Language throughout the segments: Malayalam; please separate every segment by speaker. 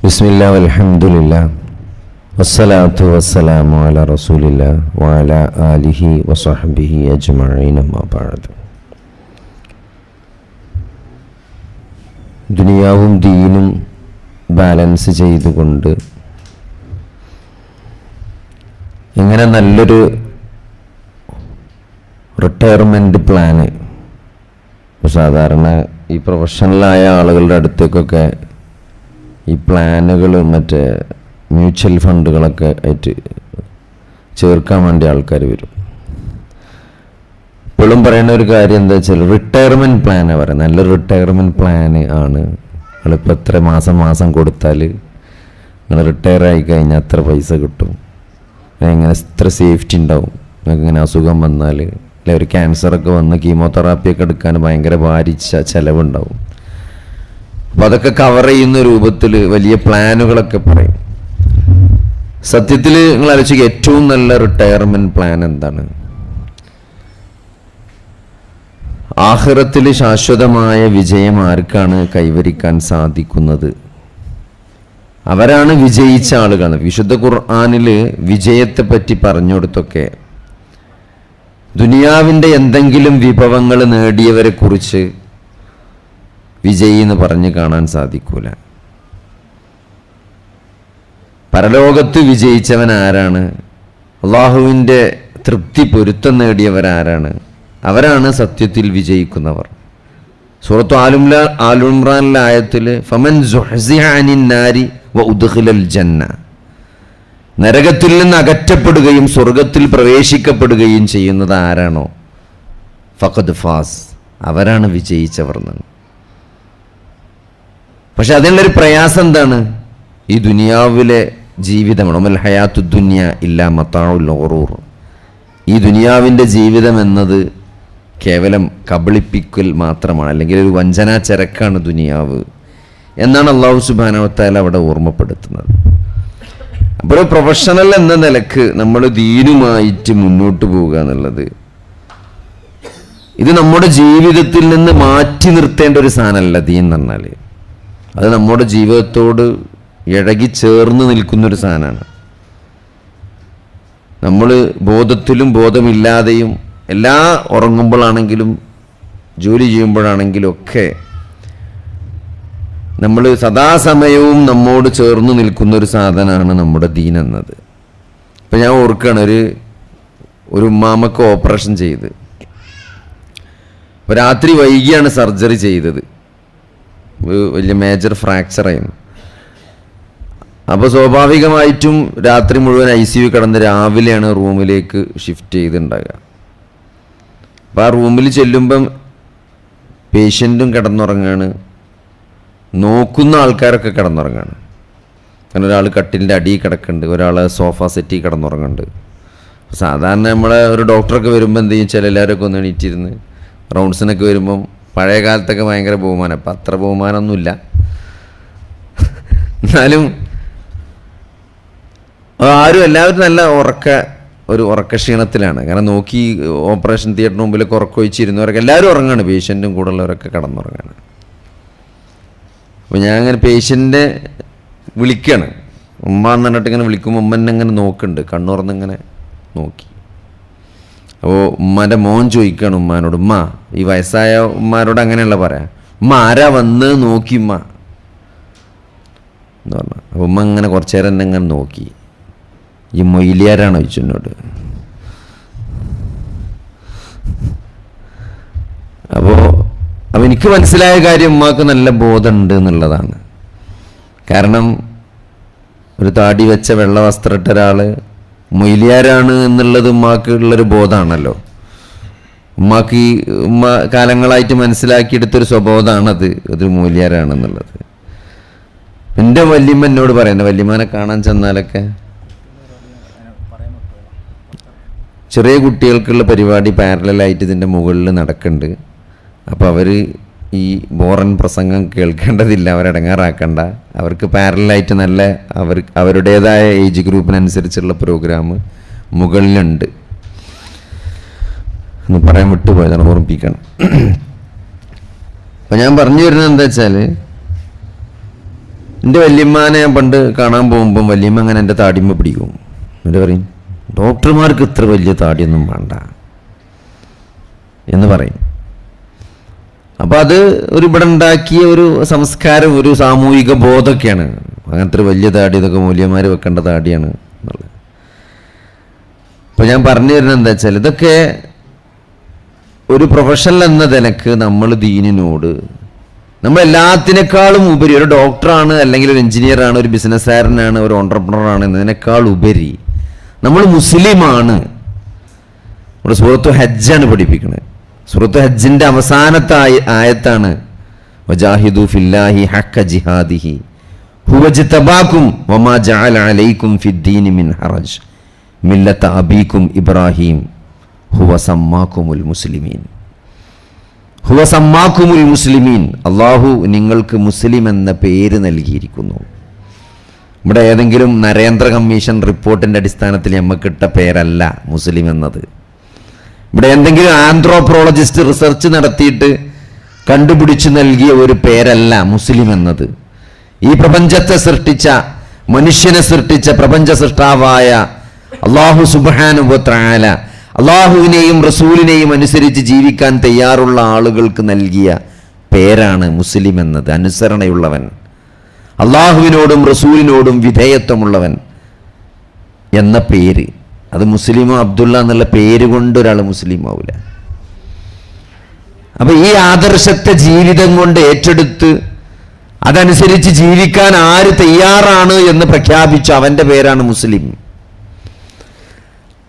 Speaker 1: ബിസ്മില്ലാ വൽഹംദുലില്ലാ വസ്സലാത്തു വസ്സലാമു അലാ റസൂലില്ലാ വഅലാ ആലിഹി വസഹ്ബിഹി അജ്മഈൻ അമ്മാ ബഅദ്. ദുനിയാവും ദീനും ബാലൻസ് ചെയ്തുകൊണ്ട് എങ്ങനെ നല്ലൊരു റിട്ടയർമെൻറ്റ് പ്ലാന്, സാധാരണ ഈ പ്രൊഫഷണലായ ആളുകളുടെ അടുത്തേക്കൊക്കെ ഈ പ്ലാനുകൾ മറ്റേ മ്യൂച്വൽ ഫണ്ടുകളൊക്കെ ആയിട്ട് ചേർക്കാൻ വേണ്ടി ആൾക്കാർ വരും. ഇപ്പോഴും പറയുന്ന ഒരു കാര്യം എന്താ വെച്ചാൽ റിട്ടയർമെൻറ്റ് പ്ലാനാണ് പറയുന്നത്. നല്ലൊരു റിട്ടയർമെൻറ്റ് പ്ലാന് ആണ്. നിങ്ങളിപ്പോൾ എത്ര മാസം കൊടുത്താൽ നിങ്ങൾ റിട്ടയർ ആയി കഴിഞ്ഞാൽ എത്ര പൈസ കിട്ടും, എങ്ങനെ എത്ര സേഫ്റ്റി ഉണ്ടാവും, നിങ്ങൾക്ക് ഇങ്ങനെ അസുഖം വന്നാൽ അല്ലെ ഒരു ക്യാൻസറൊക്കെ വന്ന് കീമോതെറാപ്പിയൊക്കെ എടുക്കാൻ ഭയങ്കര ഭാരിച്ച ചിലവുണ്ടാവും. അപ്പോൾ അതൊക്കെ കവർ ചെയ്യുന്ന രൂപത്തിൽ വലിയ പ്ലാനുകളൊക്കെ പറയും. സത്യത്തിൽ നിങ്ങൾ ആലോചിക്കുക, ഏറ്റവും നല്ല റിട്ടയർമെൻറ്റ് പ്ലാൻ എന്താണ്? ആഖിറത്തിൽ ശാശ്വതമായ വിജയം ആർക്കാണ് കൈവരിക്കാൻ സാധിക്കുന്നത്? അവരാണ് വിജയിച്ച ആളുകൾ. വിശുദ്ധ ഖുർആനിൽ വിജയത്തെ പറ്റി പറഞ്ഞു കൊടുത്തൊക്കെ ദുനിയാവിൻ്റെ എന്തെങ്കിലും വിഭവങ്ങൾ നേടിയവരെ കുറിച്ച് വിജയി എന്ന് പറഞ്ഞ് കാണാൻ സാധിക്കൂല. പരലോകത്ത് വിജയിച്ചവൻ ആരാണ്? അള്ളാഹുവിൻ്റെ തൃപ്തി പൊരുത്തം നേടിയവരാരാണ്? അവരാണ് സത്യത്തിൽ വിജയിക്കുന്നവർ. സൂറത്തു ആൽ ഇംറാനിലെ ആയത്തിൽ ഫമൻ സുഹ്സിഹ അനിൻ നാരി വ ഉദ്ഖിലൽ ജന്ന, നരകത്തിൽ നിന്ന് അകറ്റപ്പെടുകയും സ്വർഗത്തിൽ പ്രവേശിക്കപ്പെടുകയും ചെയ്യുന്നത് ആരാണോ ഫഖദ് ഫാസ്, അവരാണ് വിജയിച്ചവർ എന്നാണ്. പക്ഷെ അതിനുള്ളൊരു പ്രയാസം എന്താണ്? ഈ ദുനിയാവിലെ ജീവിതമാണ്. വമൽ ഹയാത്തു ദുനിയ ഇല്ലാ മതാഉൽ ഗുറൂർ. ഈ ദുനിയാവിൻ്റെ ജീവിതം എന്നത് കേവലം കബളിപ്പിക്കൽ മാത്രമാണ്, അല്ലെങ്കിൽ ഒരു വഞ്ചനാ ചരക്കാണ് ദുനിയാവ് എന്നാണ് അല്ലാഹു സുബ്ഹാനഹു വ തആല അവിടെ ഓർമ്മപ്പെടുത്തുന്നത്. അപ്പോൾ ഒരു പ്രൊഫഷണൽ എന്ന നിലക്ക് നമ്മൾ ദീനുമായിട്ട് മുന്നോട്ട് പോവുക എന്നുള്ളത് ഇത് നമ്മുടെ ജീവിതത്തിൽ നിന്ന് മാറ്റി നിർത്തേണ്ട ഒരു സാധനമല്ല. ദീൻ എന്ന് പറഞ്ഞാൽ അത് നമ്മുടെ ജീവിതത്തോട് ഇഴകി ചേർന്ന് നിൽക്കുന്നൊരു സാധനമാണ്. നമ്മൾ ബോധത്തിലും ബോധമില്ലാതെയും എല്ലാ ഉറങ്ങുമ്പോഴാണെങ്കിലും ജോലി ചെയ്യുമ്പോഴാണെങ്കിലും ഒക്കെ നമ്മൾ സദാസമയവും നമ്മോട് ചേർന്ന് നിൽക്കുന്നൊരു സാധനമാണ് നമ്മുടെ ദീൻ എന്നത്. ഇപ്പം ഞാൻ ഓർക്കുകയാണ്, ഒരു ഉമ്മാമക്ക് ഓപ്പറേഷൻ ചെയ്ത് അപ്പോൾ രാത്രി വൈകിയാണ് സർജറി ചെയ്തത്. വലിയ മേജർ ഫ്രാക്ചർ ആയിരുന്നു. അപ്പോൾ സ്വാഭാവികമായിട്ടും രാത്രി മുഴുവൻ ICU കിടന്ന് രാവിലെയാണ് റൂമിലേക്ക് ഷിഫ്റ്റ് ചെയ്തിട്ടുണ്ടാകുക. അപ്പോൾ ആ റൂമിൽ ചെല്ലുമ്പം പേഷ്യൻറ്റും കിടന്നുറങ്ങാണ്, നോക്കുന്ന ആൾക്കാരൊക്കെ കിടന്നുറങ്ങാണ്. കാരണം ഒരാൾ കട്ടിലിൻ്റെ അടിയിൽ കിടക്കുന്നുണ്ട്, ഒരാൾ സോഫ സെറ്റിൽ കിടന്നുറങ്ങുന്നുണ്ട്. സാധാരണ നമ്മളെ ഒരു ഡോക്ടറൊക്കെ വരുമ്പോൾ എന്ത് ചെയ്യും വെച്ചാൽ എല്ലാവരൊക്കെ ഒന്ന് എണീറ്റിരുന്ന് റൗണ്ട്സിനൊക്കെ വരുമ്പം പഴയ കാലത്തൊക്കെ ഭയങ്കര ബഹുമാനം, ഇപ്പം അത്ര ബഹുമാനമൊന്നുമില്ല. എന്നാലും ആരും എല്ലാവരും നല്ല ഉറക്ക ക്ഷീണത്തിലാണ്. കാരണം നോക്കി ഓപ്പറേഷൻ തിയേറ്ററിന് മുമ്പിലൊക്കെ ഉറക്കൊഴിച്ചിരുന്നവരൊക്കെ എല്ലാവരും ഉറങ്ങാണ്, പേഷ്യൻറ്റും കൂടെ ഉള്ളവരൊക്കെ കിടന്നുറങ്ങാണ്. അപ്പോൾ ഞാൻ അങ്ങനെ പേഷ്യൻ്റെ വിളിക്കുകയാണ്, ഉമ്മ എന്ന് പറഞ്ഞിട്ട് ഇങ്ങനെ വിളിക്കുമ്പോൾ ഉമ്മ എന്നെ ഇങ്ങനെ നോക്കുന്നുണ്ട്, കണ്ണുറന്നിങ്ങനെ നോക്കി. അപ്പോൾ ഉമ്മാൻ്റെ മോൻ ചോദിക്കുകയാണ് ഉമ്മാനോട്, ഉമ്മ ഈ വയസ്സായ ഉമ്മാരോട് അങ്ങനെയുള്ള പറയാം, ഉമ്മ ആരാ വന്ന് നോക്കി ഉമ്മ എന്ന് പറഞ്ഞു. അപ്പോൾ ഉമ്മ ഇങ്ങനെ കുറച്ചു നേരം എന്നെ ഇങ്ങനെ നോക്കി. ഈ മൊയിലിയാരാണ് ചോദിച്ചു എന്നോട്. അപ്പോൾ എനിക്ക് മനസ്സിലായ കാര്യം ഉമ്മാക്ക് നല്ല ബോധമുണ്ട് എന്നുള്ളതാണ്. കാരണം ഒരു താടി വെച്ച വെള്ള വസ്ത്രമിട്ട ഒരാൾ മൊയിലിയാരാണ് എന്നുള്ളത് ഉമ്മാക്ക് ഉള്ളൊരു ബോധമാണല്ലോ. ഉമ്മാക്ക് ഉമ്മ കാലങ്ങളായിട്ട് മനസ്സിലാക്കിയെടുത്തൊരു സ്വബോധമാണത്, ഒരു മൊയിലിയാരാണെന്നുള്ളത്. എൻ്റെ വല്യമ്മ എന്നോട് പറയുന്നത്, വല്യമ്മനെ കാണാൻ ചെന്നാലൊക്കെ ചെറിയ കുട്ടികൾക്കുള്ള പരിപാടി പാരലായിട്ട് ഇതിൻ്റെ മുകളിൽ നടക്കുന്നുണ്ട്. അപ്പോൾ അവർ ഈ ബോറൻ പ്രസംഗം കേൾക്കേണ്ടതില്ല, അവരടങ്ങാറാക്കണ്ട, അവർക്ക് പാരലായിട്ട് നല്ല അവരുടേതായ ഏജ് ഗ്രൂപ്പിനനുസരിച്ചുള്ള പ്രോഗ്രാം മുകളിലുണ്ട് എന്ന് പറയാൻ വിട്ടുപോയതാണ്, ഓർമ്മിപ്പിക്കണം. അപ്പം ഞാൻ പറഞ്ഞു വരുന്നത് എന്താ വെച്ചാൽ എൻ്റെ വല്യമ്മാനെ ഞാൻ പണ്ട് കാണാൻ പോകുമ്പം വല്യമ്മ അങ്ങനെ എൻ്റെ താടിമ്മ പിടിക്കും. എന്നിട്ട് പറയും, ഡോക്ടർമാർക്ക് ഇത്ര വലിയ താടിയൊന്നും വേണ്ട എന്ന് പറയും. അപ്പം അത് ഒരു ഇവിടെ ഉണ്ടാക്കിയ ഒരു സംസ്കാരം, ഒരു സാമൂഹിക ബോധമൊക്കെയാണ്. അങ്ങനത്തെ ഒരു വലിയ താടി, ഇതൊക്കെ മൂല്യന്മാർ വെക്കേണ്ട താടിയാണ് എന്നുള്ളത്. അപ്പോൾ ഞാൻ പറഞ്ഞു തരുന്നത് എന്താ വെച്ചാൽ, ഇതൊക്കെ ഒരു പ്രൊഫഷണൽ എന്ന നിലക്ക് നമ്മൾ ദീനിനോട്, നമ്മൾ എല്ലാത്തിനേക്കാളും ഉപരി, ഒരു ഡോക്ടറാണ് അല്ലെങ്കിൽ ഒരു എഞ്ചിനീയറാണ്, ഒരു ബിസിനസ്സുകാരനാണ്, ഒരു ഓൺട്രപ്രണറാണ് എന്നതിനേക്കാൾ ഉപരി നമ്മൾ മുസ്ലിമാണ്. ഇവിടെ സൂറത്തു ഹജ്ജാണ് പഠിപ്പിക്കുന്നത്. സൂറത്തു ഹജ്ജിന്റെ അവസാനത്തെ ആയത്താണ് വജാഹിദു ഫില്ലാഹി ഹഖ്ക ജിഹാദിഹി ഹുവജ്തബാകും വമാ ജഅല അലൈക്കും ഫിദ്ദീനി മിൻ ഹറജ് മില്ലത അബീകും ഇബ്രാഹിം ഹുവ സമ്മാകുമുൽ മുസ്ലിമീൻ. ഹുവ സമ്മാകുമുൽ മുസ്ലിമീൻ. അല്ലാഹു നിങ്ങൾക്ക് മുസ്ലിം എന്ന പേര് നൽകിയിരിക്കുന്നു. ഇവിടെ ഏതെങ്കിലും നരേന്ദ്ര കമ്മീഷൻ റിപ്പോർട്ടിന്റെ അടിസ്ഥാനത്തിൽ നമുക്കിട്ട പേരല്ല മുസ്ലിം എന്നത്. ഇവിടെ എന്തെങ്കിലും ആന്ത്രോപ്രോളജിസ്റ്റ് റിസർച്ച് നടത്തിയിട്ട് കണ്ടുപിടിച്ചു നൽകിയ ഒരു പേരല്ല മുസ്ലിം എന്നത്. ഈ പ്രപഞ്ചത്തെ സൃഷ്ടിച്ച, മനുഷ്യനെ സൃഷ്ടിച്ച പ്രപഞ്ച സൃഷ്ടാവായ അല്ലാഹു സുബ്ഹാനഹു വ തആല അള്ളാഹുവിനെയും റസൂലിനെയും അനുസരിച്ച് ജീവിക്കാൻ തയ്യാറുള്ള ആളുകൾക്ക് നൽകിയ പേരാണ് മുസ്ലിം എന്നത്. അനുസരണയുള്ളവൻ, അള്ളാഹുവിനോടും റസൂലിനോടും വിധേയത്വമുള്ളവൻ എന്ന പേര്. അത് മുസ്ലിമോ അബ്ദുള്ള എന്നുള്ള പേര് കൊണ്ട് ഒരാൾ മുസ്ലിം ആവില്ല. അപ്പൊ ഈ ആദർശത്തെ ജീവിതം കൊണ്ട് ഏറ്റെടുത്ത് അതനുസരിച്ച് ജീവിക്കാൻ ആര് തയ്യാറാണ് എന്ന് പ്രഖ്യാപിച്ച അവന്റെ പേരാണ് മുസ്ലിം.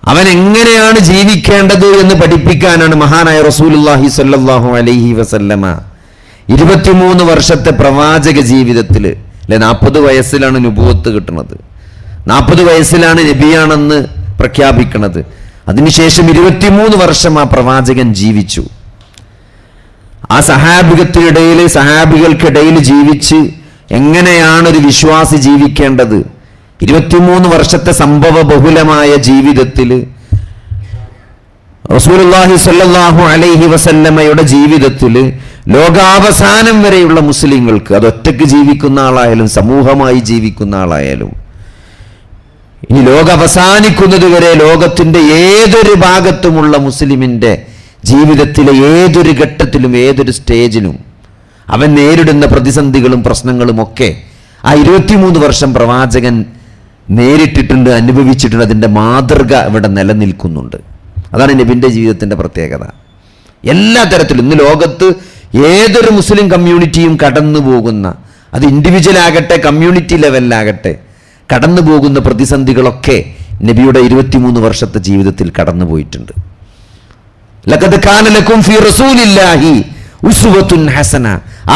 Speaker 1: അവൻ എങ്ങനെയാണ് ജീവിക്കേണ്ടത് എന്ന് പഠിപ്പിക്കാനാണ് മഹാനായ റസൂലുള്ളാഹി സ്വല്ലല്ലാഹു അലൈഹി വസല്ലമ 23 വർഷത്തെ പ്രവാചക ജീവിതത്തിൽ, അല്ലെ 40 വയസ്സിലാണ് നുബുവത്ത് കിട്ടുന്നത്, 40 വയസ്സിലാണ് നബിയാണെന്ന് പ്രഖ്യാപിക്കുന്നത്. അതിനുശേഷം 23 വർഷം ആ പ്രവാചകൻ ജീവിച്ചു. ആ സഹാബികൾക്കിടയിൽ ജീവിച്ച് എങ്ങനെയാണ് ഒരു വിശ്വാസി ജീവിക്കേണ്ടത്, 23 വർഷത്തെ സംഭവ ബഹുലമായ ജീവിതത്തിൽ റസൂലുള്ളാഹി സ്വല്ലല്ലാഹു അലൈഹി വസല്ലമയുടെ ജീവിതത്തിൽ ലോകാവസാനം വരെയുള്ള മുസ്ലിങ്ങൾക്ക്, അത് ഒറ്റയ്ക്ക് ജീവിക്കുന്ന ആളായാലും സമൂഹമായി ജീവിക്കുന്ന ആളായാലും, ഇനി ലോകം അവസാനിക്കുന്നത് വരെ ലോകത്തിന്റെ ഏതൊരു ഭാഗത്തുമുള്ള മുസ്ലിമിന്റെ ജീവിതത്തിലെ ഏതൊരു ഘട്ടത്തിലും ഏതൊരു സ്റ്റേജിലും അവൻ നേരിടുന്ന പ്രതിസന്ധികളും പ്രശ്നങ്ങളും ഒക്കെ ആ 23 വർഷം പ്രവാചകൻ നേരിട്ടിട്ടുണ്ട്, അനുഭവിച്ചിട്ടുണ്ട്. അതിൻ്റെ മാതൃക ഇവിടെ നിലനിൽക്കുന്നുണ്ട്. അതാണ് നബിൻ്റെ ജീവിതത്തിൻ്റെ പ്രത്യേകത. എല്ലാ തരത്തിലും ഇന്ന് ലോകത്ത് ഏതൊരു മുസ്ലിം കമ്മ്യൂണിറ്റിയും കടന്നു പോകുന്ന, അത് ഇൻഡിവിജ്വൽ ആകട്ടെ കമ്മ്യൂണിറ്റി ലെവലിലാകട്ടെ, കടന്നു പോകുന്ന പ്രതിസന്ധികളൊക്കെ നബിയുടെ 23 വർഷത്തെ ജീവിതത്തിൽ കടന്നു പോയിട്ടുണ്ട്. ലഖദ് കാന ലക്കും ഫീ റസൂലില്ലാഹി ഉസ്വത്തുൻ ഹസന.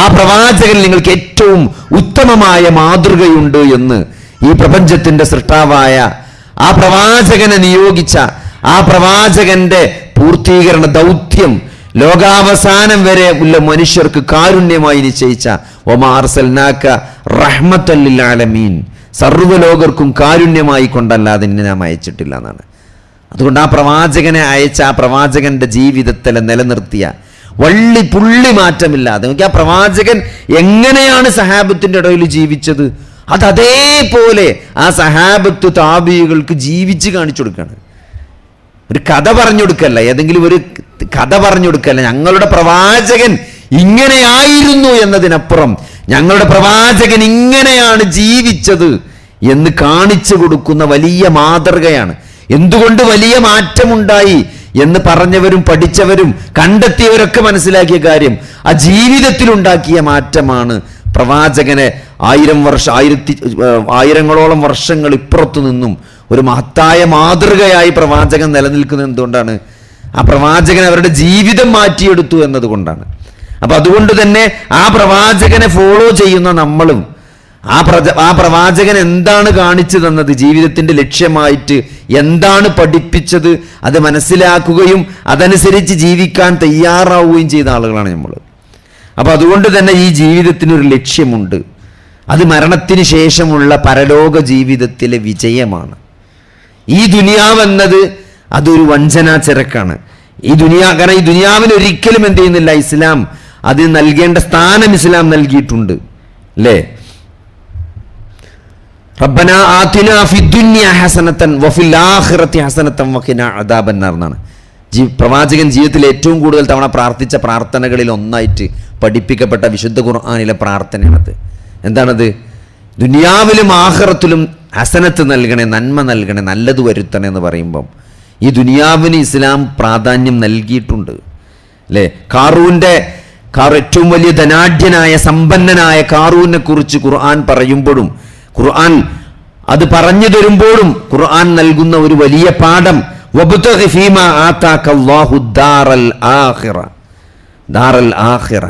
Speaker 1: ആ പ്രവാചകൻ നിങ്ങൾക്ക് ഏറ്റവും ഉത്തമമായ മാതൃകയുണ്ട് എന്ന് ഈ പ്രപഞ്ചത്തിന്റെ സൃഷ്ടാവായ ആ പ്രവാചകനെ നിയോഗിച്ച, ആ പ്രവാചകന്റെ പൂർത്തീകരണ ദൗത്യം ലോകാവസാനം വരെ ഉള്ള മനുഷ്യർക്ക് കാരുണ്യമായി നിശ്ചയിച്ച വമാ അർസൽനാക റഹ്മത്തൻ ലിൽ ആലമീൻ, സർവ്വലോകർക്കും കാരുണ്യമായി കൊണ്ടല്ലാതെ നിന്നെ നാം അയച്ചിട്ടില്ല എന്നാണ്. അതുകൊണ്ട് ആ പ്രവാചകനെ അയച്ച, ആ പ്രവാചകന്റെ ജീവിതത്തിൽ നിലനിർത്തിയ വള്ളി പുള്ളി മാറ്റമില്ലാതെ നോക്കി ആ പ്രവാചകൻ എങ്ങനെയാണ് സഹാബത്തിന്റെ ഇടയിൽ ജീവിച്ചത്, അതേപോലെ ആ സഹാബത്ത് താബികൾക്ക് ജീവിച്ച് കാണിച്ചു കൊടുക്കുകയാണ്. ഒരു കഥ പറഞ്ഞു കൊടുക്കല്ല, ഏതെങ്കിലും ഒരു കഥ പറഞ്ഞു കൊടുക്കല്ല. ഞങ്ങളുടെ പ്രവാചകൻ ഇങ്ങനെയായിരുന്നു എന്നതിനപ്പുറം ഞങ്ങളുടെ പ്രവാചകൻ ഇങ്ങനെയാണ് ജീവിച്ചത് എന്ന് കാണിച്ചു കൊടുക്കുന്ന വലിയ മാതൃകയാണ്. എന്തുകൊണ്ട് വലിയ മാറ്റമുണ്ടായി എന്ന് പറഞ്ഞവരും പഠിച്ചവരും കണ്ടെത്തിയവരൊക്കെ മനസ്സിലാക്കിയ കാര്യം ആ ജീവിതത്തിലുണ്ടാക്കിയ മാറ്റമാണ് പ്രവാചകനെ ആയിരങ്ങളോളം വർഷങ്ങൾ ഇപ്പുറത്തു നിന്നും ഒരു മഹത്തായ മാതൃകയായി പ്രവാചകൻ നിലനിൽക്കുന്നത്. എന്തുകൊണ്ടാണ്? ആ പ്രവാചകൻ അവരുടെ ജീവിതം മാറ്റിയെടുത്തു എന്നതുകൊണ്ടാണ്. അപ്പൊ അതുകൊണ്ട് തന്നെ ആ പ്രവാചകനെ ഫോളോ ചെയ്യുന്ന നമ്മളും ആ പ്രവാചകൻ എന്താണ് കാണിച്ചു തന്നത്, ജീവിതത്തിന്റെ ലക്ഷ്യമായിട്ട് എന്താണ് പഠിപ്പിച്ചത്, അത് മനസ്സിലാക്കുകയും അതനുസരിച്ച് ജീവിക്കാൻ തയ്യാറാവുകയും ചെയ്ത ആളുകളാണ് നമ്മൾ. അപ്പൊ അതുകൊണ്ട് തന്നെ ഈ ജീവിതത്തിനൊരു ലക്ഷ്യമുണ്ട്. അത് മരണത്തിന് ശേഷമുള്ള പരലോക ജീവിതത്തിലെ വിജയമാണ്. ഈ ദുനിയാവെന്നത് അതൊരു വഞ്ചനാ ചരക്കാണ്. കാരണം ഈ ദുനിയാവിന് ഒരിക്കലും എന്ത് ചെയ്യുന്നില്ല, ഇസ്ലാം അത് നൽകേണ്ട സ്ഥാനം ഇസ്ലാം നൽകിയിട്ടുണ്ട്, അല്ലേ? റബ്ബനാ ആതിനാ ഫിദ്ദുനിയ ഹസനതൻ വഫിൽ ആഖിറതി ഹസനതൻ വഖിനാ അദാബന്നാർ എന്നാണ് പ്രവാചകൻ ജീവിതത്തിൽ ഏറ്റവും കൂടുതൽ തവണ പ്രാർത്ഥിച്ച പ്രാർത്ഥനകളിൽ ഒന്നായിട്ട് പഠിപ്പിക്കപ്പെട്ട വിശുദ്ധ ഖുർആനിലെ പ്രാർത്ഥനയാണത്. എന്താണത്? ദുനിയാവിലും ആഖിറത്തിലും ഹസനത്ത് നൽകണേ, നന്മ നൽകണേ, നല്ലത് വരുത്തണേ എന്ന് പറയുമ്പം ഈ ദുനിയാവിന് ഇസ്ലാം പ്രാധാന്യം നൽകിയിട്ടുണ്ട് അല്ലേ? ഏറ്റവും വലിയ ധനാഢ്യനായ സമ്പന്നനായ കാറൂനെ കുറിച്ച് ഖുർആൻ പറയുമ്പോഴും ഖുർആൻ അത് പറഞ്ഞു തരുമ്പോഴും ഖുർആൻ നൽകുന്ന ഒരു വലിയ പാഠം വബ്തഗി ഫീമാ ആതാക അല്ലാഹു ദാറൽ ആഖിറ.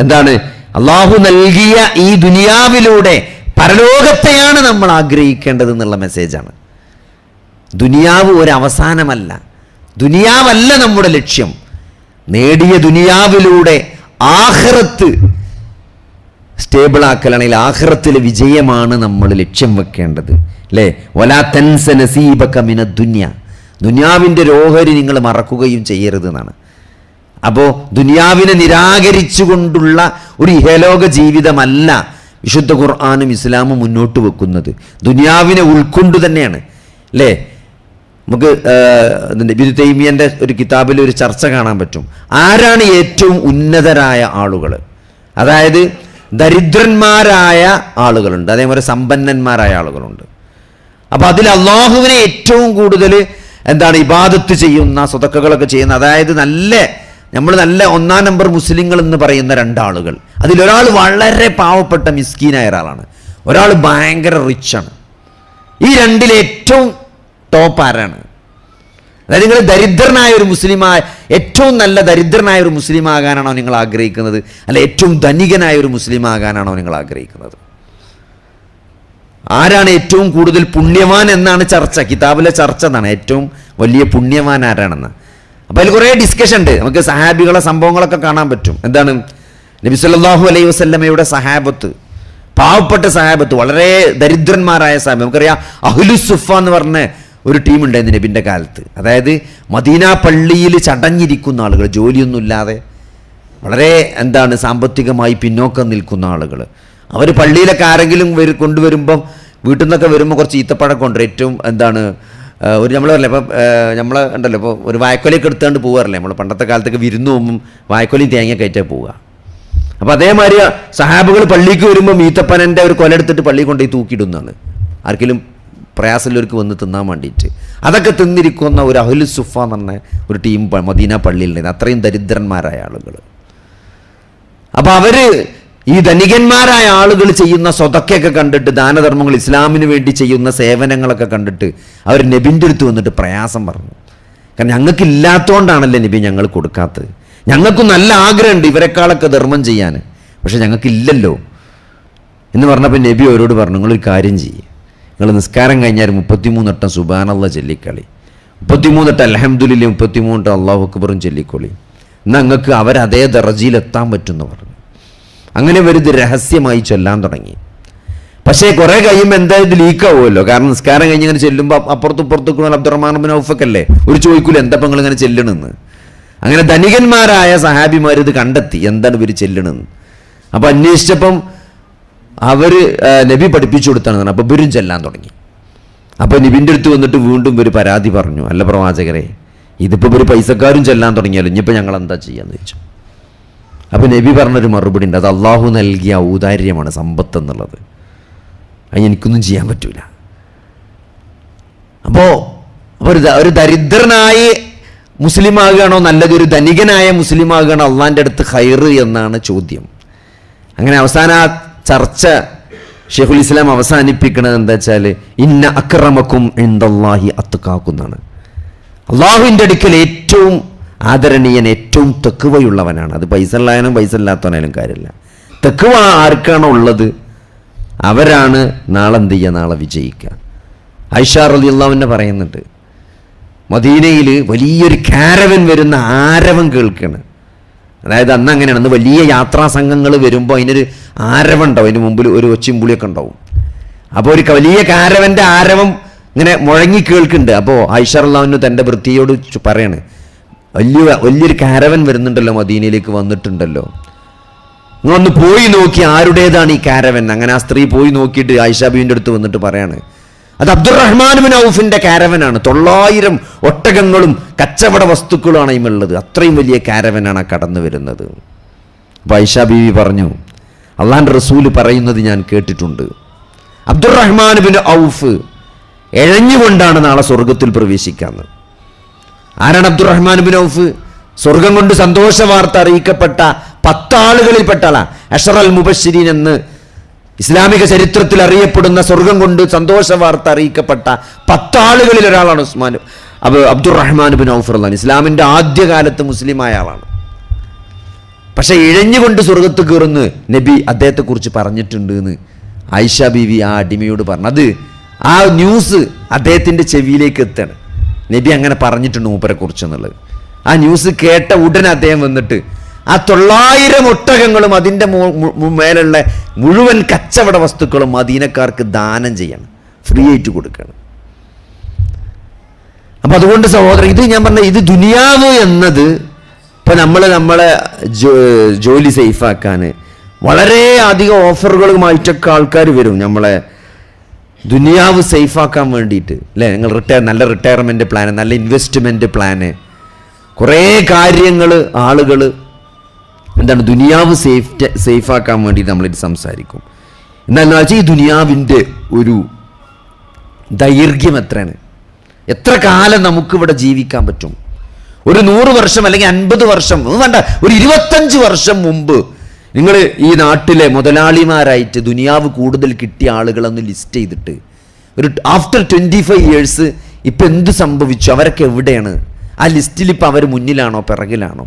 Speaker 1: എന്താണ്? അല്ലാഹു നൽകിയ ഈ ദുനിയാവിലൂടെ പരലോകത്തെയാണ് നമ്മൾ ആഗ്രഹിക്കേണ്ടത് എന്നുള്ള മെസ്സേജാണ്. ദുനിയാവ് ഒരു അവസാനമല്ല, ദുനിയാവല്ല നമ്മുടെ ലക്ഷ്യം. നേടിയ ദുനിയാവിലൂടെ ആഖിറത്ത് സ്റ്റേബിൾ ആക്കലാണെങ്കിൽ ആഖിറത്തിലെ വിജയമാണ് നമ്മൾ ലക്ഷ്യം വെക്കേണ്ടത് അല്ലേ? വലാ തൻസ നസീബക മിനദ് ദുനിയ, ദുനിയാവിൻ്റെ ഓഹരി നിങ്ങൾ മറക്കുകയും ചെയ്യരുത് എന്നാണ്. അപ്പോൾ ദുനിയാവിനെ നിരാകരിച്ചുകൊണ്ടുള്ള ഒരു ഇഹലോക ജീവിതമല്ല വിശുദ്ധ ഖുർആനും ഇസ്ലാമും മുന്നോട്ട് വെക്കുന്നത്. ദുനിയാവിനെ ഉൾക്കൊണ്ടു തന്നെയാണ് അല്ലേ? നമുക്ക് ഇബ്നു തൈമിയ്യന്റെ ഒരു കിതാബിൽ ഒരു ചർച്ച കാണാൻ പറ്റും. ആരാണ് ഏറ്റവും ഉന്നതരായ ആളുകൾ? അതായത് ദരിദ്രന്മാരായ ആളുകളുണ്ട്, അതേപോലെ സമ്പന്നന്മാരായ ആളുകളുണ്ട്. അപ്പം അതിൽ അള്ളാഹുവിനെ ഏറ്റവും കൂടുതൽ ഇബാദത്ത് ചെയ്യുന്ന, സ്വതക്കകളൊക്കെ ചെയ്യുന്ന, അതായത് നമ്മൾ നല്ല ഒന്നാം നമ്പർ മുസ്ലിങ്ങൾ എന്ന് പറയുന്ന രണ്ടാളുകൾ. അതിലൊരാൾ വളരെ പാവപ്പെട്ട മിസ്കീനായ ഒരാളാണ്, ഒരാൾ ഭയങ്കര റിച്ചാണ്. ഈ രണ്ടിൽ ഏറ്റവും ടോപ്പ് ആരാണ്? അതായത് നിങ്ങൾ ദരിദ്രനായ ഒരു മുസ്ലിമായ, ഏറ്റവും നല്ല ദരിദ്രനായ ഒരു മുസ്ലിം ആകാനാണോ നിങ്ങൾ ആഗ്രഹിക്കുന്നത്, അല്ല ഏറ്റവും ധനികനായ ഒരു മുസ്ലിം ആകാനാണോ നിങ്ങൾ ആഗ്രഹിക്കുന്നത്? ആരാണ് ഏറ്റവും കൂടുതൽ പുണ്യവാൻ എന്നാണ് ചർച്ച, കിതാബിലെ ചർച്ച എന്നാണ്. ഏറ്റവും വലിയ പുണ്യവാൻ ആരാണെന്ന്. അപ്പോൾ അതിൽ കുറേ ഡിസ്കഷൻ ഉണ്ട്. നമുക്ക് സഹാബികളെ സംഭവങ്ങളൊക്കെ കാണാൻ പറ്റും. എന്താണ്? നബി സല്ലല്ലാഹു അലൈഹി വസല്ലമയുടെ സഹാബത്ത്, പാവപ്പെട്ട സഹാബത്ത്, വളരെ ദരിദ്രന്മാരായ സഹാബത്ത്. നമുക്കറിയാം അഹ്ലുസുഫ എന്ന് പറഞ്ഞ ഒരു ടീമുണ്ടായിരുന്നു നബിൻ്റെ കാലത്ത്. അതായത് മദീന പള്ളിയിൽ ചടഞ്ഞിരിക്കുന്ന ആളുകൾ, ജോലിയൊന്നുമില്ലാതെ വളരെ സാമ്പത്തികമായി പിന്നോക്കം നിൽക്കുന്ന ആളുകൾ. അവർ പള്ളിയിലൊക്കെ ആരെങ്കിലും കൊണ്ടുവരുമ്പം, വീട്ടിൽ നിന്നൊക്കെ വരുമ്പോൾ കുറച്ച് ഈത്തപ്പഴം കൊണ്ടുവരും. ഏറ്റവും ഒരു നമ്മൾ പറയില്ലേ, ഇപ്പം നമ്മൾ ഉണ്ടല്ലോ, ഇപ്പോൾ ഒരു വായക്കൊലയൊക്കെ എടുത്തുകൊണ്ട് പോകാറില്ലേ നമ്മൾ പണ്ടത്തെ കാലത്തൊക്കെ വിരുന്ന് പോകുമ്പം വായക്കൊലയും തേങ്ങ കയറ്റാൻ പോവുക. അപ്പോൾ അതേമാതിരി സഹാബുകൾ പള്ളിക്ക് വരുമ്പം ഈത്തപ്പനൻ്റെ ഒരു കൊല എടുത്തിട്ട് പള്ളിയിൽ കൊണ്ടുപോയി തൂക്കിയിടുന്നതാണ്, ആർക്കെങ്കിലും പ്രയാസമുള്ളവർക്ക് വന്ന് തിന്നാൻ വേണ്ടിയിട്ട്. അതൊക്കെ തിന്നിരിക്കുന്ന ഒരു അഹ്ലു സുഫ എന്ന് പറഞ്ഞ ഒരു ടീം മദീന പള്ളിയിലുണ്ടായിരുന്നു, അത്രയും ദരിദ്രന്മാരായ ആളുകൾ. അപ്പോൾ അവർ ഈ ധനികന്മാരായ ആളുകൾ ചെയ്യുന്ന സ്വതക്കൊക്കെ കണ്ടിട്ട്, ദാനധർമ്മങ്ങൾ, ഇസ്ലാമിന് വേണ്ടി ചെയ്യുന്ന സേവനങ്ങളൊക്കെ കണ്ടിട്ട് അവർ നബിൻ്റെ അടുത്ത് വന്നിട്ട് പ്രയാസം പറഞ്ഞു. കാരണം ഞങ്ങൾക്ക് ഇല്ലാത്തതുകൊണ്ടാണല്ലേ നബി ഞങ്ങൾ കൊടുക്കാത്തത്, ഞങ്ങൾക്കും നല്ല ആഗ്രഹമുണ്ട് ഇവരെക്കാളൊക്കെ ധർമ്മം ചെയ്യാൻ, പക്ഷെ ഞങ്ങൾക്കില്ലല്ലോ എന്ന് പറഞ്ഞപ്പോൾ നബി അവരോട് പറഞ്ഞു, നിങ്ങളൊരു കാര്യം ചെയ്യ്, നിങ്ങൾ നിസ്കാരം കഴിഞ്ഞാൽ 33 വട്ടം സുബ്ഹാനല്ലാഹ് ചൊല്ലിക്കളി, 33 വട്ടം അൽഹംദുലില്ലാഹ്, 33 വട്ടം അല്ലാഹു അക്ബറും ചൊല്ലിക്കൊള്ളി, എന്നാൽ നിങ്ങൾക്ക് അവരതേ ദർജയിലെത്താൻ പറ്റുമെന്ന് പറഞ്ഞു. അങ്ങനെ വരുത് രഹസ്യമായി ചൊല്ലാൻ തുടങ്ങി. പക്ഷേ കുറേ കഴിയുമ്പോൾ എന്തായാലും ലീക്കാവുമല്ലോ, കാരണം നിസ്കാരം കഴിഞ്ഞ് ഇങ്ങനെ ചെല്ലുമ്പോൾ അപ്പുറത്തും അബ്ദുറഹ്മാൻ ബിൻ ഔഫൊക്കെ ഒരു ചോദിക്കൂല എന്താ നിങ്ങൾ ഇങ്ങനെ ചെല്ലണമെന്ന്. അങ്ങനെ ധനികന്മാരായ സഹാബിമാർ ഇത് കണ്ടെത്തി എന്താണ് ഇവർ ചെല്ലണമെന്ന്. അപ്പോൾ അന്വേഷിച്ചപ്പം അവർ നബി പഠിപ്പിച്ചു കൊടുത്താണ്. അപ്പോൾ ഇവരും ചെല്ലാൻ തുടങ്ങി. അപ്പോൾ നബിൻ്റെ അടുത്ത് വന്നിട്ട് വീണ്ടും ഒരു പരാതി പറഞ്ഞു, അല്ല പ്രവാചകരെ, ഇതിപ്പോൾ ഇവർ പൈസക്കാരും ചെല്ലാൻ തുടങ്ങിയാലും ഇനിയിപ്പോൾ ഞങ്ങൾ എന്താ ചെയ്യാന്ന് ചോദിച്ചു. അപ്പോൾ നബി പറഞ്ഞൊരു മറുപടി ഉണ്ട്, അത് അള്ളാഹു നൽകിയ ഔദാര്യമാണ് സമ്പത്ത് എന്നുള്ളത്, അത് എനിക്കൊന്നും ചെയ്യാൻ പറ്റൂല. അപ്പോൾ ഒരു ദരിദ്രനായ മുസ്ലിം ആകുകയാണോ നല്ലത്, ഒരു ധനികനായ മുസ്ലിം ആകുകയാണോ അള്ളാൻ്റെ അടുത്ത് ഖൈർ എന്നാണ് ചോദ്യം. അങ്ങനെ അവസാന ചർച്ച ഷെയ്ഖുൽ ഇസ്ലാം അവസാനിപ്പിക്കുന്നത് എന്താ വെച്ചാൽ, ഇന്ന അക്രമക്കും ഇൻദല്ലാഹി അത്ഖാക്കുന്നാണ്. അള്ളാഹുവിൻ്റെ അടുക്കൽ ഏറ്റവും ആദരണീയൻ, ഏറ്റവും തെക്കുവയുള്ളവനാണ്. അത് പൈസ ഉള്ളവനും പൈസ ഇല്ലാത്തവനായാലും കാര്യമില്ല. തെക്കുവ ആർക്കാണോ ഉള്ളത് അവരാണ് നാളെ വിജയിക്കുക. ആയിഷ റളിയല്ലാഹു അൻഹ പറയുന്നുണ്ട്, മദീനയിൽ വലിയൊരു കാരവൻ വരുന്ന ആരവം കേൾക്കുകയാണ്. അതായത് അന്ന് അങ്ങനെയാണ്, അന്ന് വലിയ യാത്രാ സംഘങ്ങൾ വരുമ്പോൾ അതിനൊരു ആരവം ഉണ്ടാവും, അതിന് മുമ്പിൽ ഒരു ഒച്ചിമ്പുളിയൊക്കെ ഉണ്ടാവും. അപ്പോൾ ഒരു വലിയ കാരവൻ്റെ ആരവം ഇങ്ങനെ മുഴങ്ങി കേൾക്കുന്നുണ്ട്. അപ്പോൾ ആയിഷ റളിയല്ലാഹു അൻഹ തൻ്റെ വൃത്തിയോട് പറയാണ്, വലിയൊരു കാരവൻ വരുന്നുണ്ടല്ലോ, മദീനയിലേക്ക് വന്നിട്ടുണ്ടല്ലോ. ഒന്ന് പോയി നോക്കി ആരുടേതാണ് ഈ കാരവൻ. അങ്ങനെ ആ സ്ത്രീ പോയി നോക്കിയിട്ട് ആയിഷ ബീവിൻ്റെ അടുത്ത് വന്നിട്ട് പറയാണ്, അത് അബ്ദുറഹ്മാൻ ബിൻ ഔഫിന്റെ കാരവനാണ്. 900 ഒട്ടകങ്ങളും കച്ചവട വസ്തുക്കളുമാണ് അതിലുള്ളത്. അത്രയും വലിയ കാരവനാണ് കടന്നു വരുന്നത്. അപ്പോൾ ആയിഷ ബീവി പറഞ്ഞു, അള്ളാന്റെ റസൂല് പറയുന്നത് ഞാൻ കേട്ടിട്ടുണ്ട്, അബ്ദുറഹ്മാൻ ബിൻ ഔഫ് എഴഞ്ഞുകൊണ്ടാണ് നാളെ സ്വർഗത്തിൽ പ്രവേശിക്കാന്ന്. ആരാണ് അബ്ദുറഹ്മാൻ ബിൻ ഔഫ്? സ്വർഗം കൊണ്ട് സന്തോഷ വാർത്ത അറിയിക്കപ്പെട്ട 10 ആളുകളിൽപ്പെട്ട ആളാണ്. അഷറൽ മുബശ്ശിരീൻ എന്ന് ഇസ്ലാമിക ചരിത്രത്തിൽ അറിയപ്പെടുന്ന സ്വർഗം കൊണ്ട് സന്തോഷ വാർത്ത അറിയിക്കപ്പെട്ട 10 ആളുകളിൽ ഒരാളാണ് അബ്ദുറഹ്മാൻ ബിൻ ഔഫ് റളിയല്ലാഹു അൻഹു. ഇസ്ലാമിന്റെ ആദ്യകാലത്ത് മുസ്ലിമായ ആളാണ്. പക്ഷെ ഇഴഞ്ഞുകൊണ്ട് സ്വർഗത്ത് കയറുന്ന് നബി അദ്ദേഹത്തെ കുറിച്ച് പറഞ്ഞിട്ടുണ്ട് എന്ന് ആയിഷ ബീവി ആ അടിമയോട് പറഞ്ഞു. അത് ആ ന്യൂസ് അദ്ദേഹത്തിന്റെ ചെവിയിലേക്ക് എത്താണ്. നബി അങ്ങനെ പറഞ്ഞിട്ടുണ്ട് മൂപ്പരെ കുറിച്ച് എന്നുള്ളത്. ആ ന്യൂസ് കേട്ട ഉടനെ അദ്ദേഹം വന്നിട്ട് ആ 900 ഒട്ടകങ്ങളും അതിൻ്റെ മേലുള്ള മുഴുവൻ കച്ചവട വസ്തുക്കളും മദീനക്കാർക്ക് ദാനം ചെയ്യണം, ഫ്രീ ആയിട്ട് കൊടുക്കണം. അപ്പൊ അതുകൊണ്ട് സഹോദരൻ, ഇത് ഞാൻ പറഞ്ഞ ഇത് ദുനിയാവ് എന്നത് ഇപ്പൊ നമ്മളെ ജോലി സേഫാക്കാൻ വളരെ അധികം ഓഫറുകളുമായിട്ടൊക്കെ ആൾക്കാർ വരും നമ്മളെ ദുനിയാവ് സേഫാക്കാൻ വേണ്ടിയിട്ട്, അല്ലേ? നിങ്ങൾ നല്ല റിട്ടയർമെന്റ് പ്ലാന്, നല്ല ഇൻവെസ്റ്റ്മെന്റ് പ്ലാന്, കുറേ കാര്യങ്ങൾ ആളുകൾ എന്താണ് ദുനിയാവ് സേഫാക്കാൻ വേണ്ടി നമ്മളിത് സംസാരിക്കും. എന്താണെന്ന് വെച്ചാൽ ഈ ദുനിയാവിൻ്റെ ഒരു ദൈർഘ്യം എത്രയാണ്, എത്ര കാലം നമുക്കിവിടെ ജീവിക്കാൻ പറ്റും? ഒരു 100 വർഷം അല്ലെങ്കിൽ 50 വർഷം വേണ്ട, ഒരു 25 വർഷം മുമ്പ് നിങ്ങൾ ഈ നാട്ടിലെ മുതലാളിമാരായിട്ട് ദുനിയാവ് കൂടുതൽ കിട്ടിയ ആളുകളൊന്ന് ലിസ്റ്റ് ചെയ്തിട്ട് ഒരു ആഫ്റ്റർ 25 ഇയേഴ്സ് ഇപ്പം എന്ത് സംഭവിച്ചു, അവരൊക്കെ എവിടെയാണ്? ആ ലിസ്റ്റിൽ ഇപ്പം അവർ മുന്നിലാണോ പിറകിലാണോ?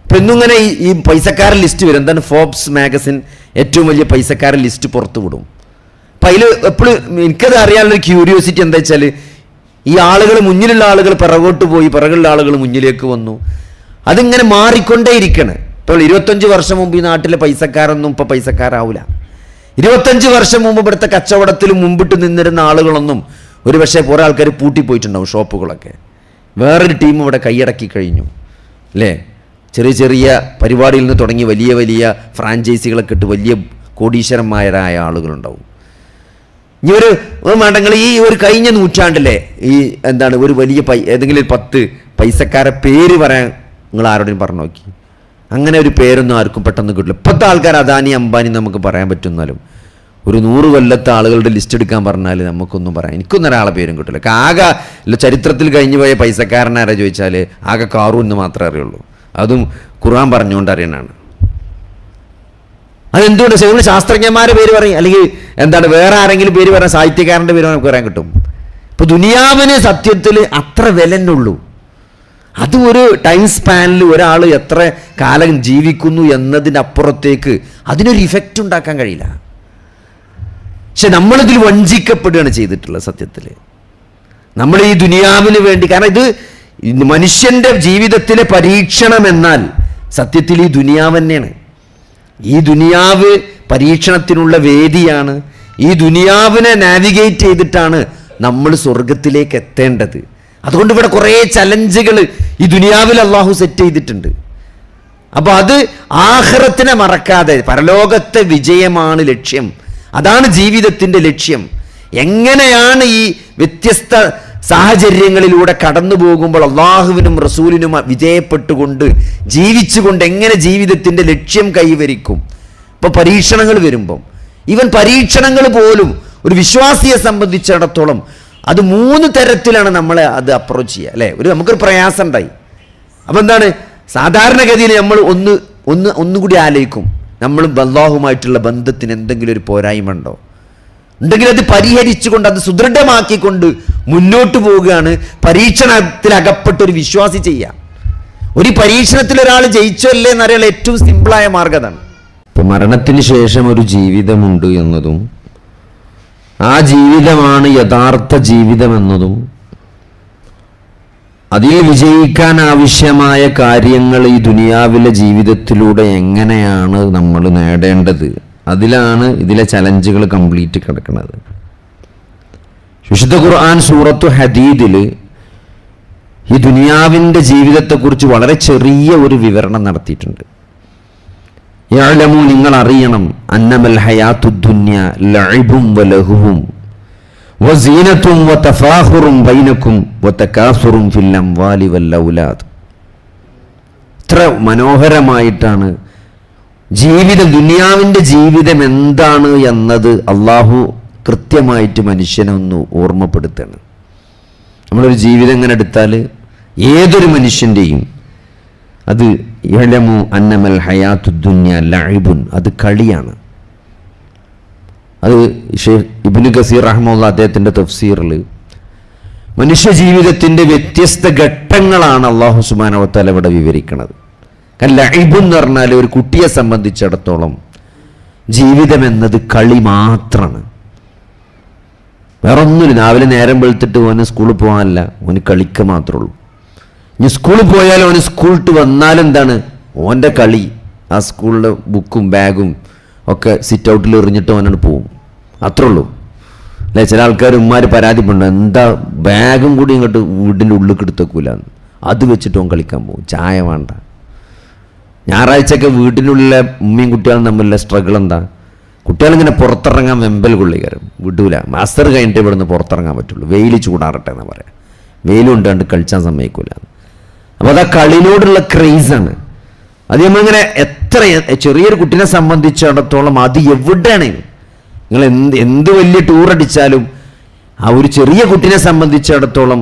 Speaker 1: ഇപ്പം എന്നിങ്ങനെ ഈ പൈസക്കാരൻ ലിസ്റ്റ് വരും. എന്താണ് ഫോബ്സ് മാഗസിൻ ഏറ്റവും വലിയ പൈസക്കാരൻ ലിസ്റ്റ് പുറത്തു വിടും. അപ്പം അതിൽ എപ്പോഴും എനിക്കത് അറിയാനുള്ളൊരു ക്യൂരിയോസിറ്റി എന്താ വെച്ചാൽ, ഈ ആളുകൾ മുന്നിലുള്ള ആളുകൾ പിറകോട്ട് പോയി, പിറകുള്ള ആളുകൾ മുന്നിലേക്ക് വന്നു, അതിങ്ങനെ മാറിക്കൊണ്ടേയിരിക്കണം. ഇപ്പോൾ 25 വർഷം മുമ്പ് ഈ നാട്ടിലെ പൈസക്കാരൊന്നും ഇപ്പോൾ പൈസക്കാരാവില്ല. 25 വർഷം മുമ്പ് ഇവിടുത്തെ കച്ചവടത്തിൽ മുമ്പിട്ട് നിന്നിരുന്ന ആളുകളൊന്നും ഒരു പക്ഷേ കുറേ ആൾക്കാർ പൂട്ടിപ്പോയിട്ടുണ്ടാവും ഷോപ്പുകളൊക്കെ. വേറൊരു ടീം ഇവിടെ കൈയടക്കി കഴിഞ്ഞു, അല്ലേ? ചെറിയ ചെറിയ പരിപാടിയിൽ നിന്ന് തുടങ്ങി വലിയ വലിയ ഫ്രാഞ്ചൈസികളൊക്കെ ഇട്ട് വലിയ കോടീശ്വരന്മാരായ ആളുകളുണ്ടാവും. ഇനി ഒരു മടങ്ങൾ ഈ ഒരു കഴിഞ്ഞ നൂറ്റാണ്ടിലെ ഈ എന്താണ് ഒരു വലിയ ഏതെങ്കിലും 10 പൈസക്കാരെ പേര് പറയാൻ നിങ്ങൾ ആരോടും പറഞ്ഞു നോക്കി, അങ്ങനെ ഒരു പേരൊന്നും ആർക്കും പെട്ടെന്ന് കിട്ടില്ല. ഇപ്പോഴത്തെ ആൾക്കാർ അദാനി അംബാനി നമുക്ക് പറയാൻ പറ്റുന്നാലും ഒരു 100 കൊല്ലത്തെ ആളുകളുടെ ലിസ്റ്റ് എടുക്കാൻ പറഞ്ഞാൽ നമുക്കൊന്നും പറയാം, എനിക്കൊന്നും ഒരാളെ പേരും കിട്ടില്ല. ആകെ ചരിത്രത്തിൽ കഴിഞ്ഞു പോയ പൈസക്കാരനാരെ ചോദിച്ചാൽ ആകെ കാറൂൻ എന്ന് മാത്രമേ അറിയുള്ളൂ, അതും ഖുർആൻ പറഞ്ഞുകൊണ്ട് അറിയണാണ്. അതെന്തുകൊണ്ട് ശാസ്ത്രജ്ഞന്മാരുടെ പേര് പറയും, അല്ലെങ്കിൽ എന്താണ് വേറെ ആരെങ്കിലും പേര് പറയാൻ, സാഹിത്യകാരൻ്റെ പേര് നമുക്ക് പറയാൻ കിട്ടും. ഇപ്പൊ ദുനിയാവിന് സത്യത്തിൽ അത്ര വിലന്നുള്ളൂ. അത് ഒരു ടൈം സ്പാനിൽ ഒരാൾ എത്ര കാലം ജീവിക്കുന്നു എന്നതിനപ്പുറത്തേക്ക് അതിനൊരു ഇഫക്റ്റ് ഉണ്ടാക്കാൻ കഴിയില്ല. പക്ഷെ നമ്മളിതിൽ വഞ്ചിക്കപ്പെടുകയാണ് ചെയ്തിട്ടുള്ളത്. സത്യത്തിൽ നമ്മൾ ഈ ദുനിയാവിന് വേണ്ടി, കാരണം ഇത് മനുഷ്യന്റെ ജീവിതത്തിലെ പരീക്ഷണം എന്നാൽ സത്യത്തിൽ ഈ ദുനിയാവ് തന്നെയാണ്. ഈ ദുനിയാവ് പരീക്ഷണത്തിനുള്ള വേദിയാണ്. ഈ ദുനിയാവിനെ നാവിഗേറ്റ് ചെയ്തിട്ടാണ് നമ്മൾ സ്വർഗത്തിലേക്ക് എത്തേണ്ടത്. അതുകൊണ്ട് ഇവിടെ കുറേ ചലഞ്ചുകൾ ഈ ദുനിയാവിൽ അള്ളാഹു സെറ്റ് ചെയ്തിട്ടുണ്ട്. അപ്പൊ അത് ആഖിറത്തിനെ മറക്കാതെ പരലോകത്തെ വിജയമാണ് ലക്ഷ്യം, അതാണ് ജീവിതത്തിന്റെ ലക്ഷ്യം. എങ്ങനെയാണ് ഈ വ്യത്യസ്ത സാഹചര്യങ്ങളിലൂടെ കടന്നു പോകുമ്പോൾ അള്ളാഹുവിനും റസൂലിനും വിജയപ്പെട്ടുകൊണ്ട് ജീവിച്ചുകൊണ്ട് എങ്ങനെ ജീവിതത്തിന്റെ ലക്ഷ്യം കൈവരിക്കും? ഇപ്പൊ പരീക്ഷണങ്ങൾ വരുമ്പം, ഈവൻ പരീക്ഷണങ്ങൾ പോലും ഒരു വിശ്വാസിയെ സംബന്ധിച്ചിടത്തോളം അത് 3 തരത്തിലാണ് നമ്മളെ അത് അപ്രോച്ച് ചെയ്യുക, അല്ലേ? നമുക്കൊരു പ്രയാസം ഉണ്ടായി, അപ്പം എന്താണ് സാധാരണഗതിയിൽ നമ്മൾ ഒന്നുകൂടി ആലോചിക്കും, നമ്മൾ അല്ലാഹുമായിട്ടുള്ള ബന്ധത്തിന് എന്തെങ്കിലും ഒരു പോരായ്മ ഉണ്ടോ, ഉണ്ടെങ്കിൽ അത് പരിഹരിച്ചുകൊണ്ട് അത് സുദൃഢമാക്കിക്കൊണ്ട് മുന്നോട്ട് പോവുകയാണ് പരീക്ഷണത്തിൽ അകപ്പെട്ടൊരു വിശ്വാസി ചെയ്യുക. ഒരു പരീക്ഷണത്തിൽ ഒരാൾ ജയിച്ചോ അല്ലേ എന്നറിയാൻ ഏറ്റവും സിമ്പിളായ മാർഗ്ഗം അതാണ്.
Speaker 2: ഇപ്പം മരണത്തിന് ശേഷം ഒരു ജീവിതമുണ്ട് എന്നതും ആ ജീവിതമാണ് യഥാർത്ഥ ജീവിതമെന്നതും അതിൽ വിജയിക്കാൻ ആവശ്യമായ കാര്യങ്ങൾ ഈ ദുനിയാവിലെ ജീവിതത്തിലൂടെ എങ്ങനെയാണ് നമ്മൾ നേടേണ്ടത്, അതിലാണ് ഇതിലെ ചലഞ്ചുകൾ കംപ്ലീറ്റ് കിടക്കുന്നത്. വിശുദ്ധ ഖുർആൻ സൂറത്തു ഹദീദിൽ ഈ ദുനിയാവിൻ്റെ ജീവിതത്തെക്കുറിച്ച് വളരെ ചെറിയ ഒരു വിവരണം നടത്തിയിട്ടുണ്ട്. യഅലമു, നിങ്ങൾ അറിയണം, അന്നമൽ ഹയാത്തുദ് ദുനിയ ലഅബും വലഹുവും വസീനത്തും വതഫാഖുറും ബൈനക്കും വതകാസുറും ഫിൽ അംവാലി വൽ ഔലാദ്. ഇത്ര മനോഹരമായിട്ടാണ് ജീവിതം, ദുനിയാവിൻ്റെ ജീവിതം എന്താണ് എന്നത് അള്ളാഹു കൃത്യമായിട്ട് മനുഷ്യനെ ഒന്ന് ഓർമ്മപ്പെടുത്തുകയാണ്. നമ്മളൊരു ജീവിതം ഇങ്ങനെ എടുത്താൽ ഏതൊരു മനുഷ്യൻ്റെയും അത് യഅലമു അന്നമൽ ഹയാത്തുദ് ദുനിയ ലഅബുൻ, അത് കളിയാണ്. അത് ഷെയ്ഖ് ഇബ്നു കസീർ റഹ്മത്തുള്ളാഹി അദ്ദേഹത്തിൻ്റെ തഫ്സീറിൽ മനുഷ്യ ജീവിതത്തിൻ്റെ വ്യത്യസ്ത ഘട്ടങ്ങളാണ് അല്ലാഹു സുബ്ഹാനഹു വ തആല ഇവിടെ വിവരിക്കുന്നത്. കാരണം ലഅബ് എന്ന് പറഞ്ഞാൽ ഒരു കുട്ടിയെ സംബന്ധിച്ചിടത്തോളം ജീവിതം എന്നത് കളി മാത്രമാണ്. വേറെ ഒന്നുമില്ല. രാവിലെ നേരം വെളുത്തിട്ട് ഓന് സ്കൂളിൽ പോകാനല്ല, ഓന് കളിക്കുക മാത്രമേ ഉള്ളൂ. ഇനി സ്കൂളിൽ പോയാലും ഓന് സ്കൂളിട്ട് വന്നാലെന്താണ് ഓൻ്റെ കളി. ആ സ്കൂളിലെ ബുക്കും ബാഗും ഒക്കെ സിറ്റ് ഔട്ടിൽ എറിഞ്ഞിട്ട് ഓനാണ് പോവും, അത്രേ ഉള്ളൂ അല്ലേ. ചില ആൾക്കാർ ഉമ്മാർ പരാതിപ്പെടുന്നു, എന്താ ബാഗും കൂടി ഇങ്ങോട്ട് വീടിൻ്റെ ഉള്ളിൽ എടുത്തേക്കൂലെന്ന്. അത് വെച്ചിട്ട് ഓൻ കളിക്കാൻ പോകും, ചായ വേണ്ട. ഞായറാഴ്ചയൊക്കെ വീട്ടിനുള്ളിലെ ഉമ്മയും കുട്ടികളും തമ്മിലുള്ള സ്ട്രഗിൾ എന്താ, കുട്ടികളിങ്ങനെ പുറത്തിറങ്ങാൻ വെമ്പൽ കൊള്ളിക്കാരും വിടൂല. മാസ്റ്റർ കഴിഞ്ഞിട്ട് ഇവിടുന്ന് പുറത്തിറങ്ങാൻ പറ്റുള്ളൂ, വെയിൽ ചൂടാറട്ടെ എന്നാ പറയാം. വെയിലുണ്ടാണ്ട് കളിച്ചാൻ സമ്മതിക്കൂല. അപ്പോൾ അത് ആ കളിനോടുള്ള ക്രേസാണ്. അത് നമ്മളിങ്ങനെ എത്ര ചെറിയൊരു കുട്ടീനെ സംബന്ധിച്ചിടത്തോളം അത് എവിടെയാണ് നിങ്ങൾ എന്ത് വലിയ ടൂർ അടിച്ചാലും ആ ഒരു ചെറിയ കുട്ടീനെ സംബന്ധിച്ചിടത്തോളം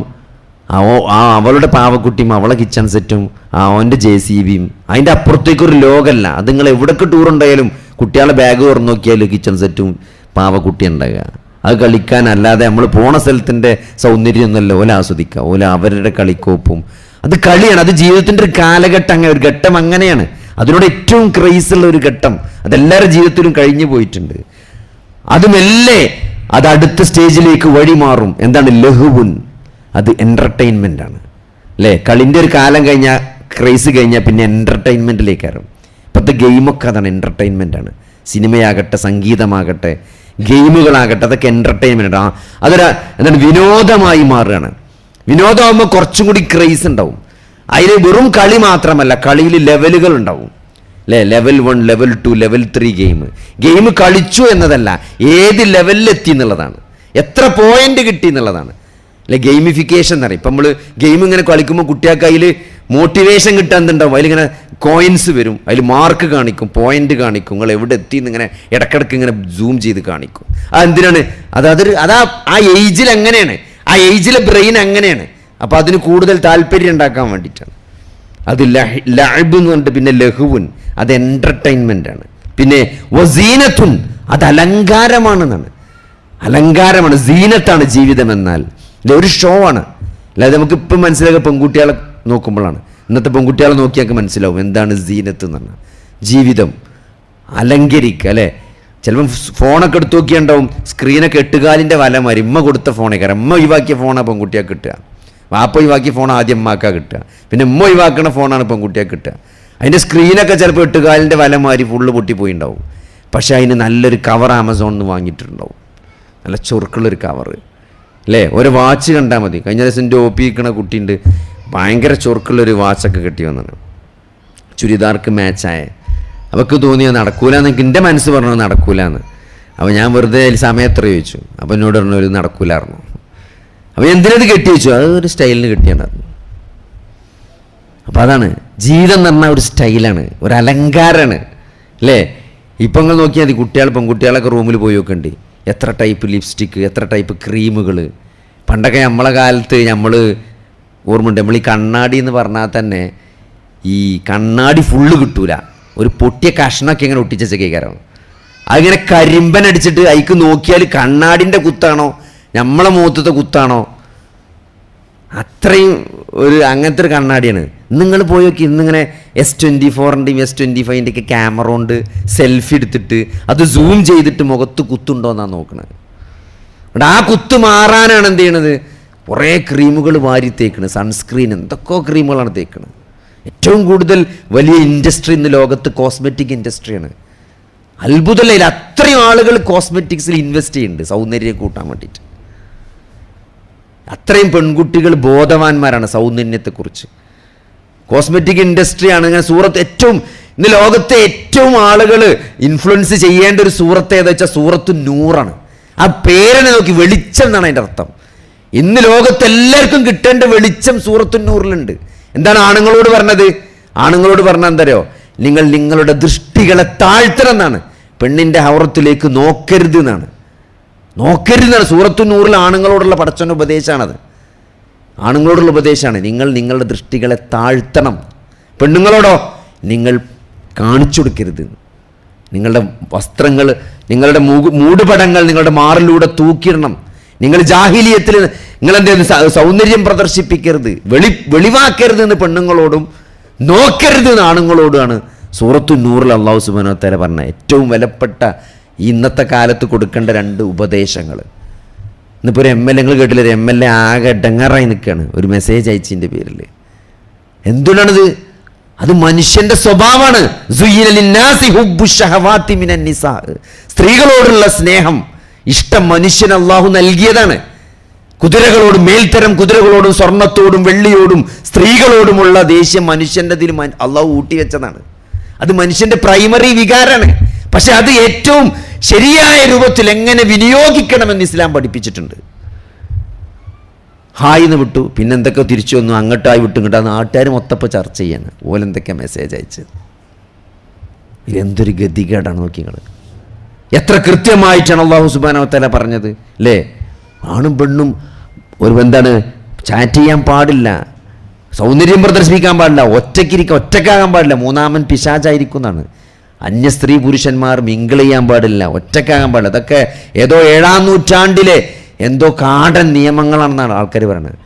Speaker 2: അവളുടെ പാവക്കുട്ടിയും അവളെ കിച്ചൺ സെറ്റും അവൻ്റെ JCBയും അതിൻ്റെ അപ്പുറത്തേക്കൊരു ലോകമല്ല. അത് നിങ്ങൾ എവിടൊക്കെ ടൂർ ഉണ്ടായാലും കുട്ടികളെ ബാഗ് തുറന്നു നോക്കിയാൽ കിച്ചൺ സെറ്റും പാവക്കുട്ടി ഉണ്ടാകുക. അത് കളിക്കാനല്ലാതെ നമ്മൾ പോണ സ്ഥലത്തിൻ്റെ സൗന്ദര്യം ഒന്നല്ല ഓല ആസ്വദിക്കുക, ഓല അവരുടെ കളിക്കോപ്പും. അത് കളിയാണ്. അത് ജീവിതത്തിൻ്റെ ഒരു കാലഘട്ടം, അങ്ങനെ ഒരു ഘട്ടം അങ്ങനെയാണ്. അതിനോട് ഏറ്റവും ക്രൈസുള്ള ഒരു ഘട്ടം അതെല്ലാവരുടെ ജീവിതത്തിലും കഴിഞ്ഞു പോയിട്ടുണ്ട്. അത് മെല്ലെ അത് അടുത്ത സ്റ്റേജിലേക്ക് വഴിമാറും. എന്താണ് ലഹുവുൻ, അത് എൻ്റർടൈൻമെൻ്റ് ആണ് അല്ലേ. കളിൻ്റെ ഒരു കാലം കഴിഞ്ഞാൽ, ക്രൈസ് കഴിഞ്ഞാൽ പിന്നെ എൻ്റർടൈൻമെൻറ്റിലേക്കാരും. ഇപ്പോഴത്തെ ഗെയിമൊക്കെ അതാണ്, എൻ്റർടൈൻമെൻ്റ് ആണ്. സിനിമയാകട്ടെ, സംഗീതമാകട്ടെ, ഗെയിമുകളാകട്ടെ, അതൊക്കെ എൻ്റർടൈൻമെൻ്റ് ആണ്. അതൊരു എന്താണ് വിനോദമായി മാറുകയാണ്. വിനോദമാകുമ്പോൾ കുറച്ചും കൂടി ക്രൈസ് ഉണ്ടാവും. അതിൽ വെറും കളി മാത്രമല്ല, കളിയിൽ ലെവലുകൾ ഉണ്ടാവും അല്ലേ. ലെവൽ 1, ലെവൽ 2, ലെവൽ 3 ഗെയിം കളിച്ചു എന്നതല്ല, ഏത് ലെവലിലെത്തി എന്നുള്ളതാണ്, എത്ര പോയിന്റ് കിട്ടി എന്നുള്ളതാണ് അല്ലെ ഗെയിമിഫിക്കേഷൻ എന്ന് പറയും. ഇപ്പം നമ്മൾ ഗെയിം ഇങ്ങനെ കളിക്കുമ്പോൾ കുട്ടികൾക്ക് അതിൽ മോട്ടിവേഷൻ കിട്ടാൻ എന്തുണ്ടാവും, അതിലിങ്ങനെ കോയിൻസ് വരും, അതിൽ മാർക്ക് കാണിക്കും, പോയിന്റ് കാണിക്കും, നിങ്ങൾ എവിടെ എത്തി എന്നിങ്ങനെ ഇടക്കിടക്ക് ഇങ്ങനെ സൂം ചെയ്ത് കാണിക്കും. അതെന്തിനാണ്? ആ ഏജിൽ അങ്ങനെയാണ്, ആ ഏജിലെ ബ്രെയിൻ അങ്ങനെയാണ്. അപ്പോൾ അതിന് കൂടുതൽ താല്പര്യം ഉണ്ടാക്കാൻ വേണ്ടിയിട്ടാണ്. അത് ലഅബ് എന്ന് പറഞ്ഞിട്ട് പിന്നെ ലഹുവുൻ, അത് എൻ്റർടൈൻമെൻ്റ് ആണ്. പിന്നെ വസീനത്തുൻ, അത് അലങ്കാരമാണെന്നാണ്. അലങ്കാരമാണ്, സീനത്താണ് ജീവിതം എന്നാൽ. ഒരു ഷോ ആണ്. അല്ലാതെ നമുക്ക് ഇപ്പം മനസ്സിലാക്കുക പെൺകുട്ടികളെ നോക്കുമ്പോഴാണ്. ഇന്നത്തെ പെൺകുട്ടികളെ നോക്കിയാൽ മനസ്സിലാവും എന്താണ് സീനത്ത് എന്ന് പറഞ്ഞാൽ. ജീവിതം അലങ്കരിക്കുക അല്ലേ. ചിലപ്പം ഫോണൊക്കെ എടുത്ത് നോക്കിയുണ്ടാവും, സ്ക്രീനൊക്കെ എട്ടുകാലിൻ്റെ വലമാരി. ഉമ്മ കൊടുത്ത ഫോണേക്കാരം, ഉമ്മ ഒഴിവാക്കിയ ഫോണാണ് പെൺകുട്ടിയാൽ കിട്ടുക. വാപ്പ ഒഴിവാക്കിയ ഫോൺ ആദ്യം ഉമ്മാക്കാ കിട്ടുക, പിന്നെ ഉമ്മ ഒഴിവാക്കുന്ന ഫോണാണ് പെൺകുട്ടിയാൽ കിട്ടുക. അതിൻ്റെ സ്ക്രീനൊക്കെ ചിലപ്പോൾ എട്ടുകാലിൻ്റെ വലമാരി ഫുള്ള് പൊട്ടിപ്പോയിണ്ടാവും. പക്ഷേ അതിന് നല്ലൊരു കവർ ആമസോണിൽ നിന്ന് വാങ്ങിയിട്ടുണ്ടാവും, നല്ല ചൊറുക്കുള്ളൊരു കവറ് അല്ലേ. ഒരു വാച്ച് കണ്ടാൽ മതി. കഴിഞ്ഞ ദിവസം എൻ്റെ OP നിൽക്കുന്ന കുട്ടിയുണ്ട്, ഭയങ്കര ചൊറുക്കുള്ളൊരു വാച്ചൊക്കെ കിട്ടി വന്നാണ്, ചുരിദാർക്ക് മാച്ചായ. അവർക്ക് തോന്നിയത് നടക്കൂലെന്ന്. എൻ്റെ മനസ്സ് പറഞ്ഞു നടക്കൂലെന്ന്. അപ്പോൾ ഞാൻ വെറുതെ സമയത്ര ചോദിച്ചു. അപ്പോൾ എന്നോട് പറഞ്ഞു ഒരു നടക്കൂലായിരുന്നു. അപ്പോൾ എന്തിനത് കെട്ടി വെച്ചു? അത് ഒരു സ്റ്റൈലിന് കെട്ടിയാണ്ടായിരുന്നു. അപ്പോൾ അതാണ് ജീവിതം എന്ന് പറഞ്ഞാൽ, ഒരു സ്റ്റൈലാണ്, ഒരു അലങ്കാരമാണ് അല്ലേ. ഇപ്പം നിങ്ങൾ നോക്കിയാൽ മതി, പെൺകുട്ടികളൊക്കെ റൂമിൽ പോയി നോക്കണ്ടി, എത്ര ടൈപ്പ് ലിപ്സ്റ്റിക്ക്, എത്ര ടൈപ്പ് ക്രീമുകൾ. പണ്ടൊക്കെ നമ്മളെ കാലത്ത് നമ്മൾ ഓർമ്മയുണ്ട്, നമ്മൾ ഈ കണ്ണാടി എന്ന് പറഞ്ഞാൽ തന്നെ ഈ കണ്ണാടി ഫുള്ള് കിട്ടൂല, ഒരു പൊട്ടിയ കഷ്ണമൊക്കെ ഇങ്ങനെ ഒട്ടിച്ച കേൾക്കാറാണ്. അതിങ്ങനെ കരിമ്പനടിച്ചിട്ട് അതിക്ക് നോക്കിയാൽ കണ്ണാടിൻ്റെ കുത്താണോ നമ്മളെ മുഖത്തത്തെ കുത്താണോ, അത്രയും ഒരു അങ്ങനത്തെ ഒരു കണ്ണാടിയാണ്. നിങ്ങൾ പോയി നോക്കി, ഇന്നിങ്ങനെ S24ൻ്റെയും S25ൻ്റെയൊക്കെ ക്യാമറ കൊണ്ട് സെൽഫി എടുത്തിട്ട് അത് സൂം ചെയ്തിട്ട് മുഖത്ത് കുത്തുണ്ടോ എന്നാണ് നോക്കണത്. അവിടെ ആ കുത്ത് മാറാനാണ് എന്ത് ചെയ്യണത്, കുറേ ക്രീമുകൾ വാരി തേക്കണത്, സൺസ്ക്രീൻ, എന്തൊക്കെയോ ക്രീമുകളാണ് തേക്കണത്. ഏറ്റവും കൂടുതൽ വലിയ ഇൻഡസ്ട്രി ഇന്ന് ലോകത്ത് കോസ്മെറ്റിക് ഇൻഡസ്ട്രിയാണ്. അത്ഭുതമല്ല, അത്രയും ആളുകൾ കോസ്മെറ്റിക്സിൽ ഇൻവെസ്റ്റ് ചെയ്യുന്നുണ്ട് സൗന്ദര്യം കൂട്ടാൻ വേണ്ടിയിട്ട്. അത്രയും പെൺകുട്ടികൾ ബോധവാന്മാരാണ് സൗന്ദര്യത്തെക്കുറിച്ച്. കോസ്മെറ്റിക് ഇൻഡസ്ട്രിയാണ്. ഇങ്ങനെ സൂറത്ത് ഏറ്റവും ഇന്ന് ലോകത്തെ ഏറ്റവും ആളുകൾ ഇൻഫ്ലുവൻസ് ചെയ്യേണ്ട ഒരു സൂറത്ത് ഏതാ വെച്ചാൽ സൂറത്തു നൂറാണ്. ആ പേരിനെ നോക്കി, വെളിച്ചം എന്നാണ് അതിൻ്റെ അർത്ഥം. ഇന്ന് ലോകത്തെല്ലാവർക്കും കിട്ടേണ്ട വെളിച്ചം സൂറത്തു നൂറിലുണ്ട്. എന്താണ് ആണുങ്ങളോട് പറഞ്ഞത്? ആണുങ്ങളോട് പറഞ്ഞ എന്തരോ, നിങ്ങൾ നിങ്ങളുടെ ദൃഷ്ടികളെ താഴ്ത്തണം എന്നാണ്. പെണ്ണിൻ്റെ ഹൗറത്തിലേക്ക് നോക്കരുത് എന്നാണ്. നോക്കരുത് എന്നാണ് സൂറത്തു നൂറിൽ ആണുങ്ങളോടുള്ള പടച്ചവൻ്റെ ഉപദേശമാണത്. ആണുങ്ങളോടുള്ള ഉപദേശമാണ്, നിങ്ങൾ നിങ്ങളുടെ ദൃഷ്ടികളെ താഴ്ത്തണം. പെണ്ണുങ്ങളോടോ, നിങ്ങൾ കാണിച്ചു കൊടുക്കരുത്. നിങ്ങളുടെ വസ്ത്രങ്ങൾ, നിങ്ങളുടെ മൂടുപടങ്ങൾ നിങ്ങളുടെ മാറിലൂടെ തൂക്കിയിടണം. നിങ്ങൾ ജാഹിലിയത്തിൽ നിങ്ങളെന്ത് സൗന്ദര്യം പ്രദർശിപ്പിക്കരുത്, വെളിവാക്കരുത് എന്ന് പെണ്ണുങ്ങളോടും നോക്കരുത് എന്ന് ആണുങ്ങളോടുമാണ് സൂറത്തു നൂറിൽ അല്ലാഹു സുബ്ഹാനഹു വ തആല പറഞ്ഞ ഏറ്റവും വിലപ്പെട്ട ഇന്നത്തെ കാലത്ത് കൊടുക്കേണ്ട 2 ഉപദേശങ്ങൾ. ഇന്നിപ്പോൾ ഒരു MLA, നിങ്ങൾ കേട്ടില്ല, ഒരു MLA ആകെ ഡങ്ങറായി നിൽക്കുകയാണ് ഒരു മെസ്സേജ് അയച്ചതിൻ്റെ പേരിൽ. എന്തുകൊണ്ടാണിത്? അത് മനുഷ്യന്റെ സ്വഭാവമാണ്. സ്ത്രീകളോടുള്ള സ്നേഹം, ഇഷ്ടം മനുഷ്യൻ അള്ളാഹു നൽകിയതാണ്. കുതിരകളോടും, മേൽത്തരം കുതിരകളോടും, സ്വർണത്തോടും വെള്ളിയോടും സ്ത്രീകളോടുമുള്ള ദേഷ്യം മനുഷ്യൻ്റെ ഇതിൽ അള്ളാഹു ഊട്ടിവെച്ചതാണ്. അത് മനുഷ്യന്റെ പ്രൈമറി വികാരമാണ്. പക്ഷെ അത് ഏറ്റവും ശരിയായ രൂപത്തിൽ എങ്ങനെ വിനിയോഗിക്കണമെന്ന് ഇസ്ലാം പഠിപ്പിച്ചിട്ടുണ്ട്. ഹായ് എന്ന് വിട്ടു, പിന്നെ എന്തൊക്കെ തിരിച്ചു വന്നു, അങ്ങോട്ടായി വിട്ടു ഇങ്ങോട്ടാ, നാട്ടുകാർ മൊത്തപ്പോൾ ചർച്ച ചെയ്യാണ് ഓലെന്തൊക്കെ മെസ്സേജ് അയച്ചത്. ഇതെന്തൊരു ഗതികേടാണ് നോക്കി നിങ്ങൾ. എത്ര കൃത്യമായിട്ടാണ് അല്ലാഹു സുബ്ഹാനഹു വ തആല പറഞ്ഞത് അല്ലേ? ആണും പെണ്ണും ഒരു എന്താണ് ചാറ്റ് ചെയ്യാൻ പാടില്ല, സൗന്ദര്യം പ്രദർശിപ്പിക്കാൻ പാടില്ല, ഒറ്റക്കാകാൻ പാടില്ല, മൂന്നാമൻ പിശാചായിരിക്കും എന്നാണ്. അന്യ സ്ത്രീ പുരുഷന്മാർ മിങ്കിൾ ചെയ്യാൻ പാടില്ല, ഒറ്റക്കാകാൻ പാടില്ല. അതൊക്കെ ഏതോ 7-ാം നൂറ്റാണ്ടിലെ എന്തോ കാടൻ നിയമങ്ങളാണെന്നാണ് ആൾക്കാർ പറയുന്നത്.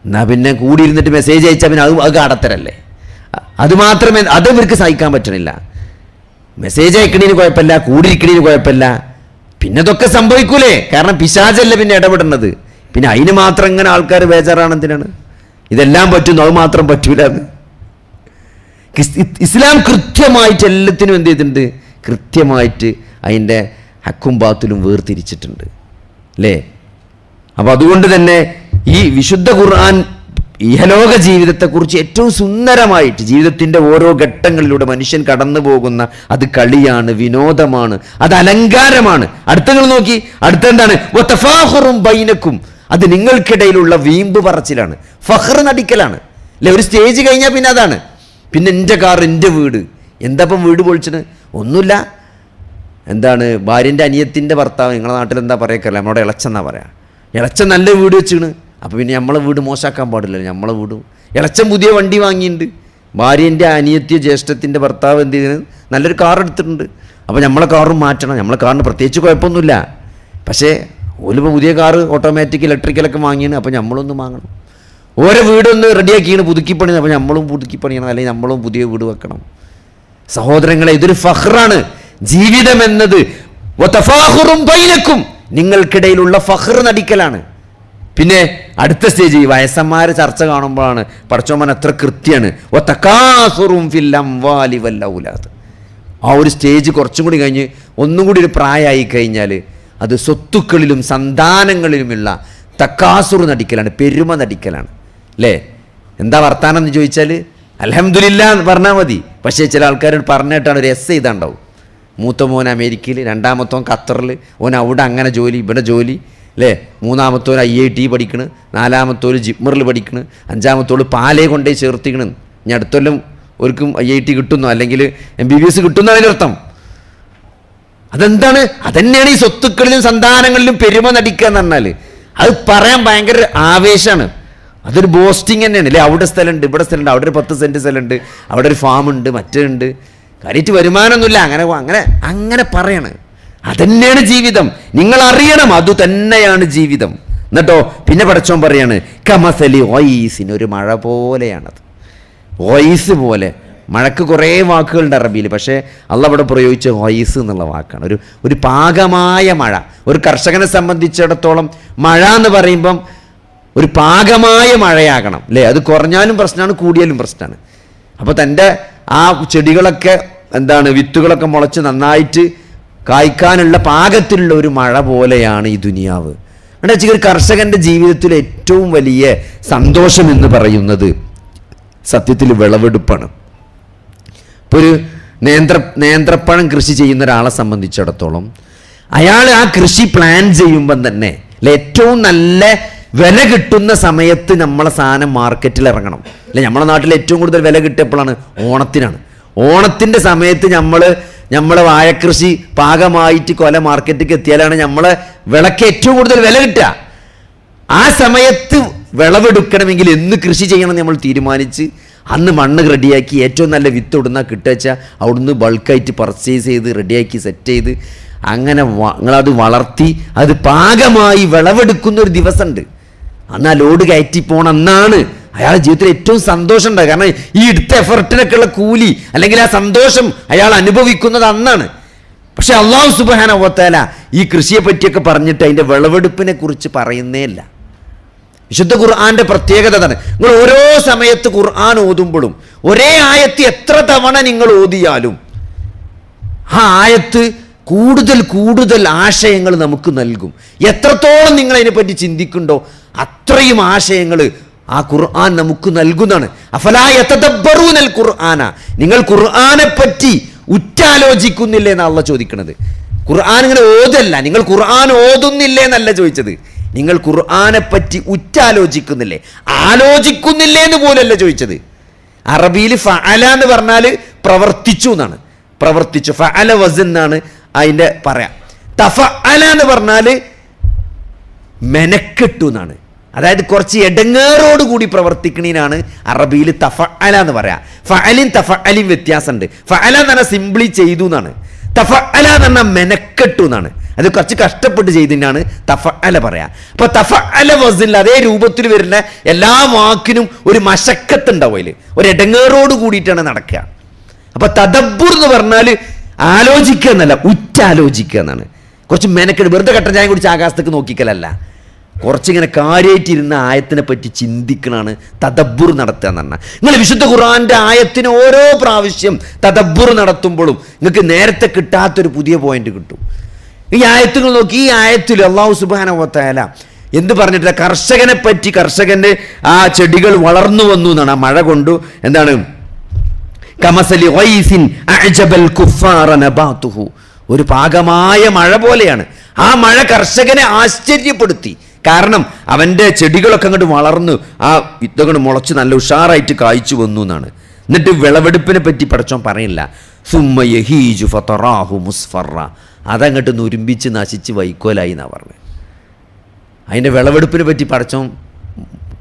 Speaker 2: എന്നാൽ പിന്നെ കൂടിയിരുന്നിട്ട് മെസ്സേജ് അയച്ചാൽ പിന്നെ അത് കാടത്തരല്ലേ? അത് മാത്രമേ അത് ഇവർക്ക് സഹിക്കാൻ പറ്റണില്ല. മെസ്സേജ് അയക്കണീന് കുഴപ്പമില്ല, കൂടിയിരിക്കണീന് കുഴപ്പമില്ല, പിന്നെ അതൊക്കെ സംഭവിക്കൂലേ? കാരണം പിശാചല്ല പിന്നെ ഇടപെടുന്നത്. പിന്നെ അതിന് മാത്രം ഇങ്ങനെ ആൾക്കാർ ബേജാറാണെന്തിനാണ്? ഇതെല്ലാം പറ്റുന്നു, അത് മാത്രം പറ്റൂല എന്ന്. ഇസ്ലാം കൃത്യമായിട്ട് എല്ലാത്തിനും എന്ത് ചെയ്തിട്ടുണ്ട്? കൃത്യമായിട്ട് അതിൻ്റെ ഹക്കും ബാത്തിലും വേർതിരിച്ചിട്ടുണ്ട് അല്ലേ? അപ്പോൾ അതുകൊണ്ട് തന്നെ ഈ വിശുദ്ധ ഖുർആൻ ഇഹലോക ജീവിതത്തെക്കുറിച്ച് ഏറ്റവും സുന്ദരമായിട്ട് ജീവിതത്തിൻ്റെ ഓരോ ഘട്ടങ്ങളിലൂടെ മനുഷ്യൻ കടന്നു പോകുന്ന, അത് കളിയാണ്, വിനോദമാണ്, അത് അലങ്കാരമാണ്. അടുത്തങ്ങൾ നോക്കി, അടുത്തെന്താണ്? വതഫാഖുറും ബൈനക്കും, അത് നിങ്ങൾക്കിടയിലുള്ള വീമ്പ് പറച്ചിലാണ്, ഫഖർ നടിക്കലാണ് അല്ലേ? ഒരു സ്റ്റേജ് കഴിഞ്ഞാൽ പിന്നെ അതാണ്. പിന്നെ എൻ്റെ കാർ, എൻ്റെ വീട്. എന്താപ്പം വീട് പൊളിച്ചത്? ഒന്നുമില്ല. എന്താണ് ഭാര്യൻ്റെ അനിയത്തിൻ്റെ ഭർത്താവ്, നിങ്ങളുടെ നാട്ടിൽ എന്താ പറയക്കല്ല, നമ്മുടെ ഇളച്ചെന്നാ പറയാം. ഇളച്ചൻ നല്ല വീട് വെച്ചാണ്, അപ്പോൾ പിന്നെ നമ്മളെ വീട് മോശമാക്കാൻ പാടില്ലല്ലോ. നമ്മളെ വീടും ഇളച്ചൻ പുതിയ വണ്ടി വാങ്ങിയിട്ടുണ്ട്, ഭാര്യൻ്റെ അനിയത്തിയ ജ്യേഷ്ഠത്തിൻ്റെ ഭർത്താവ് എന്ത് ചെയ്യുന്നത്, നല്ലൊരു കാർ എടുത്തിട്ടുണ്ട്. അപ്പോൾ നമ്മളെ കാറും മാറ്റണം. നമ്മളെ കാറിന് പ്രത്യേകിച്ച് കുഴപ്പമൊന്നുമില്ല, പക്ഷേ ഓലിപ്പോൾ പുതിയ കാറ് ഓട്ടോമാറ്റിക് ഇലക്ട്രിക്കലൊക്കെ വാങ്ങിയാണ്, അപ്പോൾ നമ്മളൊന്നും വാങ്ങണം. ഓരോ വീടൊന്ന് റെഡിയാക്കിയാണ് പുതുക്കി പണിയണം, അപ്പോൾ നമ്മളും പുതുക്കി പണിയണം, അല്ലെങ്കിൽ നമ്മളും പുതിയ വീട് വെക്കണം. സഹോദരങ്ങളെ, ഇതൊരു ഫഖ്റാണ് ജീവിതം എന്നത്. വതഫാഖുറും ബൈനക്കും, നിങ്ങൾക്കിടയിലുള്ള ഫഖ്ർ നടിക്കലാണ്. പിന്നെ അടുത്ത സ്റ്റേജ്, ഈ വയസ്സന്മാർ ചർച്ച കാണുമ്പോഴാണ് പടച്ചോമൻ എത്ര കൃത്യമാണ്. വതകാസുറും ഫിൽ അംവാലി വൽ ഔലാദ്. ആ ഒരു സ്റ്റേജ് കുറച്ചും കൂടി കഴിഞ്ഞ് ഒന്നും കൂടി ഒരു പ്രായമായി കഴിഞ്ഞാൽ അത് സ്വത്തുക്കളിലും സന്താനങ്ങളിലുമുള്ള തക്കാസുർ നടിക്കലാണ്, പെരുമ നടിക്കലാണ് അല്ലേ? എന്താ വർത്താനം എന്ന് ചോദിച്ചാൽ അൽഹംദുലില്ലാ എന്ന് പറഞ്ഞാൽ മതി. പക്ഷേ ചില ആൾക്കാർ പറഞ്ഞിട്ടാണ് ഒരു എസ് ചെയ്താണ്ടാവും. മൂത്ത മോൻ അമേരിക്കയിൽ, രണ്ടാമത്തോൻ ഖത്തറിൽ, ഓൻ അവിടെ അങ്ങനെ ജോലി, ഇവിടെ ജോലി അല്ലേ? മൂന്നാമത്തോൻ IIT പഠിക്കണ്, നാലാമത്തോൽ ജിപ്മറിൽ പഠിക്കണ്, അഞ്ചാമത്തോൾ പാലയെ കൊണ്ടുപോയി ചേർത്തിക്കണ്. ഇനി അടുത്തൊല്ലം ഒരിക്കും IIT കിട്ടുന്നോ അല്ലെങ്കിൽ MBBS കിട്ടുന്നോ അതിനർത്ഥം. അതെന്താണ്? അതന്നെയാണ് ഈ സ്വത്തുക്കളിലും സന്താനങ്ങളിലും പെരുമ നടിക്കുക എന്ന് പറഞ്ഞാൽ. അത് പറയാൻ ഭയങ്കര ആവേശമാണ്, അതൊരു ബോസ്റ്റിങ് തന്നെയാണ് അല്ലേ? അവിടെ സ്ഥലമുണ്ട്, ഇവിടെ സ്ഥലമുണ്ട്, അവിടെ ഒരു 10 സെൻറ്റ് സ്ഥലമുണ്ട്, അവിടെ ഒരു ഫാമുണ്ട്, മറ്റുണ്ട്, കാര്യമായിട്ട് വരുമാനമൊന്നുമില്ല, അങ്ങനെ പറയണം. അതന്നെയാണ് ജീവിതം. നിങ്ങൾ അറിയണം, അത് തന്നെയാണ് ജീവിതം. എന്നിട്ടോ പിന്നെ പടച്ചോൻ പറയാണ് കമസലി ഓയിസിന്, ഒരു മഴ പോലെയാണത്. ഓയിസ് പോലെ. മഴക്ക് കുറേ വാക്കുകളുണ്ട് അറബിയിൽ, പക്ഷേ അള്ളാഹ് ഇവിടെ പ്രയോഗിച്ച ഓയിസ് എന്നുള്ള വാക്കാണ്. ഒരു പാകമായ മഴ. ഒരു കർഷകനെ സംബന്ധിച്ചിടത്തോളം മഴ എന്ന് പറയുമ്പം ഒരു പാകമായ മഴയാകണം അല്ലേ? അത് കുറഞ്ഞാലും പ്രശ്നമാണ്, കൂടിയാലും പ്രശ്നമാണ്. അപ്പോൾ തൻ്റെ ആ ചെടികളൊക്കെ എന്താണ്, വിത്തുകളൊക്കെ മുളച്ച് നന്നായിട്ട് കായ്ക്കാനുള്ള പാകത്തിലുള്ള ഒരു മഴ പോലെയാണ് ഈ ദുനിയാവ്. എന്താ വെച്ചാൽ ഒരു കർഷകൻ്റെ ജീവിതത്തിൽ ഏറ്റവും വലിയ സന്തോഷം എന്ന് പറയുന്നത് സത്യത്തിൽ വിളവെടുപ്പാണ്. ഇപ്പോൾ ഒരു നേന്ത്രപ്പഴം കൃഷി ചെയ്യുന്ന ഒരാളെ സംബന്ധിച്ചിടത്തോളം അയാൾ ആ കൃഷി പ്ലാൻ ചെയ്യുമ്പം തന്നെ ഏറ്റവും നല്ല വില കിട്ടുന്ന സമയത്ത് നമ്മളെ സാധനം മാർക്കറ്റിൽ ഇറങ്ങണം. അല്ലെ, നമ്മളെ നാട്ടിൽ ഏറ്റവും കൂടുതൽ വില കിട്ടിയപ്പോഴാണ് ഓണത്തിനാണ്. ഓണത്തിൻ്റെ സമയത്ത് നമ്മളെ വാഴക്കൃഷി പാകമായിട്ട് കൊല മാർക്കറ്റിലേക്ക് എത്തിയാലാണ് നമ്മളെ വിളക്ക് ഏറ്റവും കൂടുതൽ വില കിട്ടുക. ആ സമയത്ത് വിളവെടുക്കണമെങ്കിൽ എന്ന് കൃഷി ചെയ്യണം നമ്മൾ തീരുമാനിച്ച് അന്ന് മണ്ണ് റെഡിയാക്കി ഏറ്റവും നല്ല വിത്ത് ഇടുന്ന കിട്ടുവച്ചാൽ അവിടുന്ന് ബൾക്കായിട്ട് പർച്ചേസ് ചെയ്ത് റെഡിയാക്കി സെറ്റ് ചെയ്ത് അങ്ങനെ നിങ്ങളത് വളർത്തി അത് പാകമായി വിളവെടുക്കുന്ന ഒരു ദിവസമുണ്ട്. അന്ന് ആ ലോഡ് കയറ്റി പോകണം. അന്നാണ് അയാളുടെ ജീവിതത്തിൽ ഏറ്റവും സന്തോഷം ഉണ്ടാകുക. കാരണം ഈ എടുത്ത എഫർട്ടിനൊക്കെയുള്ള കൂലി അല്ലെങ്കിൽ ആ സന്തോഷം അയാൾ അനുഭവിക്കുന്നത് അന്നാണ്. പക്ഷെ അല്ലാഹു സുബ്ഹാനഹു വ തആല ഈ കൃഷിയെ പറ്റിയൊക്കെ പറഞ്ഞിട്ട് അതിൻ്റെ വിളവെടുപ്പിനെ കുറിച്ച് പറയുന്നേ ഇല്ല. വിശുദ്ധ ഖുർആന്റെ പ്രത്യേകത തന്നെ, നിങ്ങൾ ഓരോ സമയത്ത് ഖുർആൻ ഓതുമ്പോഴും ഒരേ ആയത്ത് എത്ര തവണ നിങ്ങൾ ഓതിയാലും ആ ആയത്ത് കൂടുതൽ കൂടുതൽ ആശയങ്ങൾ നമുക്ക് നൽകും. എത്രത്തോളം നിങ്ങൾ അതിനെപ്പറ്റി ചിന്തിക്കുന്നുണ്ടോ അത്രയും ആശയങ്ങൾ ആ ഖുർആൻ നമുക്ക് നൽകുന്നതാണ്. അഫലാ യതദബ്ബറൂനൽ ഖുർആന, നിങ്ങൾ ഖുർആനെ പറ്റി ഉറ്റാലോചിക്കുന്നില്ലേ എന്നാണ് അള്ളാഹ് ചോദിക്കുന്നത്. ഖുർആൻ ഇങ്ങനെ ഓതല്ല, നിങ്ങൾ ഖുർആൻ ഓതുന്നില്ലേ എന്നല്ല ചോദിച്ചത്, നിങ്ങൾ ഖുർആനെ പറ്റി ഉറ്റാലോചിക്കുന്നില്ലേ, ആലോചിക്കുന്നില്ലേ എന്ന് പോലല്ല ചോദിച്ചത്. അറബിയിൽ ഫഅല എന്ന് പറഞ്ഞാൽ പ്രവർത്തിച്ചു എന്നാണ്. പ്രവർത്തിച്ചു, ഫഅല വസൻ എന്നാണ് അതിൻ്റെ പറയാം. തഫഅല എന്ന് പറഞ്ഞാൽ മെനക്കെട്ടു എന്നാണ്. അതായത് കുറച്ച് എടങ്ങേറോടുകൂടി പ്രവർത്തിക്കണീനാണ് അറബിയിൽ തഫഅല എന്ന് പറയാം. ഫഅലിൻ തഫഅലിൻ വ്യത്യാസമുണ്ട്. ഫഅല എന്ന് പറഞ്ഞാൽ സിംപ്ലി ചെയ്തു എന്നാണ്. തഫഅല എന്ന് പറഞ്ഞാൽ മെനക്കെട്ടു എന്നാണ്. അത് കുറച്ച് കഷ്ടപ്പെട്ട് ചെയ്തതിനാണ് തഫഅല പറയാ. അപ്പൊ തഫഅല വസ്നിൽ അതേ രൂപത്തിൽ വരുന്ന എല്ലാ വാക്കിനും ഒരു മശക്കത്ത് ഉണ്ടാവും, അതിൽ ഒരു എടങ്ങേറോട് കൂടിയിട്ടാണ് നടക്കുക. അപ്പൊ തദബ്ബുർ എന്ന് പറഞ്ഞാൽ ആലോചിക്കുക എന്നല്ല, ഉറ്റാലോചിക്കുക എന്നാണ്. കുറച്ച് മെനക്കെട്ട് വെറുതെ കട്ടൻ ചായ കുടിച്ച് ആകാശത്തേക്ക് നോക്കിക്കലല്ല, കുറച്ചിങ്ങനെ കാര്യമായിട്ടിരുന്ന ആയത്തിനെ പറ്റി ചിന്തിക്കണാണ് തദബ്ബുർ നടത്തുക എന്ന് പറഞ്ഞാൽ. നിങ്ങൾ വിശുദ്ധ ഖുർആന്റെ ആയത്തിന് ഓരോ പ്രാവശ്യം തദബ്ബുർ നടത്തുമ്പോഴും നിങ്ങൾക്ക് നേരത്തെ കിട്ടാത്തൊരു പുതിയ പോയിന്റ് കിട്ടും. ഈ ആയത്തുകൾ നോക്കി, ഈ ആയത്തിൽ അല്ലാഹു സുബ്ഹാനഹു വ തആല എന്ത് പറഞ്ഞിട്ടില്ല, കർഷകനെ പറ്റി, കർഷകന്റെ ആ ചെടികൾ വളർന്നു വന്നു എന്നാണ്. ആ മഴ കൊണ്ടു എന്താണ്, കമസലി ഗൈസിൻ അഅജബൽ കുഫാറ നബാതുഹു, ഒരു പാകമായ മഴ പോലെയാണ്. ആ മഴ കർഷകനെ ആശ്ചര്യപ്പെടുത്തി. കാരണം അവൻ്റെ ചെടികളൊക്കെ അങ്ങോട്ട് വളർന്നു, ആ വിത്തുകൾ മുളച്ച് നല്ല ഉഷാറായിട്ട് കായ്ച്ചു വന്നു എന്നാണ്. എന്നിട്ട് വിളവെടുപ്പിനെ പറ്റി പടച്ചോൻ പറയില്ല, സുമ്മ യഹീജു ഫതറാഹു മുസ്ഫറ, അതങ്ങോട്ട് നുരുമ്പിച്ച് നശിച്ച് വൈക്കോലായി എന്നാണ് പറഞ്ഞത്. അതിൻ്റെ വിളവെടുപ്പിനെ പറ്റി പടച്ചോൻ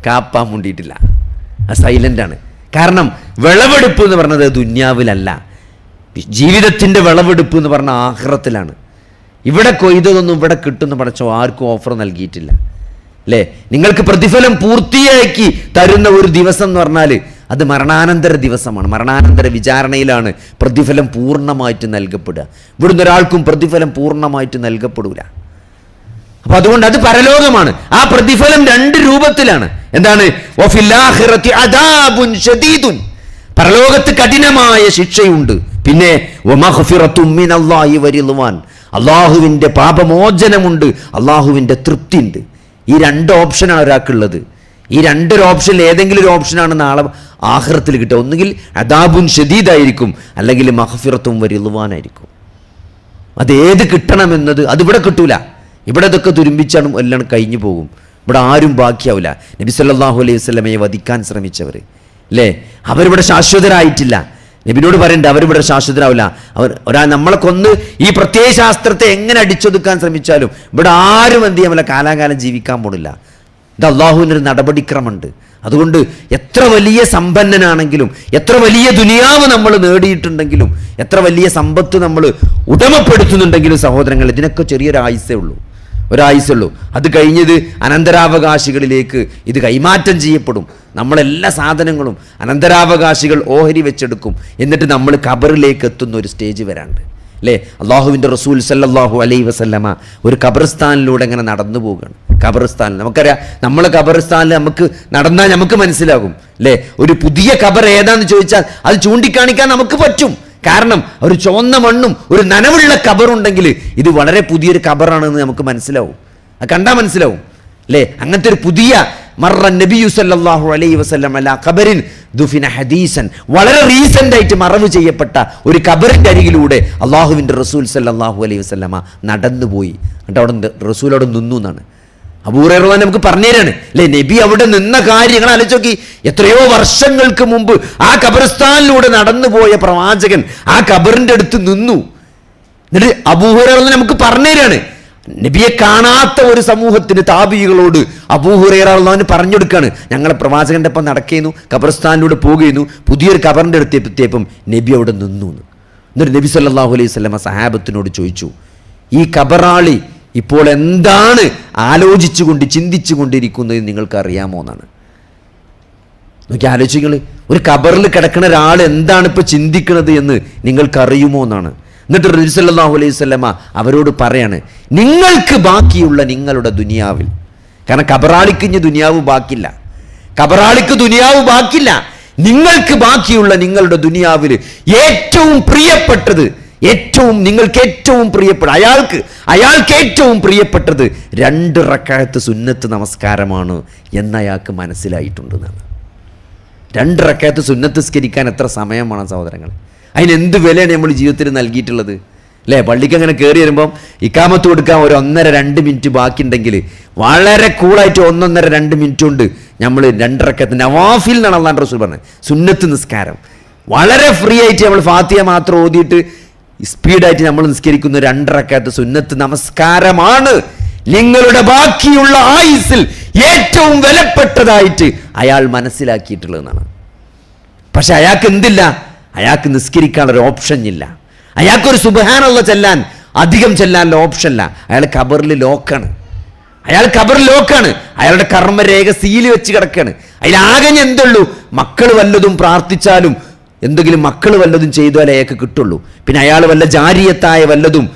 Speaker 2: കാപ്പാൻ മുണ്ടിയിട്ടില്ല, അത് സൈലൻ്റാണ്. കാരണം വിളവെടുപ്പ് എന്ന് പറഞ്ഞത് ദുന്യാവിലല്ല, ജീവിതത്തിൻ്റെ വിളവെടുപ്പ് എന്ന് പറഞ്ഞാൽ ആഖിറത്തിലാണ്. ഇവിടെ കൊയ്തതൊന്നും ഇവിടെ കിട്ടുന്ന പടച്ചോ ആർക്കും ഓഫർ നൽകിയിട്ടില്ല. അല്ലേ, നിങ്ങൾക്ക് പ്രതിഫലം പൂർത്തിയാക്കി തരുന്ന ഒരു ദിവസം എന്ന് പറഞ്ഞാൽ അത് മരണാനന്തര ദിവസമാണ്. മരണാനന്തര വിചാരണയിലാണ് പ്രതിഫലം പൂർണ്ണമായിട്ട് നൽകപ്പെടുക. ഇവിടുന്ന് ഒരാൾക്കും പ്രതിഫലം പൂർണ്ണമായിട്ട് നൽകപ്പെടൂല. അപ്പൊ അതുകൊണ്ട് അത് പരലോകമാണ്. ആ പ്രതിഫലം രണ്ട് രൂപത്തിലാണ്. എന്താണ്, വഫിൽ ആഖിറതി അദാബുൻ ശദീദുൻ, പരലോകത്ത് കഠിനമായ ശിക്ഷയുണ്ട്. പിന്നെ വമഗ്ഫിറത്തും മിനല്ലാഹി വറിദ്വാൻ, അള്ളാഹുവിൻ്റെ പാപമോചനമുണ്ട്, അള്ളാഹുവിൻ്റെ തൃപ്തി ഉണ്ട്. ഈ രണ്ട് ഓപ്ഷനാണ് ഒരാൾക്കുള്ളത്. ഈ രണ്ടൊരു ഓപ്ഷനിൽ ഏതെങ്കിലും ഒരു ഓപ്ഷനാണ് നാളെ ആഖിറത്തിൽ കിട്ടുക. ഒന്നുകിൽ അദാബുൻ ഷദീദായിരിക്കും, അല്ലെങ്കിൽ മഗ്ഫിറത്തും വറിദ്വാനായിരിക്കും. അതേത് കിട്ടണമെന്നത് അതിവിടെ കിട്ടൂല. ഇവിടെ ഇതൊക്കെ തുരുമ്പിച്ചാണ് എല്ലാം കഴിഞ്ഞു പോകും. ഇവിടെ ആരും ബാക്കിയാവില്ല. നബി സല്ലല്ലാഹു അലൈഹി വസല്ലമയെ വധിക്കാൻ ശ്രമിച്ചവർ, അല്ലേ, അവരിവിടെ ശാശ്വതരായിട്ടില്ല. നബിനോട് പറയണ്ട, അവരിവിടെ ശാശ്വതരാവില്ല. നമ്മളെ കൊന്ന് ഈ പ്രത്യയ ശാസ്ത്രത്തെ എങ്ങനെ അടിച്ചൊതുക്കാൻ ശ്രമിച്ചാലും ഇവിടെ ആരും എന്ത് ചെയ്യാമല്ല, കാലാകാലം ജീവിക്കാൻ പോണില്ല. ഇത് അള്ളാഹുവിനൊരു നടപടിക്രമമുണ്ട്. അതുകൊണ്ട് എത്ര വലിയ സമ്പന്നനാണെങ്കിലും, എത്ര വലിയ ദുനിയാവ് നമ്മൾ നേടിയിട്ടുണ്ടെങ്കിലും, എത്ര വലിയ സമ്പത്ത് നമ്മൾ ഉടമപ്പെടുത്തുന്നുണ്ടെങ്കിലും സഹോദരങ്ങൾ, ഇതിനൊക്കെ ചെറിയൊരു ആയുസ്സേ ഉള്ളൂ, ഒരായുസുള്ളൂ. അത് കഴിഞ്ഞത് അനന്തരാവകാശികളിലേക്ക് ഇത് കൈമാറ്റം ചെയ്യപ്പെടും. നമ്മളെല്ലാ സാധനങ്ങളും അനന്തരാവകാശികൾ ഓഹരി വെച്ചെടുക്കും. എന്നിട്ട് നമ്മൾ ഖബറിലേക്ക് എത്തുന്ന ഒരു സ്റ്റേജ് വരാണ്ട്, അല്ലേ. അള്ളാഹുവിൻ്റെ റസൂൽ സല്ലല്ലാഹു അലൈഹി വസല്ലമ ഒരു ഖബർസ്ഥാനിലൂടെ ഇങ്ങനെ നടന്നു പോവുകയാണ്. ഖബർസ്ഥാനിൽ നമുക്കറിയാം, നമ്മൾ ഖബർസ്ഥാനിൽ നമുക്ക് നടന്നാൽ നമുക്ക് മനസ്സിലാകും, അല്ലേ. ഒരു പുതിയ ഖബർ ഏതാന്ന് ചോദിച്ചാൽ അത് ചൂണ്ടിക്കാണിക്കാൻ നമുക്ക് പറ്റും. കാരണം ഒരു ചുവന്ന മണ്ണും ഒരു നനവുള്ള ഖബറുണ്ടെങ്കിൽ ഇത് വളരെ പുതിയൊരു ഖബറാണെന്ന് നമുക്ക് മനസ്സിലാവും. അത് കണ്ടാൽ മനസ്സിലാവും, അല്ലേ. അങ്ങനത്തെ ഒരു പുതിയ മർറ നബിയു സല്ലല്ലാഹു അലൈഹി വസല്ലം അലാ ഖബറിൻ ദുഫിന ഹദീസൻ, വളരെ റീസെന്റ് ആയിട്ട് മറവ് ചെയ്യപ്പെട്ട ഒരു ഖബറിന്റെ അരികിലൂടെ അള്ളാഹുവിൻ്റെ റസൂൽ സല്ലല്ലാഹു അലൈഹി വസല്ലമ നടന്നുപോയി. എന്നിട്ട് അവിടെ റസൂൽ അവിടെ നിന്നു എന്നാണ് അബൂ ഹുറൈറ നമുക്ക് പറഞ്ഞു തരാണ് അല്ലേ. നബി അവിടെ നിന്ന കാര്യങ്ങൾ ആലോചിച്ച് നോക്കി. എത്രയോ വർഷങ്ങൾക്ക് മുമ്പ് ആ ഖബർസ്ഥാനിലൂടെ നടന്നുപോയ പ്രവാചകൻ ആ ഖബറിന്റെ അടുത്ത് നിന്നു. എന്നിട്ട് അബൂ ഹുറൈറ നമുക്ക് പറഞ്ഞു തരാണ്. നബിയെ കാണാത്ത ഒരു സമൂഹത്തിന് താബികളോട് അബൂ ഹുറൈറ പറഞ്ഞു കൊടുക്കുകയാണ്, ഞങ്ങളെ പ്രവാചകന്റെ ഒപ്പം നടക്കുന്നു, ഖബർസ്ഥാനിലൂടെ പോകുന്നു, പുതിയൊരു ഖബറിന്റെ അടുത്ത് എത്തിയപ്പം നബി അവിടെ നിന്നു. എന്നിട്ട് നബി സല്ലല്ലാഹു അലൈഹി വസല്ലമ സഹാബത്തിനോട് ചോദിച്ചു, ഈ ഖബറാളി ഇപ്പോൾ എന്താണ് ആലോചിച്ചുകൊണ്ട് ചിന്തിച്ചു കൊണ്ടിരിക്കുന്നത് നിങ്ങൾക്ക് അറിയാമോ എന്നാണ്. നോക്കി ആലോചിങ്ങൾ, ഒരു ഖബറിൽ കിടക്കുന്ന ഒരാൾ എന്താണ് ഇപ്പോൾ ചിന്തിക്കുന്നത് എന്ന് നിങ്ങൾക്കറിയുമോ എന്നാണ്. എന്നിട്ട് നബി സല്ലല്ലാഹു അലൈഹി വസല്ലമ അവരോട് പറയാണ്, നിങ്ങൾക്ക് ബാക്കിയുള്ള നിങ്ങളുടെ ദുനിയാവിൽ, കാരണം ഖബറാളിക്ക് ഇനി ദുനിയാവ് ബാക്കില്ല, ഖബറാളിക്ക് ദുനിയാവ് ബാക്കില്ല, നിങ്ങൾക്ക് ബാക്കിയുള്ള നിങ്ങളുടെ ദുനിയാവിൽ ഏറ്റവും പ്രിയപ്പെട്ടത്, നിങ്ങൾക്ക് ഏറ്റവും പ്രിയപ്പെട്ട അയാൾക്ക് ഏറ്റവും പ്രിയപ്പെട്ടത് 2 റക്അത്ത് സുന്നത്ത് നമസ്കാരമാണ് എന്ന് അയാൾക്ക് മനസ്സിലായിട്ടുണ്ടെന്നാണ്. 2 റക്അത്ത് സുന്നത്ത് നിസ്കരിക്കാൻ എത്ര സമയമാണ് സഹോദരങ്ങൾ? അതിനെന്ത് വിലയാണ് നമ്മൾ ജീവിതത്തിൽ നൽകിയിട്ടുള്ളത് അല്ലേ? പള്ളിക്ക് അങ്ങനെ കയറി വരുമ്പം ഇക്കാമത്ത് കൊടുക്കാൻ ഒരു 1.5-2 മിനിറ്റ് ബാക്കിയുണ്ടെങ്കിൽ വളരെ കൂളായിട്ട് 1-1.5-2 മിനിറ്റ് കൊണ്ട് നമ്മൾ 2 റക്അത്ത് നവാഫിൽ എന്നാണ് അല്ലാഹു റസൂൽ പറഞ്ഞത്, സുന്നത്ത് നിസ്കാരം വളരെ ഫ്രീ ആയിട്ട് നമ്മൾ ഫാത്തിഹ മാത്രം ഓതിയിട്ട് സ്പീഡായിട്ട് നമ്മൾ നിസ്കരിക്കുന്ന 2 റക്അത്ത് സുന്നത്ത് നമസ്കാരമാണ് നിങ്ങളുടെ ബാക്കിയുള്ള ആയുസ്സിൽ ഏറ്റവും വിലപ്പെട്ടതായിട്ട് അയാൾ മനസ്സിലാക്കിയിട്ടുള്ളതെന്നാണ്. പക്ഷെ അയാൾക്ക് എന്തില്ല? അയാൾക്ക് നിസ്കരിക്കാനുള്ളൊരു ഓപ്ഷൻ ഇല്ല. അയാൾക്കൊരു സുബ്ഹാനല്ലാഹ് ചെല്ലാൻ അധികം ചെല്ലാനുള്ള ഓപ്ഷൻ ഇല്ല. അയാൾ ഖബറിൽ ലോക്കാണ്. അയാളുടെ കർമ്മരേഖ സീല് വെച്ച് കിടക്കുകയാണ്. അതിലാകെ എന്തുള്ളൂ? മക്കൾ വല്ലതും പ്രാർത്ഥിച്ചാലും എന്തെങ്കിലും മക്കൾ വല്ലതും ചെയ്താലേ അയാൾക്ക് കിട്ടുള്ളൂ. പിന്നെ അയാൾ വല്ല ജാരിയത്തായ വല്ലതും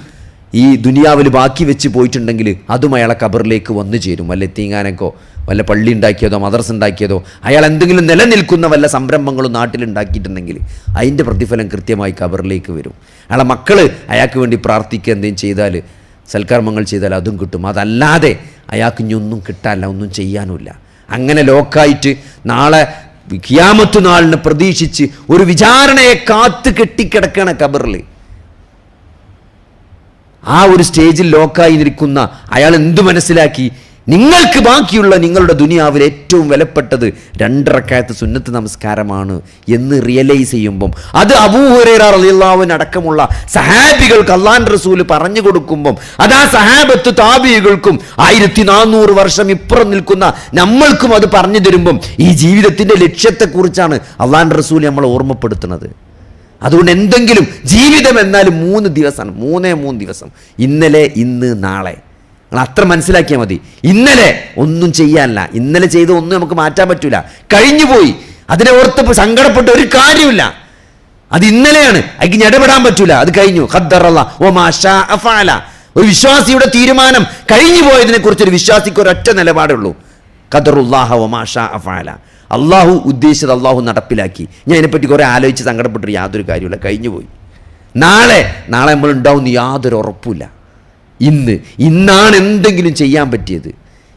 Speaker 2: ഈ ദുനിയാവിൽ ബാക്കി വെച്ച് പോയിട്ടുണ്ടെങ്കിൽ അതും അയാളെ ഖബറിലേക്ക് വന്നു ചേരും. വല്ല എത്തീങ്ങാനൊക്കെ വല്ല പള്ളി ഉണ്ടാക്കിയതോ മദ്രസ ഉണ്ടാക്കിയതോ അയാൾ എന്തെങ്കിലും നിലനിൽക്കുന്ന വല്ല സംരംഭങ്ങളും നാട്ടിലുണ്ടാക്കിയിട്ടുണ്ടെങ്കിൽ അതിൻ്റെ പ്രതിഫലം കൃത്യമായി ഖബറിലേക്ക് വരും. അയാളെ മക്കൾ അയാൾക്ക് വേണ്ടി പ്രാർത്ഥിക്കുക എന്തെങ്കിലും ചെയ്താൽ, സൽക്കർമ്മങ്ങൾ ചെയ്താൽ അതും കിട്ടും. അതല്ലാതെ അയാൾക്ക് ഇനി ഒന്നും കിട്ടാനില്ല, ഒന്നും ചെയ്യാനുമില്ല. അങ്ങനെ ലോക്കായിട്ട് നാളെ ഖിയാമത്ത് നാളിനെ പ്രതീക്ഷിച്ച് ഒരു വിചാരണയെ കാത്ത് കെട്ടിക്കിടക്കണ ഖബറിൽ. ആ ഒരു സ്റ്റേജിൽ ലോക്കായി നിൽക്കുന്ന അയാൾ എന്തു മനസ്സിലാക്കി? നിങ്ങൾക്ക് ബാക്കിയുള്ള നിങ്ങളുടെ ദുനിയാവിൽ ഏറ്റവും വിലപ്പെട്ടത് 2 റക്അത്ത് സുന്നത്ത് നമസ്കാരമാണ് എന്ന് റിയലൈസ് ചെയ്യുമ്പം, അത് അബൂ ഹുറൈറ റളിയല്ലാഹു അൻഹു അടക്കമുള്ള സഹാബികൾക്ക് അല്ലാഹുവിൻ്റെ റസൂൽ പറഞ്ഞു കൊടുക്കുമ്പം, അത് ആ സഹാബത്ത് താബിഈകൾക്കും 1400 വർഷം ഇപ്പുറം നിൽക്കുന്ന നമ്മൾക്കും അത് പറഞ്ഞു തരുമ്പം ഈ ജീവിതത്തിൻ്റെ ലക്ഷ്യത്തെക്കുറിച്ചാണ് അല്ലാഹുവിൻ്റെ റസൂൽ നമ്മളെ ഓർമ്മപ്പെടുത്തുന്നത്. അതുകൊണ്ട് എന്തെങ്കിലും ജീവിതം എന്നാലും 3 ദിവസമാണ്, 3 ദിവസം, ഇന്നലെ, ഇന്ന്, നാളെ. നിങ്ങൾ അത്ര മനസ്സിലാക്കിയാൽ മതി. ഇന്നലെ ഒന്നും ചെയ്യാനില്ല, ഇന്നലെ ചെയ്ത ഒന്നും നമുക്ക് മാറ്റാൻ പറ്റൂല, കഴിഞ്ഞുപോയി. അതിനെ ഓർത്തപ്പോൾ സങ്കടപ്പെട്ട ഒരു കാര്യമില്ല. അത് ഇന്നലെയാണ്, അതിന് ഇടപെടാൻ പറ്റൂല, അത് കഴിഞ്ഞു. ഖദ്ദറല്ലാഹു വമാ ശാഅ ഫഅല. ഒരു വിശ്വാസിയുടെ തീരുമാനം കഴിഞ്ഞു പോയതിനെ കുറിച്ച് ഒരു വിശ്വാസിക്ക് ഒരൊറ്റ നിലപാടേ ഉള്ളൂ, ഖദ്ദറുല്ലാഹ വമാ ശാഅ ഫഅല. അള്ളാഹു ഉദ്ദേശിച്ചത് അള്ളാഹു നടപ്പിലാക്കി. ഞാൻ അതിനെപ്പറ്റി കുറേ ആലോചിച്ച് സങ്കടപ്പെട്ടിട്ട് യാതൊരു കാര്യമില്ല, കഴിഞ്ഞുപോയി. നാളെ നമ്മൾ ഉണ്ടാവും യാതൊരു ഉറപ്പില്ല. ഇന്നാണ് എന്തെങ്കിലും ചെയ്യാൻ പറ്റിയത്,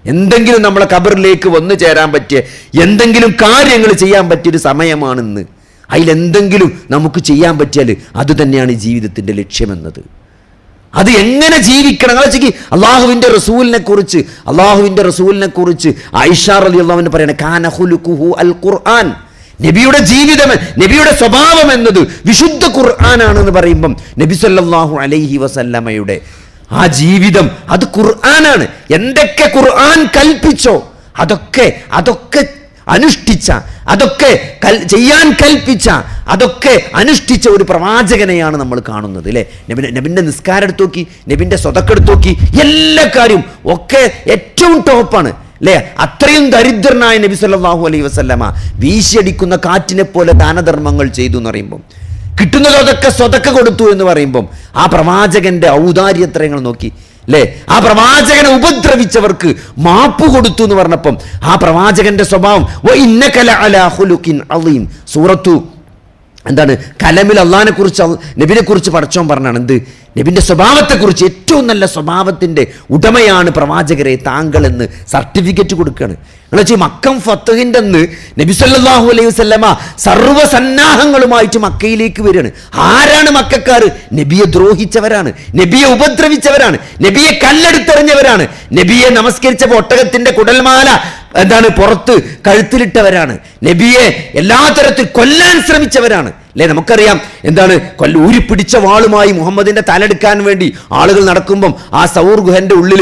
Speaker 2: എന്തെങ്കിലും നമ്മളെ ഖബറിലേക്ക് വന്നു ചേരാൻ പറ്റിയ എന്തെങ്കിലും കാര്യങ്ങൾ ചെയ്യാൻ പറ്റിയൊരു സമയമാണിന്ന്. അതിലെന്തെങ്കിലും നമുക്ക് ചെയ്യാൻ പറ്റിയാൽ അത് തന്നെയാണ് ജീവിതത്തിൻ്റെ ലക്ഷ്യമെന്നത്. അത് എങ്ങനെ ജീവിക്കണം? അള്ളാഹുവിൻ്റെ റസൂലിനെ കുറിച്ച് ആയിഷ റളിയല്ലാഹു അൻഹ പറയണ കാന ഖുലുഖുഹു അൽ ഖുർആൻ. നബിയുടെ ജീവിതം, നബിയുടെ സ്വഭാവം എന്നത് വിശുദ്ധ ഖുർആനാണെന്ന് പറയുമ്പം നബി സല്ലല്ലാഹു അലൈഹി വസല്ലമയുടെ ആ ജീവിതം അത് ഖുർആനാണ്. എന്തൊക്കെ ഖുർആൻ കൽപ്പിച്ചോ അതൊക്കെ അനുഷ്ഠിച്ച, അതൊക്കെ ചെയ്യാൻ കൽപ്പിച്ച, അതൊക്കെ അനുഷ്ഠിച്ച ഒരു പ്രവാചകനെയാണ് നമ്മൾ കാണുന്നത് അല്ലേ. നബിൻ്റെ നിസ്കാരം എടുത്ത് നോക്കി, നബിൻ്റെ സ്വതക്ക എടുത്ത് നോക്കി, എല്ലാ കാര്യവും ഒക്കെ ഏറ്റവും ടോപ്പാണ് അല്ലേ. അത്രയും ദരിദ്രനായ നബി സല്ലല്ലാഹു അലൈഹി വസല്ലമ വീശിയടിക്കുന്ന കാറ്റിനെ പോലെ ദാനധർമ്മങ്ങൾ ചെയ്തു എന്ന് പറയുമ്പം, കിട്ടുന്നത് അതൊക്കെ സ്വതക്ക കൊടുത്തു എന്ന് പറയുമ്പം, ആ പ്രവാചകന്റെ ഔദാര്യത്രയങ്ങൾ നോക്കി അല്ലേ. ആ പ്രവാചകനെ ഉപദ്രവിച്ചവർക്ക് മാപ്പ് കൊടുത്തു എന്ന് പറഞ്ഞപ്പം ആ പ്രവാചകന്റെ സ്വഭാവം വഇന്നക ലഅലാ ഖുലുഖിൻ അളീം. സൂറത്തു എന്താണ് കലമിൽ അള്ളാഹിനെ കുറിച്ച് നബിനെ കുറിച്ച് പടച്ചോൻ പറഞ്ഞാണ് എന്ത്, നബിൻ്റെ സ്വഭാവത്തെക്കുറിച്ച് ഏറ്റവും നല്ല സ്വഭാവത്തിൻ്റെ ഉടമയാണ് പ്രവാചകരെ താങ്കൾ എന്ന് സർട്ടിഫിക്കറ്റ് കൊടുക്കുകയാണ്. എന്നുവെച്ചാൽ മക്കം ഫത്തഹിൻ്റെ അന്ന് നബി സല്ലല്ലാഹു അലൈഹി വസല്ലമ സർവ്വസന്നാഹങ്ങളുമായിട്ട് മക്കയിലേക്ക് വരികയാണ്. ആരാണ് മക്കക്കാർ? നബിയെ ദ്രോഹിച്ചവരാണ്, നബിയെ ഉപദ്രവിച്ചവരാണ്, നബിയെ കല്ലെടുത്തെറിഞ്ഞവരാണ്, നബിയെ നമസ്കരിച്ച ഒട്ടകത്തിൻ്റെ കുടൽമാല പുറത്ത് കഴുത്തിലിട്ടവരാണ്, നബിയെ എല്ലാ തരത്തിൽ കൊല്ലാൻ ശ്രമിച്ചവരാണ്. അല്ലേ, നമുക്കറിയാം ഊരിപ്പിടിച്ച വാളുമായി മുഹമ്മദിന്റെ തലെടുക്കാൻ വേണ്ടി ആളുകൾ നടക്കുമ്പം ആ സൗർ ഗുഹന്റെ ഉള്ളിൽ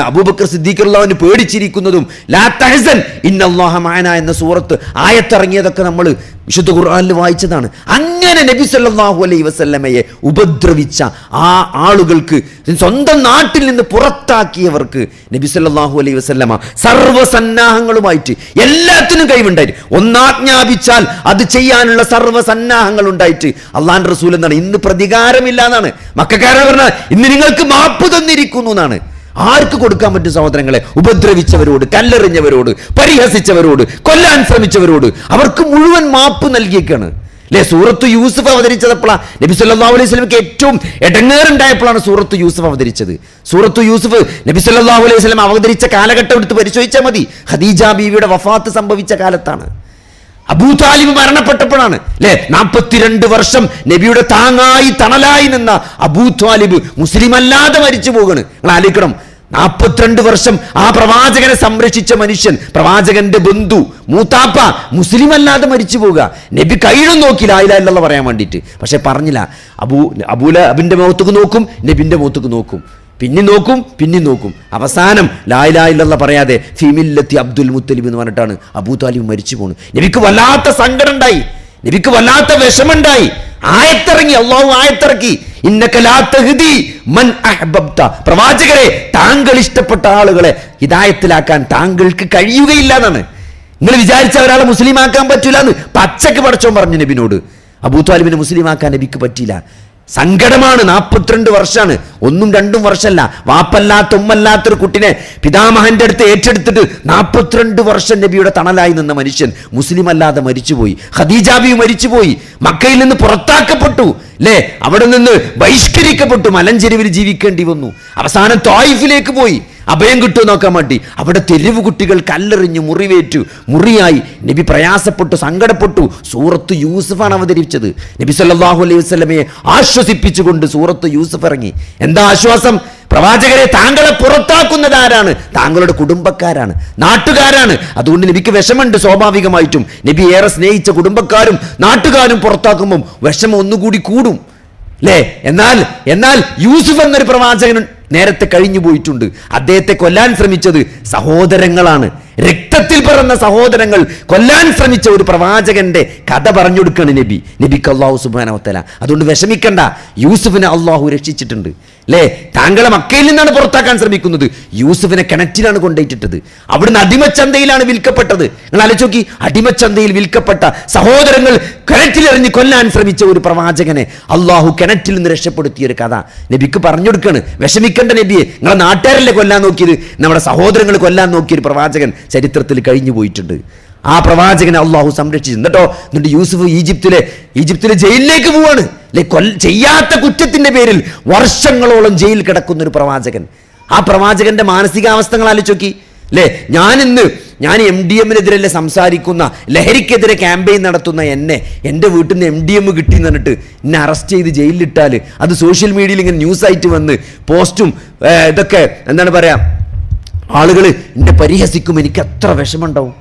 Speaker 2: അബൂബക്കർ സിദ്ദീഖ് റളിയല്ലാഹു പേടിച്ചിരിക്കുന്നതും ലാ തഹ്സൻ ഇന്നല്ലാഹ മഅന എന്ന സൂറത്ത് ആയത്തിറങ്ങിയതൊക്കെ നമ്മൾ വിശുദ്ധ ഖുർആനിൽ വായിച്ചതാണ്. അങ്ങനെ നബി സല്ലല്ലാഹു അലൈഹി വസല്ലമയെ ഉപദ്രവിച്ച ആ ആളുകൾക്ക്, സ്വന്തം നാട്ടിൽ നിന്ന് പുറത്താക്കിയവർക്ക് നബി സല്ലല്ലാഹു അലൈഹി വസല്ലമ സർവ്വസന്നാഹങ്ങളുമായിട്ട് എല്ലാത്തിനും കഴിവുണ്ടായി. ഒന്നാജ്ഞാപിച്ചാൽ അത് ചെയ്യാനുള്ള സർവ്വസന്നാഹങ്ങൾ ഉണ്ടായിട്ട് അള്ളാഹുവിന്റെ റസൂൽ എന്നാണ് ഇന്ന് പ്രതികാരമില്ല എന്നാണ് മക്കക്കാരോട് പറഞ്ഞാൽ ഇന്ന് നിങ്ങൾക്ക് മാപ്പ് തന്നിരിക്കുന്നു എന്നാണ്. ആർക്ക് കൊടുക്കാൻ പറ്റും സഹോദരങ്ങളെ? ഉപദ്രവിച്ചവരോട്, കല്ലെറിഞ്ഞവരോട്, പരിഹസിച്ചവരോട്, കൊല്ലാൻ ശ്രമിച്ചവരോട് അവർക്ക് മുഴുവൻ മാപ്പ് നൽകിയേക്കാണ്. അല്ലെ, സൂറത്ത് യൂസുഫ് അവതരിച്ചപ്പോഴാണ് നബി സല്ലല്ലാഹു അലൈഹി വസല്ലമയ്ക്ക് ഏറ്റവും ഇടങ്ങേറുണ്ടായപ്പോഴാണ് സൂറത്ത് യൂസുഫ് അവതരിച്ചത്. സൂറത്ത് യൂസുഫ് നബി സല്ലല്ലാഹു അലൈഹി വസല്ലം അവതരിച്ച കാലഘട്ടം എടുത്ത് പരിശോധിച്ചാൽ മതി. ഖദീജ ബീവിയുടെ വഫാത്ത് സംഭവിച്ച കാലത്താണ്. അബൂ താലിബ് മരണപ്പെട്ടപ്പോഴാണ്. അല്ലെ, 42 വർഷം നബിയുടെ താങ്ങായി തണലായി നിന്ന അബൂ താലിബ് മുസ്ലിം അല്ലാതെ മരിച്ചു പോകണ്. നിങ്ങൾ ആലോചിക്കണം, 42 വർഷം ആ പ്രവാചകനെ സംരക്ഷിച്ച മനുഷ്യൻ, പ്രവാചകന്റെ ബന്ധു, മൂത്താപ്പ മുസ്ലിം അല്ലാതെ മരിച്ചു പോകുക. നബി കൈഴും നോക്കി ലാ ഇലാഹ ഇല്ലല്ലാഹ് പറയാൻ വേണ്ടിയിട്ട്. പക്ഷെ പറഞ്ഞില്ല. അബൂലഹബിന്റെ മുഖത്തേക്ക് നോക്കും, നബിന്റെ മുഖത്തേക്ക് നോക്കും, പിന്നെയും നോക്കും. അവസാനം ലാ ഇലാഹ ഇല്ലല്ലാഹ് പറയാതെ ഫീ മില്ലത്തി അബ്ദുൽ മുത്തലിബ് എന്ന് പറഞ്ഞിട്ടാണ് അബൂ താലിബ് മരിച്ചു പോകുന്നത്. നബിക്ക് വല്ലാത്ത സങ്കടം ഉണ്ടായി, നബിക്ക് വല്ലാത്ത വിഷമുണ്ടായി. ആയത്തിറങ്ങി, അല്ലാഹു ആയത്തിറക്കി, ഇന്നക ലാ തഹ്ദി മൻ അഹ്ബബ്ത, പ്രവാചകരെ താങ്കൾ ഇഷ്ടപ്പെട്ട ആളുകളെ ഹിദായത്തിലാക്കാൻ താങ്കൾക്ക് കഴിയുകയില്ല എന്നാണ്. നിങ്ങൾ വിചാരിച്ച ഒരാളെ മുസ്ലിമാക്കാൻ പറ്റൂല എന്ന് പച്ചക്ക് പടച്ചോൻ പറഞ്ഞു നബിനോട്. അബൂ താലിബിനെ മുസ്ലിമാക്കാൻ നബിക്ക് പറ്റിയില്ല. സങ്കടമാണ്. 42 വർഷമാണ്, 1-2 വർഷമല്ല. വാപ്പല്ലാത്ത ഉമ്മല്ലാത്തൊരു കുട്ടിനെ പിതാമഹന്റെ അടുത്ത് ഏറ്റെടുത്തിട്ട് 42 വർഷം നബിയുടെ തണലായി നിന്ന മനുഷ്യൻ മുസ്ലിം അല്ലാതെ മരിച്ചുപോയി. ഖദീജ ബീവി മരിച്ചുപോയി, മക്കയിൽ നിന്ന് പുറത്താക്കപ്പെട്ടു. അല്ലേ, അവിടെ നിന്ന് ബഹിഷ്കരിക്കപ്പെട്ടു, മലഞ്ചെരുവിൽ ജീവിക്കേണ്ടി വന്നു. അവസാനം ത്വായിഫിലേക്ക് പോയി അഭയം കിട്ടുമോ നോക്കാൻ വേണ്ടി. അവിടെ തെരുവ് കുട്ടികൾ കല്ലെറിഞ്ഞു മുറിയായി. നബി പ്രയാസപ്പെട്ടു, സങ്കടപ്പെട്ടു. സൂറത്ത് യൂസുഫാണ് അവതരിപ്പിച്ചത്. നബി സല്ലല്ലാഹു അലൈഹി വസല്ലമയെ ആശ്വസിപ്പിച്ചുകൊണ്ട് സൂറത്ത് യൂസുഫ് ഇറങ്ങി. എന്താ ആശ്വാസം? പ്രവാചകരെ താങ്കളെ പുറത്താക്കുന്നത് ആരാണ്? താങ്കളുടെ കുടുംബക്കാരാണ്, നാട്ടുകാരാണ്. അതുകൊണ്ട് നബിക്ക് വിഷമുണ്ട് സ്വാഭാവികമായിട്ടും. നബി ഏറെ സ്നേഹിച്ച കുടുംബക്കാരും നാട്ടുകാരും പുറത്താക്കുമ്പം വിഷമം ഒന്നുകൂടി കൂടും. അല്ലേ, എന്നാൽ യൂസുഫ് എന്നൊരു പ്രവാചകൻ നേരത്തെ കഴിഞ്ഞു പോയിട്ടുണ്ട്. അദ്ദേഹത്തെ കൊല്ലാൻ ശ്രമിച്ചത് സഹോദരങ്ങളാണ്. രക്തത്തിൽ പിറന്ന സഹോദരങ്ങൾ കൊല്ലാൻ ശ്രമിച്ച ഒരു പ്രവാചകന്റെ കഥ പറഞ്ഞു കൊടുക്കുകയാണ് നബിക്ക് അല്ലാഹു സുബ്ഹാനഹു വ തആല. അതുകൊണ്ട് വിഷമിക്കണ്ട, യൂസുഫിനെ അല്ലാഹു രക്ഷിച്ചിട്ടുണ്ട്. അല്ലേ, താങ്കളെ മക്കയിൽ നിന്നാണ് പുറത്താക്കാൻ ശ്രമിക്കുന്നത്, യൂസുഫിനെ കിണറ്റിലാണ് കൊണ്ടുപോയിട്ടിട്ടത്. അവിടുന്ന് അടിമച്ചന്തയിലാണ് വിൽക്കപ്പെട്ടത്. നിങ്ങൾ ആലോചിച്ച് നോക്കി, അടിമച്ചന്തയിൽ വിൽക്കപ്പെട്ട സഹോദരങ്ങൾ കിണറ്റിലെറിഞ്ഞ് കൊല്ലാൻ ശ്രമിച്ച ഒരു പ്രവാചകനെ അല്ലാഹു കിണറ്റിൽ നിന്ന് രക്ഷപ്പെടുത്തിയ ഒരു കഥ നബിക്ക് പറഞ്ഞു കൊടുക്കുകയാണ്. വിഷമിക്കേണ്ട നബിയെ, നിങ്ങളെ നാട്ടുകാരല്ലേ കൊല്ലാൻ നോക്കിയത്, നമ്മുടെ സഹോദരങ്ങൾ കൊല്ലാൻ നോക്കിയൊരു പ്രവാചകൻ ചരിത്രത്തിൽ കഴിഞ്ഞു പോയിട്ടുണ്ട്. ആ പ്രവാചകനെ അള്ളാഹു സംരക്ഷിച്ചു. എന്നിട്ട് യൂസുഫ് ഈജിപ്തിലെ ജയിലിലേക്ക് പോവാണ്. ചെയ്യാത്ത കുറ്റത്തിന്റെ പേരിൽ വർഷങ്ങളോളം ജയിൽ കിടക്കുന്ന ഒരു പ്രവാചകൻ. ആ പ്രവാചകന്റെ മാനസികാവസ്ഥകൾ ആലോചിച്ച് നോക്കി. അല്ലേ, ഞാൻ MDM-നെതിരല്ലേ സംസാരിക്കുന്ന, ലഹരിക്കെതിരെ ക്യാമ്പയിൻ നടത്തുന്ന എൻ്റെ വീട്ടിൽ നിന്ന് MDM കിട്ടി എന്ന് പറഞ്ഞിട്ട് എന്നെ അറസ്റ്റ് ചെയ്ത് ജയിലിലിട്ടാൽ അത് സോഷ്യൽ മീഡിയയിൽ ഇങ്ങനെ ന്യൂസായിട്ട് വന്ന് പോസ്റ്റും ഇതൊക്കെ ആളുകൾ എന്നെ പരിഹസിക്കും. എനിക്ക് എത്ര വിഷമമുണ്ടാവും.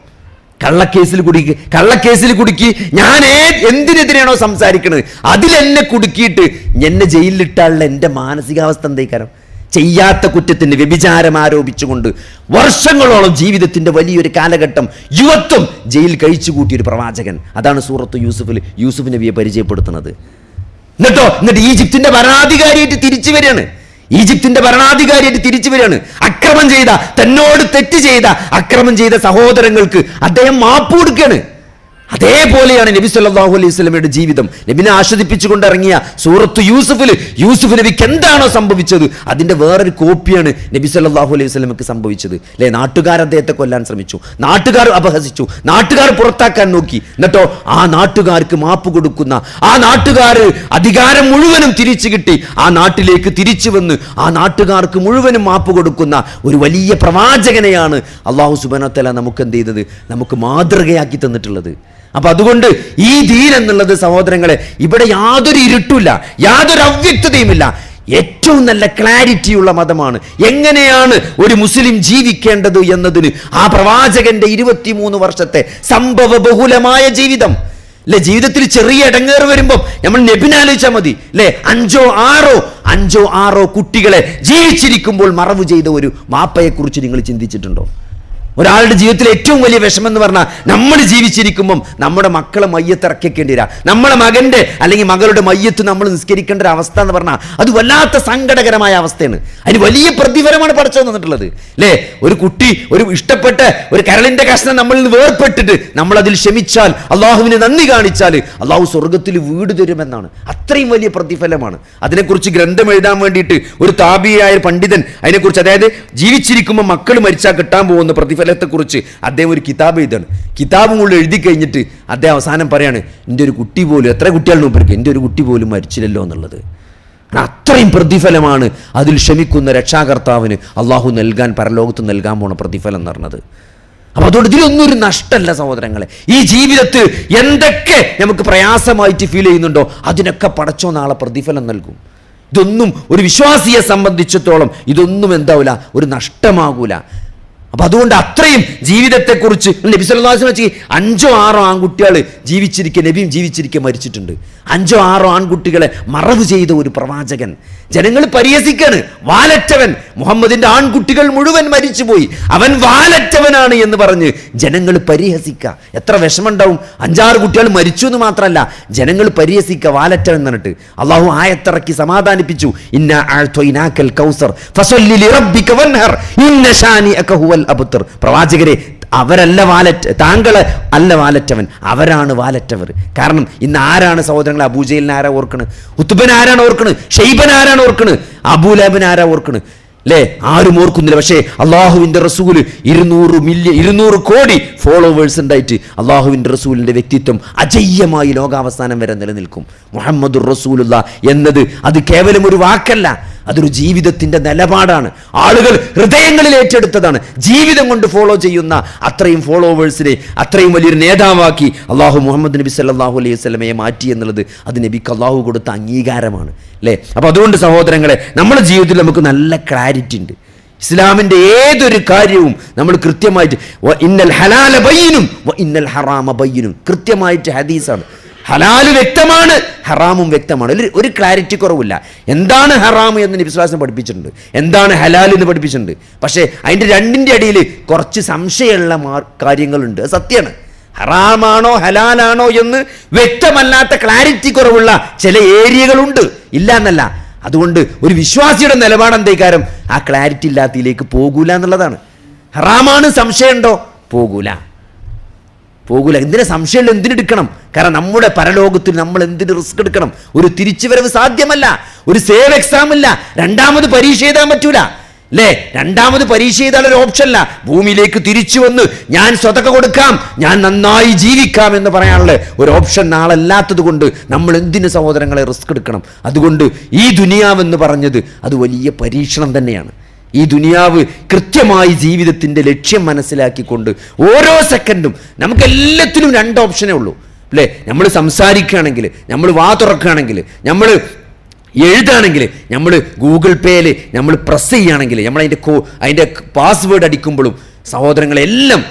Speaker 2: കള്ളക്കേസിൽ കുടുക്കി ഞാൻ എന്തിനെതിരെയാണോ സംസാരിക്കുന്നത് അതിലെന്നെ കുടുക്കിയിട്ട് എന്നെ ജയിലിലിട്ടാലുള്ള എൻ്റെ മാനസികാവസ്ഥ എന്തേക്കാരം? ചെയ്യാത്ത കുറ്റത്തിന് വ്യഭിചാരം ആരോപിച്ചുകൊണ്ട് വർഷങ്ങളോളം ജീവിതത്തിന്റെ വലിയൊരു കാലഘട്ടം യുവത്വം ജയിൽ കഴിച്ചു കൂട്ടിയൊരു പ്രവാചകൻ. അതാണ് സൂറത്ത് യൂസുഫ് നബിയെ പരിചയപ്പെടുത്തുന്നത്. എന്നിട്ട് ഈജിപ്തിന്റെ ഭരണാധികാരിയായിട്ട് തിരിച്ചു വരികയാണ്. തന്നോട് തെറ്റ് ചെയ്ത അക്രമം ചെയ്ത സഹോദരങ്ങൾക്ക് അദ്ദേഹം മാപ്പ് കൊടുക്കുകയാണ്. അതേപോലെയാണ് നബി സല്ലല്ലാഹു അലൈഹി വസല്ലമയുടെ ജീവിതം. നബിനെ ആസ്വദിപ്പിച്ചുകൊണ്ട് ഇറങ്ങിയ സൂറത്ത് യൂസുഫ് നബിക്ക് എന്താണോ സംഭവിച്ചത് അതിന്റെ വേറൊരു കോപ്പിയാണ് നബി സല്ലല്ലാഹു അലൈഹി വസല്ലമക്ക് സംഭവിച്ചത്. അല്ലെ, നാട്ടുകാർ അദ്ദേഹത്തെ കൊല്ലാൻ ശ്രമിച്ചു, നാട്ടുകാർ അപഹസിച്ചു, നാട്ടുകാർ പുറത്താക്കാൻ നോക്കി. എന്നിട്ടോ ആ നാട്ടുകാർക്ക് മാപ്പ് കൊടുക്കുന്ന, ആ നാട്ടുകാർ അധികാരം മുഴുവനും തിരിച്ചു കിട്ടി ആ നാട്ടിലേക്ക് തിരിച്ചു വന്ന് ആ നാട്ടുകാർക്ക് മുഴുവനും മാപ്പ് കൊടുക്കുന്ന ഒരു വലിയ പ്രവാചകനെയാണ് അല്ലാഹു സുബ്ഹാനഹു വ തആല നമുക്ക് എന്ത് ചെയ്തത്, നമുക്ക് മാതൃകയാക്കി തന്നിട്ടുള്ളത്. അപ്പൊ അതുകൊണ്ട് ഈ ദീൻ എന്നുള്ളത് സഹോദരങ്ങളെ, ഇവിടെ യാതൊരു ഇരുട്ടില്ല, യാതൊരു അവ്യക്തതയുമില്ല. ഏറ്റവും നല്ല ക്ലാരിറ്റിയുള്ള മതമാണ്. എങ്ങനെയാണ് ഒരു മുസ്ലിം ജീവിക്കേണ്ടത് എന്നതിന് ആ പ്രവാചകന്റെ 23 വർഷത്തെ സംഭവ ബഹുലമായ ജീവിതം. അല്ലെ, ജീവിതത്തിൽ ചെറിയ ഇടങ്ങേറ് വരുമ്പോൾ നമ്മൾ നബിനെ ആലോചിച്ചാൽ മതി. അല്ലെ, അഞ്ചോ ആറോ കുട്ടികളെ ജീവിച്ചിരിക്കുമ്പോൾ മറവ് ചെയ്ത ഒരു മാപ്പയെ കുറിച്ച് നിങ്ങൾ ചിന്തിച്ചിട്ടുണ്ടോ? ഒരാളുടെ ജീവിതത്തിൽ ഏറ്റവും വലിയ വിഷമം എന്ന് പറഞ്ഞാൽ നമ്മൾ ജീവിച്ചിരിക്കുമ്പം നമ്മുടെ മക്കളെ മയ്യത്ത് ഇറക്കിക്കേണ്ടി വരാ, നമ്മളെ മകന്റെ അല്ലെങ്കിൽ മകളുടെ മയ്യത്ത് നമ്മൾ നിസ്കരിക്കേണ്ട ഒരു അവസ്ഥ എന്ന് പറഞ്ഞാൽ അത് വല്ലാത്ത സങ്കടകരമായ അവസ്ഥയാണ്. അതിന് വലിയ പ്രതിഫലമാണ് പഠിച്ചു തന്നിട്ടുള്ളത്. അല്ലേ, ഒരു കുട്ടി ഒരു ഇഷ്ടപ്പെട്ട ഒരു കരളിന്റെ കഷ്ണം നമ്മളിൽ നിന്ന് വേർപ്പെട്ടിട്ട് നമ്മൾ അതിൽ ക്ഷമിച്ചാൽ, അള്ളാഹുവിന് നന്ദി കാണിച്ചാൽ അള്ളാഹു സ്വർഗത്തിൽ വീട് തരുമെന്നാണ്. അത്രയും വലിയ പ്രതിഫലമാണ്. അതിനെക്കുറിച്ച് ഗ്രന്ഥം എഴുതാൻ വേണ്ടിയിട്ട് ഒരു താബിയായ പണ്ഡിതൻ അതിനെക്കുറിച്ച്, അതായത് ജീവിച്ചിരിക്കുമ്പോൾ മക്കൾ മരിച്ചാൽ കിട്ടാൻ പോകുന്ന പ്രതിഫലത്തെക്കുറിച്ച് അദ്ദേഹം ഒരു കിതാബ് എഴുതാണ്. കിതാബ് മുകളിൽ എഴുതി കഴിഞ്ഞിട്ട് അദ്ദേഹം അവസാനം പറയാണ്, എൻ്റെ ഒരു കുട്ടി പോലും, എത്ര കുട്ടികളുടെ മുമ്പ് എൻ്റെ ഒരു കുട്ടി പോലും മരിച്ചില്ലല്ലോ എന്നുള്ളത്. അത്രയും പ്രതിഫലമാണ് അതിൽ ക്ഷമിക്കുന്ന രക്ഷാകർത്താവിന് അള്ളാഹു നൽകാൻ, പരലോകത്ത് നൽകാൻ പോണ പ്രതിഫലം എന്ന് പറഞ്ഞത്. അപ്പൊ അതുകൊണ്ട് ഇതിലൊന്നും ഒരു നഷ്ടമല്ല സഹോദരങ്ങളെ. ഈ ജീവിതത്തിൽ എന്തൊക്കെ നമുക്ക് പ്രയാസമായിട്ട് ഫീൽ ചെയ്യുന്നുണ്ടോ അതിനൊക്കെ പടച്ചോ നാളെ പ്രതിഫലം നൽകും. ഇതൊന്നും ഒരു വിശ്വാസിയെ സംബന്ധിച്ചിടത്തോളം ഇതൊന്നും എന്താവൂല, ഒരു നഷ്ടമാകൂല. അപ്പൊ അതുകൊണ്ട് അത്രയും ജീവിതത്തെക്കുറിച്ച് നബി സല്ലല്ലാഹു അലൈഹി വസല്ലം 5 or 6 ആൺകുട്ടികൾ ജീവിച്ചിരിക്കെ, നബിയും ജീവിച്ചിരിക്കെ മരിച്ചിട്ടുണ്ട്. 5 or 6 ആൺകുട്ടികളെ മറവ് ചെയ്ത ഒരു പ്രവാചകൻ. ജനങ്ങൾ പരിഹസിക്കാണ്, വാലറ്റവൻ, മുഹമ്മദിന്റെ ആൺകുട്ടികൾ മുഴുവൻ മരിച്ചുപോയി, അവൻ വാലറ്റവനാണ് എന്ന് പറഞ്ഞ് ജനങ്ങൾ പരിഹസിക്കുക. എത്ര വിഷമമുണ്ടാവും. 5-6 കുട്ടികൾ മരിച്ചു എന്ന് മാത്രമല്ല, ജനങ്ങൾ പരിഹസിക്കുക, വാലറ്റവൻ എന്ന് പറഞ്ഞിട്ട്. അള്ളാഹു ആയത്തിറക്കി സമാധാനിപ്പിച്ചു, ഇന്നാ അഅ്തൈനാകൽ കൗസർ ഫസല്ലി ലിറബ്ബിക വൻഹർ ഇന്ന ശാനിഅക ഹുവൽ അബ്തർ. പ്രവാചകരെ, അവരല്ല താങ്കൾ അല്ല വാലറ്റവൻ, അവരാണ് വാലറ്റവർ. കാരണം ഇന്ന് ആരാണ് സഹോദരങ്ങളെ അബൂജഹലിനെ ആരാ ഓർക്കണ്, ഉത്ബൻ ആരാണ് ഓർക്കണ്, ഷൈബൻ ആരാണ് ഓർക്കണ്, അബൂലഹബിൻ ആരാ ഓർക്കണ്? അല്ലേ, ആരും ഓർക്കുന്നില്ല. പക്ഷേ അള്ളാഹുവിന്റെ റസൂല് 200 കോടി ഫോളോവേഴ്സ് ഉണ്ടായിട്ട് അള്ളാഹുവിന്റെ റസൂലിന്റെ വ്യക്തിത്വം അജയ്യമായി ലോകാവസാനം വരെ നിലനിൽക്കും. മുഹമ്മദുർ റസൂലുള്ളാഹ് എന്നത് അത് കേവലം ഒരു വാക്കല്ല, അതൊരു ജീവിതത്തിന്റെ നിലപാടാണ്. ആളുകൾ ഹൃദയങ്ങളിൽ ഏറ്റെടുത്തതാണ്. ജീവിതം കൊണ്ട് ഫോളോ ചെയ്യുന്ന അത്രയും ഫോളോവേഴ്സിനെ അത്രയും വലിയൊരു നേതാവാക്കി അള്ളാഹു മുഹമ്മദ് നബി സല്ലല്ലാഹു അലൈഹി വസല്ലമയെ മാറ്റി എന്നുള്ളത് അത് നബിക്ക് അള്ളാഹു കൊടുത്ത അംഗീകാരമാണ്. അല്ലേ, അപ്പൊ അതുകൊണ്ട് സഹോദരങ്ങളെ, നമ്മുടെ ജീവിതത്തിൽ നമുക്ക് നല്ല ക്ലാരിറ്റി ഉണ്ട്. ഇസ്ലാമിന്റെ ഏതൊരു കാര്യവും നമ്മൾ കൃത്യമായിട്ട് ഇന്നൽ ഹലാല ബയ്യിനും ഇന്നൽ ഹറാമ ബയ്യിനും, കൃത്യമായിട്ട് ഹദീസാണ്. ഹലാല് വ്യക്തമാണ്, ഹറാമും വ്യക്തമാണ്. ഒരു ക്ലാരിറ്റി കുറവില്ല. എന്താണ് ഹറാം എന്ന് നബി സ്വല്ലല്ലാഹു അലൈഹി വസല്ലം പഠിപ്പിച്ചിട്ടുണ്ട്, എന്താണ് ഹലാൽ എന്ന് പഠിപ്പിച്ചിട്ടുണ്ട്. പക്ഷേ അതിൻ്റെ രണ്ടിൻ്റെ അടിയിൽ കുറച്ച് സംശയമുള്ള കാര്യങ്ങളുണ്ട്. സത്യമാണ്. ഹറാമാണോ ഹലാലാണോ എന്ന് വ്യക്തമല്ലാത്ത, ക്ലാരിറ്റി കുറവുള്ള ചില ഏരിയകളുണ്ട്, ഇല്ല എന്നല്ല. അതുകൊണ്ട് ഒരു വിശ്വാസിയുടെ നിലപാട് എന്തേക്കാരം, ആ ക്ലാരിറ്റി ഇല്ലാത്തതിലേക്ക് പോകൂല എന്നുള്ളതാണ്. ഹറാമാണ്, സംശയമുണ്ടോ? പോകൂല. എന്തിനാ സംശയമുള്ള, എന്തിനെടുക്കണം? കാരണം നമ്മുടെ പരലോകത്തിൽ നമ്മൾ എന്തിന് റിസ്ക് എടുക്കണം? ഒരു തിരിച്ചുവരവ് സാധ്യമല്ല, ഒരു സേവ് എക്സാം ഇല്ല, രണ്ടാമത് പരീക്ഷ എഴുതാൻ പറ്റൂല. അല്ലേ, രണ്ടാമത് പരീക്ഷ ചെയ്താൽ ഒരു ഓപ്ഷൻ അല്ല. ഭൂമിയിലേക്ക് തിരിച്ചു വന്ന് ഞാൻ സ്വതക്ക കൊടുക്കാം, ഞാൻ നന്നായി ജീവിക്കാം എന്ന് പറയാനുള്ള ഒരു ഓപ്ഷൻ നാളല്ലാത്തത് കൊണ്ട് നമ്മൾ എന്തിന് സഹോദരങ്ങളെ റിസ്ക് എടുക്കണം? അതുകൊണ്ട് ഈ ദുനിയാവെന്ന് പറഞ്ഞത് അത് വലിയ പരീക്ഷണം തന്നെയാണ്. ഈ ദുനിയാവ് കൃത്യമായി ജീവിതത്തിൻ്റെ ലക്ഷ്യം മനസ്സിലാക്കിക്കൊണ്ട് ഓരോ സെക്കൻഡും നമുക്ക് എല്ലാത്തിനും 2 ഓപ്ഷനേ ഉള്ളൂ. അല്ലേ, നമ്മൾ സംസാരിക്കുകയാണെങ്കിൽ, നമ്മൾ വാ തുറക്കുകയാണെങ്കിൽ, നമ്മൾ എഴുതുകയാണെങ്കിൽ, നമ്മൾ ഗൂഗിൾ പേയിൽ നമ്മൾ പ്രസ് ചെയ്യുകയാണെങ്കിൽ, നമ്മൾ അതിൻ്റെ പാസ്വേഡ് അടിക്കുമ്പോഴും സഹോദരങ്ങളെല്ലാം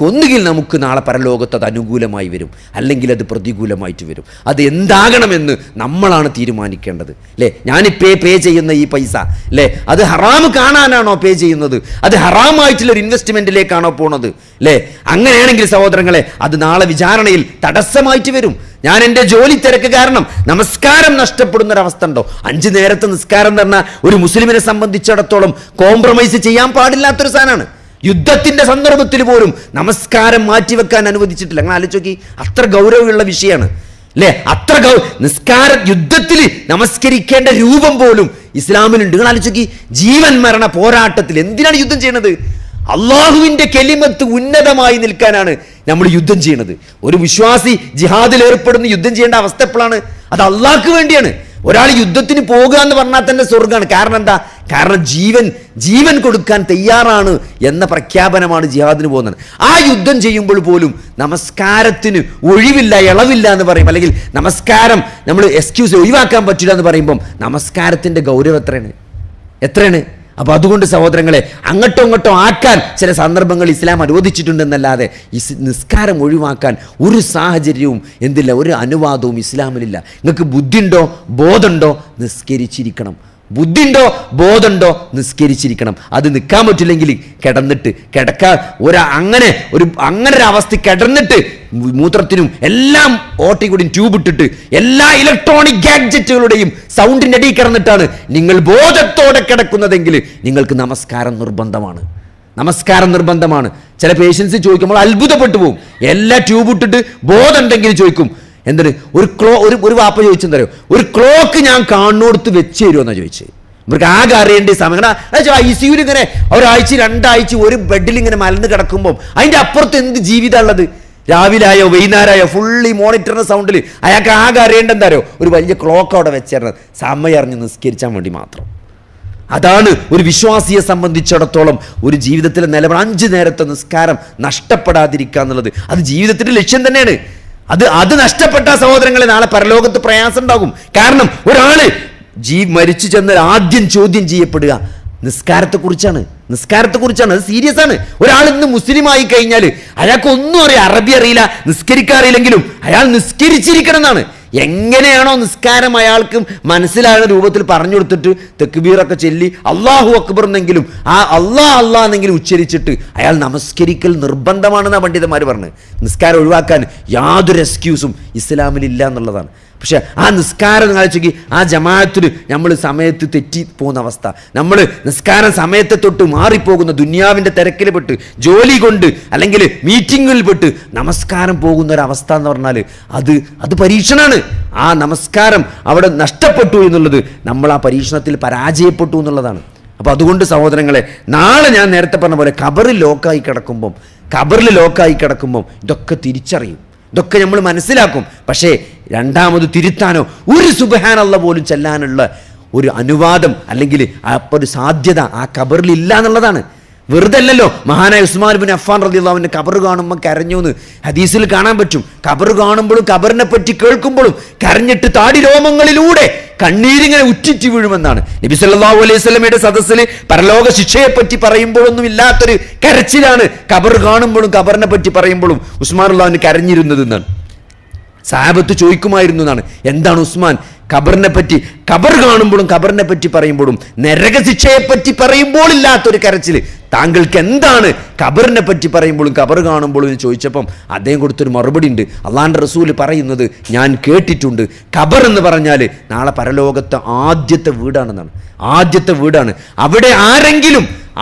Speaker 2: ഒന്നുകിൽ നമുക്ക് നാളെ പരലോകത്ത് അത് അനുകൂലമായി വരും, അല്ലെങ്കിൽ അത് പ്രതികൂലമായിട്ട് വരും. അത് എന്താകണമെന്ന് നമ്മളാണ് തീരുമാനിക്കേണ്ടത്. അല്ലേ, ഞാനിപ്പോൾ പേ ചെയ്യുന്ന ഈ പൈസ, അല്ലേ, അത് ഹറാം കാണാനാണോ പേ ചെയ്യുന്നത്? അത് ഹറാമായിട്ടുള്ളൊരു ഇൻവെസ്റ്റ്മെൻറ്റിലേക്കാണോ പോണത്? അല്ലേ, അങ്ങനെയാണെങ്കിൽ സഹോദരങ്ങളെ അത് നാളെ വിചാരണയിൽ തടസ്സമായിട്ട് വരും. ഞാൻ എൻ്റെ ജോലി തിരക്ക് കാരണം നമസ്കാരം നഷ്ടപ്പെടുന്നൊരവസ്ഥ ഉണ്ടോ? 5 നേരത്തെ നിസ്കാരം എന്ന് പറഞ്ഞാൽ ഒരു മുസ്ലിമിനെ സംബന്ധിച്ചിടത്തോളം കോംപ്രമൈസ് ചെയ്യാൻ പാടില്ലാത്തൊരു സാധനമാണ്. യുദ്ധത്തിന്റെ സന്ദർഭത്തിൽ പോലും നമസ്കാരം മാറ്റിവെക്കാൻ അനുവദിച്ചിട്ടില്ല. അങ്ങനെ ആലോചിച്ച് നോക്കി, അത്ര ഗൗരവമുള്ള വിഷയമാണ് അല്ലേ? അത്ര നിസ്കാര യുദ്ധത്തിൽ നമസ്കരിക്കേണ്ട രൂപം പോലും ഇസ്ലാമിലുണ്ട്. നിങ്ങൾ ആലോചിച്ച് നോക്കി, ജീവൻ മരണ പോരാട്ടത്തിൽ എന്തിനാണ് യുദ്ധം ചെയ്യണത്? അള്ളാഹുവിന്റെ കെലിമത്ത് ഉന്നതമായി നിൽക്കാനാണ് നമ്മൾ യുദ്ധം ചെയ്യണത്. ഒരു വിശ്വാസി ജിഹാദിൽ ഏർപ്പെടുന്ന യുദ്ധം ചെയ്യേണ്ട അവസ്ഥ എപ്പോഴാണ്? അത് അള്ളാഹ്ക്ക് വേണ്ടിയാണ്. ഒരാൾ യുദ്ധത്തിന് പോകുക എന്ന് പറഞ്ഞാൽ തന്നെ സ്വർഗ്ഗമാണ്. കാരണം എന്താ? കാരണം ജീവൻ കൊടുക്കാൻ തയ്യാറാണ് എന്ന പ്രഖ്യാപനമാണ് ജിഹാദിന് പോകുന്നത്. ആ യുദ്ധം ചെയ്യുമ്പോൾ പോലും നമസ്കാരത്തിന് ഒഴിവില്ല, ഇളവില്ല എന്ന് പറയും, അല്ലെങ്കിൽ നമസ്കാരം നമ്മൾ എക്സ്ക്യൂസ് ഒഴിവാക്കാൻ പറ്റില്ല എന്ന് പറയുമ്പം നമസ്കാരത്തിന്റെ ഗൗരവം എത്രയാണ്? അപ്പൊ അതുകൊണ്ട് സഹോദരങ്ങളെ, അങ്ങോട്ടോ ഇങ്ങോട്ടോ ആക്കാൻ ചില സന്ദർഭങ്ങൾ ഇസ്ലാം അനുവദിച്ചിട്ടുണ്ടെന്നല്ലാതെ നിസ്കാരം ഒഴിവാക്കാൻ ഒരു സാഹചര്യവും എന്തില്ല, ഒരു അനുവാദവും ഇസ്ലാമിലില്ല. നിങ്ങൾക്ക് ബുദ്ധിയുണ്ടോ ബോധമുണ്ടോ നിസ്കരിച്ചിരിക്കണം. ബുദ്ധിയുണ്ടോ ബോധമുണ്ടോ നിസ്കരിച്ചിരിക്കണം. അത് നിൽക്കാൻ പറ്റില്ലെങ്കിൽ അങ്ങനെ ഒരു അവസ്ഥ കിടന്നിട്ട് മൂത്രത്തിനും എല്ലാം ഓട്ടിക്കൂടിയും ട്യൂബ് ഇട്ടിട്ട് എല്ലാ ഇലക്ട്രോണിക് ഗാഡ്ജറ്റുകളുടെയും സൗണ്ടിന്റെ അടിയിൽ കിടന്നിട്ടാണ് നിങ്ങൾ ബോധത്തോടെ കിടക്കുന്നതെങ്കിൽ നിങ്ങൾക്ക് നമസ്കാരം നിർബന്ധമാണ്. ചില പേഷ്യൻസ് ചോദിക്കുമ്പോൾ അത്ഭുതപ്പെട്ടു പോകും. എല്ലാ ട്യൂബ് ഇട്ടിട്ട് ബോധം ഉണ്ടെങ്കിൽ ചോദിക്കും, എന്തിന് ഒരു വാപ്പ ചോദിച്ചെന്തറിയോ, ഒരു ക്ലോക്ക് ഞാൻ കാണുന്നിടത്ത് വെച്ച് തരുമെന്നാ ചോദിച്ചത്. ഇവർക്ക് ആകെ അറിയേണ്ട സമയം ICU ഇങ്ങനെ ഒരാഴ്ച 2 ആഴ്ച ഒരു ബെഡിൽ ഇങ്ങനെ മലന്ന് കിടക്കുമ്പോൾ അതിന്റെ അപ്പുറത്ത് എന്ത് ജീവിതം ഉള്ളത്? രാവിലായോ വൈകുന്നേരമായോ ഫുള്ളി മോണിറ്ററിന്റെ സൗണ്ടിൽ അയാൾക്ക് ആകെ അറിയേണ്ട എന്താരോ, ഒരു വലിയ ക്ലോക്ക് അവിടെ വെച്ചിരുന്നത് സമയം അറിഞ്ഞ് നിസ്കരിച്ചാൻ വേണ്ടി മാത്രം. അതാണ് ഒരു വിശ്വാസിയെ സംബന്ധിച്ചിടത്തോളം ഒരു ജീവിതത്തിലെ നിലപാട്. 5 നേരത്തെ നിസ്കാരം നഷ്ടപ്പെടാതിരിക്കുക എന്നുള്ളത് അത് ജീവിതത്തിന്റെ ലക്ഷ്യം തന്നെയാണ്. അത് നഷ്ടപ്പെട്ട സഹോദരങ്ങളെ നാളെ പരലോകത്ത് പ്രയാസം ഉണ്ടാകും. കാരണം ഒരാള് മരിച്ചു ചെന്നാൽ ആദ്യം ചോദ്യം ചെയ്യപ്പെടുക നിസ്കാരത്തെക്കുറിച്ചാണ്. അത് സീരിയസ് ആണ്. ഒരാൾ ഇന്ന് മുസ്ലിം ആയി കഴിഞ്ഞാൽ അയാൾക്ക് ഒന്നും അറബി അറിയില്ല, നിസ്കരിക്കാറില്ലെങ്കിലും അയാൾ നിസ്കരിച്ചിരിക്കണം എന്നാണ്. എങ്ങനെയാണോ നിസ്കാരം അയാൾക്ക് മനസ്സിലാകുന്ന രൂപത്തിൽ പറഞ്ഞു കൊടുത്തിട്ട് തക്ബീറൊക്കെ ചൊല്ലി അല്ലാഹു അക്ബർ എന്നെങ്കിലും ആ അല്ലാ എന്നെങ്കിലും ഉച്ചരിച്ചിട്ട് അയാൾ നമസ്കരിക്കൽ നിർബന്ധമാണെന്നാണ് പണ്ഡിതന്മാർ പറഞ്ഞത്. നിസ്കാരം ഒഴിവാക്കാൻ യാതൊരു എക്സ്ക്യൂസും ഇസ്ലാമിലില്ല എന്നുള്ളതാണ്. പക്ഷെ ആ നിസ്കാരം ആലോചിക്ക്, ആ ജമാഅത്തിൽ നമ്മൾ സമയത്ത് തെറ്റി പോകുന്ന അവസ്ഥ, നമ്മൾ നിസ്കാരം സമയത്തെ തൊട്ട് മാറിപ്പോകുന്ന ദുനിയാവിൻ്റെ തിരക്കിൽ പെട്ട് ജോലി കൊണ്ട് അല്ലെങ്കിൽ മീറ്റിങ്ങിൽ പെട്ട് നമസ്കാരം പോകുന്ന ഒരവസ്ഥ എന്ന് പറഞ്ഞാൽ അത് പരീക്ഷണമാണ്. ആ നമസ്കാരം അവിടെ നഷ്ടപ്പെട്ടു എന്നുള്ളത് നമ്മൾ ആ പരീക്ഷണത്തിൽ പരാജയപ്പെട്ടു എന്നുള്ളതാണ്. അപ്പോൾ അതുകൊണ്ട് സഹോദരങ്ങളെ, നാളെ ഞാൻ നേരത്തെ പറഞ്ഞ പോലെ ഖബറിൽ ലോക്കായി കിടക്കുമ്പം ഇതൊക്കെ തിരിച്ചറിയും, ഇതൊക്കെ നമ്മൾ മനസ്സിലാക്കും. പക്ഷേ രണ്ടാമത് തിരുത്താനോ ഒരു സുബ്ഹാനല്ലാഹ് പോലും ചെല്ലാനുള്ള ഒരു അനുവാദം അല്ലെങ്കിൽ ഒരു സാധ്യത ആ ഖബറിൽ ഇല്ല എന്നുള്ളതാണ്. വെറുതെ അല്ലല്ലോ മഹാനായ ഉസ്മാൻ ഇബ്നു അഫ്ഫാൻ റളിയല്ലാഹു അൻഹു ഖബർ കാണുമ്പോൾ കരഞ്ഞു എന്ന് ഹദീസിൽ കാണാൻ പറ്റും. ഖബർ കാണുമ്പോഴും ഖബറിനെ പറ്റി കേൾക്കുമ്പോഴും കരഞ്ഞിട്ട് താടി രോമങ്ങളിലൂടെ കണ്ണീരിങ്ങനെ ഉറ്റിറ്റ് വീഴുമെന്നാണ്. നബി സല്ലല്ലാഹു അലൈഹി വസല്ലമയുടെ സദസ്സിൽ പരലോക ശിക്ഷയെ പറ്റി പറയുമ്പോഴൊന്നും ഇല്ലാത്തൊരു കരച്ചിലാണ് ഖബർ കാണുമ്പോഴും ഖബറിനെ പറ്റി പറയുമ്പോഴും ഉസ്മാൻ റളിയല്ലാഹു അൻഹു കരഞ്ഞിരുന്നത് എന്നാണ്. സഹാബത്ത് ചോദിക്കുമായിരുന്നു എന്നാണ്, എന്താണ് ഉസ്മാൻ ഖബറിനെ പറ്റി, ഖബർ കാണുമ്പോഴും ഖബറിനെ പറ്റി പറയുമ്പോഴും നരകശിക്ഷയെ പറ്റി പറയുമ്പോൾ ഇല്ലാത്തൊരു കരച്ചിൽ താങ്കൾക്ക് എന്താണ് ഖബറിനെ പറ്റി പറയുമ്പോഴും ഖബർ കാണുമ്പോഴും എന്ന് ചോദിച്ചപ്പം അദ്ദേഹം കൊടുത്തൊരു മറുപടി ഉണ്ട്. അള്ളാഹുവിൻ്റെ റസൂൽ പറയുന്നത് ഞാൻ കേട്ടിട്ടുണ്ട്, ഖബർ എന്ന് പറഞ്ഞാൽ നാളെ പരലോകത്തെ ആദ്യത്തെ വീടാണ്.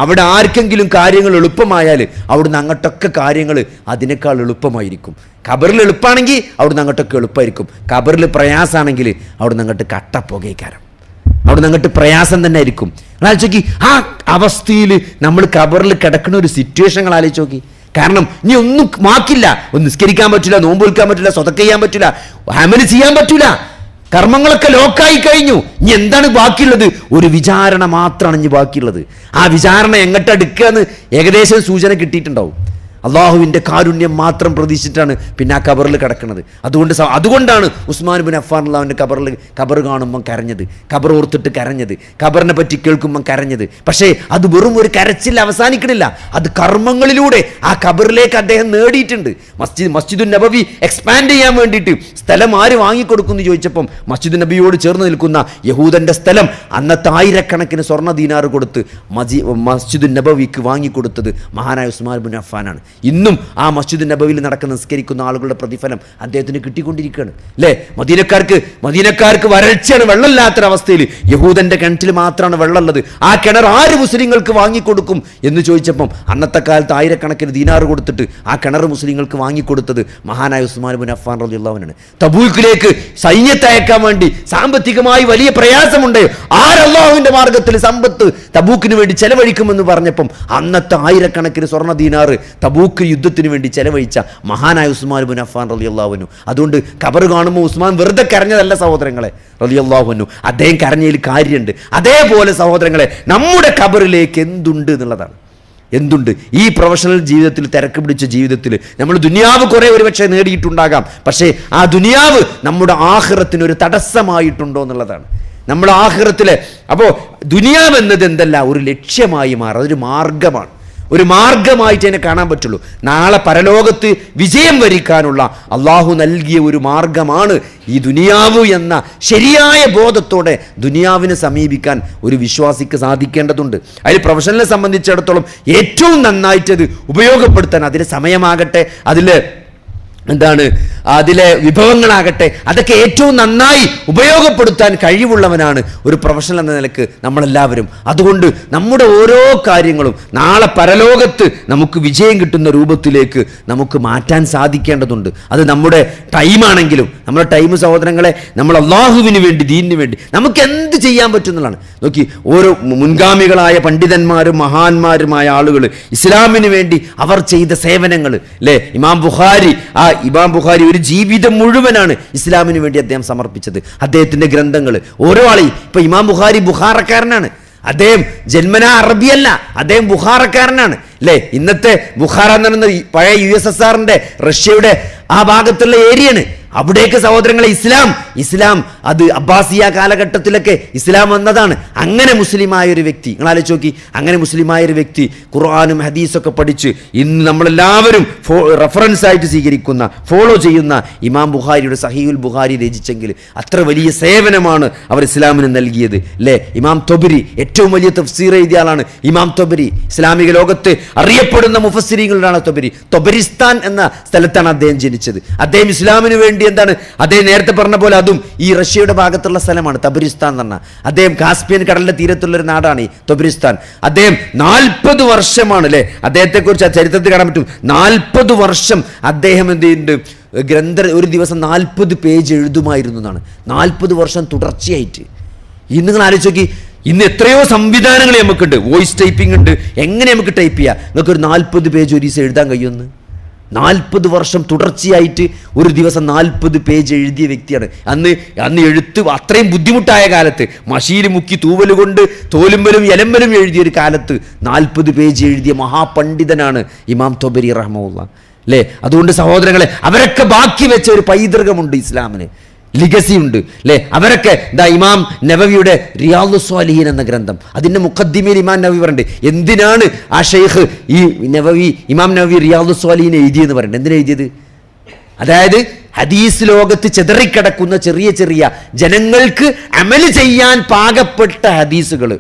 Speaker 2: അവിടെ ആർക്കെങ്കിലും കാര്യങ്ങൾ എളുപ്പമായാൽ അവിടുന്ന് അങ്ങോട്ടൊക്കെ കാര്യങ്ങൾ അതിനേക്കാൾ എളുപ്പമായിരിക്കും. ഖബറിൽ എളുപ്പമാണെങ്കിൽ അവിടുന്ന് അങ്ങോട്ടൊക്കെ എളുപ്പമായിരിക്കും. ഖബറിൽ പ്രയാസമാണെങ്കിൽ അവിടുന്ന് അങ്ങോട്ട് കട്ടപ്പുകയ്ക്കാരം, അവിടുന്ന് അങ്ങോട്ട് പ്രയാസം തന്നെ ആയിരിക്കും. ആലോചിച്ച് നോക്കി, ആ അവസ്ഥയിൽ നമ്മൾ ഖബറിൽ കിടക്കുന്ന ഒരു സിറ്റുവേഷൻ ആലോചിച്ച് നോക്കി. കാരണം ഇനി ഒന്നും മാക്കില്ല, ഒന്ന് നിസ്കരിക്കാൻ പറ്റില്ല, നോമ്പ് വിൽക്കാൻ പറ്റില്ല, സ്വതക്ക ചെയ്യാൻ പറ്റില്ല, അമല് ചെയ്യാൻ പറ്റില്ല, കർമ്മങ്ങളൊക്കെ ലോക്കായി കഴിഞ്ഞു. ഇനി എന്താണ് ബാക്കിയുള്ളത്? ഒരു വിചാരണ മാത്രമാണ് ഇനി ബാക്കിയുള്ളത്. ആ വിചാരണ എങ്ങോട്ടെടുക്കുക എന്ന് ഏകദേശം സൂചന കിട്ടിയിട്ടുണ്ടാവും. അള്ളാഹുവിൻ്റെ കാരുണ്യം മാത്രം പ്രതീക്ഷിച്ചിട്ടാണ് പിന്നെ ആ ഖബറിൽ കിടക്കുന്നത്. അതുകൊണ്ടാണ് ഉസ്മാൻ ഇബ്നു അഫ്ഫാൻ അള്ളാഹുവിൻ്റെ ഖബർ കാണുമ്പം കരഞ്ഞത്, ഖബർ ഓർത്തിട്ട് കരഞ്ഞത്, ഖബറിനെ പറ്റി കേൾക്കുമ്പം കരഞ്ഞത്. പക്ഷേ അത് വെറും ഒരു കരച്ചിൽ അവസാനിക്കണില്ല, അത് കർമ്മങ്ങളിലൂടെ ആ ഖബറിലേക്ക് അദ്ദേഹം നേടിയിട്ടുണ്ട്. മസ്ജിദുൻ നബവി എക്സ്പാൻഡ് ചെയ്യാൻ വേണ്ടിയിട്ട് സ്ഥലം ആര് വാങ്ങിക്കൊടുക്കുമെന്ന് ചോദിച്ചപ്പം മസ്ജിദുൻ നബിയോട് ചേർന്ന് നിൽക്കുന്ന യഹൂദൻ്റെ സ്ഥലം അന്നത്തെ 1000 സ്വർണ്ണ ദീനാർ കൊടുത്ത് മസ്ജിദുൻ നബവിക്ക് വാങ്ങിക്കൊടുത്തത് മഹാനായ ഉസ്മാൻ ഇബ്നു അഫ്ഫാനാണ്. ഇന്നും ആ മസ്ജിദ് നബവിയിൽ നടക്കുന്ന നിസ്കരിക്കുന്ന ആളുകളുടെ പ്രതിഫലം അദ്ദേഹത്തിന് കിട്ടിക്കൊണ്ടിരിക്കുകയാണ് അല്ലേ. മദീനക്കാർക്ക് വരൾച്ചയാണ്, വെള്ളമില്ലാത്തൊരവസ്ഥയിൽ യഹൂദന്റെ കിണറ്റിൽ മാത്രമാണ് വെള്ളമുള്ളത്. ആ കിണർ ആര് മുസ്ലിങ്ങൾക്ക് വാങ്ങിക്കൊടുക്കും എന്ന് ചോദിച്ചപ്പം അന്നത്തെ കാലത്ത് ആയിരക്കണക്കിന് ദീനാറ് കൊടുത്തിട്ട് ആ കിണർ മുസ്ലിങ്ങൾക്ക് വാങ്ങിക്കൊടുത്തത് മഹാനായ ഉസ്മാൻ ഇബ്നു അഫ്ഫാൻ റളിയല്ലാഹു അൻഹു. തബൂക്കിലേക്ക് സൈന്യത്തെ അയക്കാൻ വേണ്ടി സാമ്പത്തികമായി വലിയ പ്രയാസമുണ്ട്. അല്ലാഹുവിന്റെ മാർഗത്തിൽ സമ്പത്ത് തബൂക്കിന് വേണ്ടി ചെലവഴിക്കുമെന്ന് പറഞ്ഞപ്പം അന്നത്തെ ആയിരക്കണക്കിന് സ്വർണ്ണ ദീനാറ് തബൂക്ക് യുദ്ധത്തിന് വേണ്ടി ചെലവഴിച്ച മഹാനായ ഉസ്മാൻ ഇബ്നു അഫ്ഫാൻ റളിയല്ലാഹു അൻഹു. അതുകൊണ്ട് ഖബർ കാണുമ്പോൾ ഉസ്മാൻ വെറുതെ കരഞ്ഞതല്ല സഹോദരങ്ങളെ റളിയല്ലാഹു അൻഹു, അദ്ദേഹം കരഞ്ഞതിൽ കാര്യമുണ്ട്. അതേപോലെ സഹോദരങ്ങളെ നമ്മുടെ ഖബറിലേക്ക് എന്തുണ്ട് എന്നുള്ളതാണ്. എന്തുണ്ട് ഈ പ്രൊഫഷണൽ ജീവിതത്തിൽ, തിരക്ക് പിടിച്ച ജീവിതത്തിൽ നമ്മൾ ദുനിയാവ് കുറെ ഒരുപക്ഷെ നേടിയിട്ടുണ്ടാകാം, പക്ഷേ ആ ദുനിയാവ് നമ്മുടെ ആഖിറത്തിന് ഒരു തടസ്സമായിട്ടുണ്ടോ എന്നുള്ളതാണ്. നമ്മുടെ ആഖിറത്തിലെ അപ്പോൾ ദുനിയാവ് എന്നത് എന്തല്ല, ഒരു ലക്ഷ്യമായി മാറും, അതൊരു മാർഗമാണ്. ഒരു മാർഗമായിട്ട് അതിനെ കാണാൻ പറ്റുള്ളൂ. നാളെ പരലോകത്ത് വിജയം വരിക്കാനുള്ള അള്ളാഹു നൽകിയ ഒരു മാർഗമാണ് ഈ ദുനിയാവ് എന്ന ശരിയായ ബോധത്തോടെ ദുനിയാവിനെ സമീപിക്കാൻ ഒരു വിശ്വാസിക്ക് സാധിക്കേണ്ടതുണ്ട്. അതിൽ പ്രൊഫഷണലിനെ സംബന്ധിച്ചിടത്തോളം ഏറ്റവും നന്നായിട്ടത് ഉപയോഗപ്പെടുത്താൻ അതിന് സമയമാകട്ടെ, അതിലെ വിഭവങ്ങളാകട്ടെ, അതൊക്കെ ഏറ്റവും നന്നായി ഉപയോഗപ്പെടുത്താൻ കഴിവുള്ളവനാണ് ഒരു പ്രൊഫഷണൽ എന്ന നിലക്ക് നമ്മളെല്ലാവരും. അതുകൊണ്ട് നമ്മുടെ ഓരോ കാര്യങ്ങളും നാളെ പരലോകത്ത് നമുക്ക് വിജയം കിട്ടുന്ന രൂപത്തിലേക്ക് നമുക്ക് മാറ്റാൻ സാധിക്കേണ്ടതുണ്ട്. അത് നമ്മുടെ ടൈമാണെങ്കിലും, നമ്മുടെ ടൈം സഹോദരങ്ങളെ നമ്മൾ അള്ളാഹുവിന് വേണ്ടി, ദീനിന് വേണ്ടി നമുക്ക് എന്ത് ചെയ്യാൻ പറ്റുന്നതാണ്. നോക്കി, ഓരോ മുൻഗാമികളായ പണ്ഡിതന്മാരും മഹാന്മാരുമായ ആളുകൾ ഇസ്ലാമിന് വേണ്ടി അവർ ചെയ്ത സേവനങ്ങൾ അല്ലേ. ഇമാം ബുഖാരി ഒരു ജീവിതം മുഴുവനാണ് ഇസ്ലാമിന് വേണ്ടി അദ്ദേഹം സമർപ്പിച്ചത്. അദ്ദേഹത്തിന്റെ ഗ്രന്ഥങ്ങൾ ഓരോ ആളെയും, ഇപ്പൊ ഇമാം ബുഖാരി ബുഖാറക്കാരനാണ്, അദ്ദേഹം ജന്മനാ അറബിയല്ല, അദ്ദേഹം ബുഖാറക്കാരനാണ് അല്ലേ. ഇന്നത്തെ ബുഖാറ എന്ന് പറയുന്നത് പഴയ USSRന്റെ റഷ്യയുടെ ആ ഭാഗത്തുള്ള ഏരിയയാണ്. അവിടേക്ക് സഹോദരങ്ങളെ ഇസ്ലാം അത് അബ്ബാസിയ കാലഘട്ടത്തിലൊക്കെ ഇസ്ലാം വന്നതാണ്. അങ്ങനെ മുസ്ലിമായ ഒരു വ്യക്തി, നിങ്ങൾ ആലോചിച്ച് നോക്കി, അങ്ങനെ മുസ്ലിമായ ഒരു വ്യക്തി ഖുർആനും ഹദീസൊക്കെ പഠിച്ച് ഇന്ന് നമ്മളെല്ലാവരും റെഫറൻസ് ആയിട്ട് സ്വീകരിക്കുന്ന, ഫോളോ ചെയ്യുന്ന ഇമാം ബുഖാരിയുടെ സഹീഹുൽ ബുഖാരി രചിച്ചെങ്കിൽ അത്ര വലിയ സേവനമാണ് അവർ ഇസ്ലാമിന് നൽകിയത് അല്ലേ. ഇമാം തൊബരി ഏറ്റവും വലിയ തഫ്സീർ എഴുതിയ ആളാണ് ഇമാം തൊബരി. ഇസ്ലാമിക ലോകത്ത് അറിയപ്പെടുന്ന മുഫസ്സിരീങ്ങളിലാണ് തൊബരി. തൊബരിസ്ഥാൻ എന്ന സ്ഥലത്താണ് അദ്ദേഹം ജനിച്ചത്. അദ്ദേഹം ഇസ്ലാമിന് വേണ്ടി അദ്ദേഹം നേരത്തെ പറഞ്ഞ പോലെ അതും ഈ റഷ്യയുടെ ഭാഗത്തുള്ള സ്ഥലമാണ് തബരിസ്ഥാൻ എന്ന് പറഞ്ഞാൽ. അദ്ദേഹം കാസ്പിയൻ കടലിന്റെ തീരത്തുള്ള ഒരു നാടാണ് ഈ തബരിസ്ഥാൻ. അദ്ദേഹം 40 വർഷമാണ് അല്ലെ, അദ്ദേഹത്തെ കുറിച്ച് ആ ചരിത്രത്തിൽ കാണാൻ പറ്റും. 40 വർഷം അദ്ദേഹം എന്ത് ചെയ്യുന്നുണ്ട്, ഒരു ദിവസം 40 പേജ് എഴുതുമായിരുന്നു എന്നാണ്. 40 വർഷം തുടർച്ചയായിട്ട്. ഇന്ന് നിങ്ങൾ ആലോചിച്ച് നോക്കി, ഇന്ന് എത്രയോ സംവിധാനങ്ങൾ നമുക്കുണ്ട്, വോയിസ് ടൈപ്പിംഗ് ഉണ്ട്, എങ്ങനെ നമുക്ക് ടൈപ്പ് ചെയ്യാം. നിങ്ങൾക്ക് ഒരു 40 പേജ് ഒരു ദിവസം എഴുതാൻ കഴിയുമെന്ന്? 40 വർഷം തുടർച്ചയായിട്ട് ഒരു ദിവസം 40 പേജ് എഴുതിയ വ്യക്തിയാണ്. അന്ന് എഴുത്ത് അത്രയും ബുദ്ധിമുട്ടായ കാലത്ത് മഷീൽ മുക്കി തൂവല് കൊണ്ട് തോലുമ്പലും എലമ്പലും എഴുതിയ ഒരു കാലത്ത് 40 പേജ് എഴുതിയ മഹാപണ്ഡിതനാണ് ഇമാം തൊബരി റഹ്മത്തുള്ളാഹി അല്ലേ. അതുകൊണ്ട് സഹോദരങ്ങളെ, അവരൊക്കെ ബാക്കി വെച്ച ഒരു പൈതൃകമുണ്ട്, ഇസ്ലാമിന് ലിഗസി ഉണ്ട് അല്ലേ. അവരൊക്കെ ഇമാം നവവിയുടെ റിയാദുസ് സ്വാലിഹീൻ എന്ന ഗ്രന്ഥം, അതിൻ്റെ മുഖദ്ദിമയിൽ ഇമാം നവവി പറയുന്നുണ്ട് എന്തിനാണ് ആ ഷെയ്ഖ് ഇമാം നവവി റിയാദുസ് സ്വാലിഹീൻ എഴുതിയെന്ന് പറയുന്നത്. എന്തിനാ എഴുതിയത്? അതായത് ഹദീസ് ലോകത്ത് ചെതറിക്കിടക്കുന്ന ചെറിയ ചെറിയ ജനങ്ങൾക്ക് അമല് ചെയ്യാൻ പാകപ്പെട്ട ഹദീസുകൾ,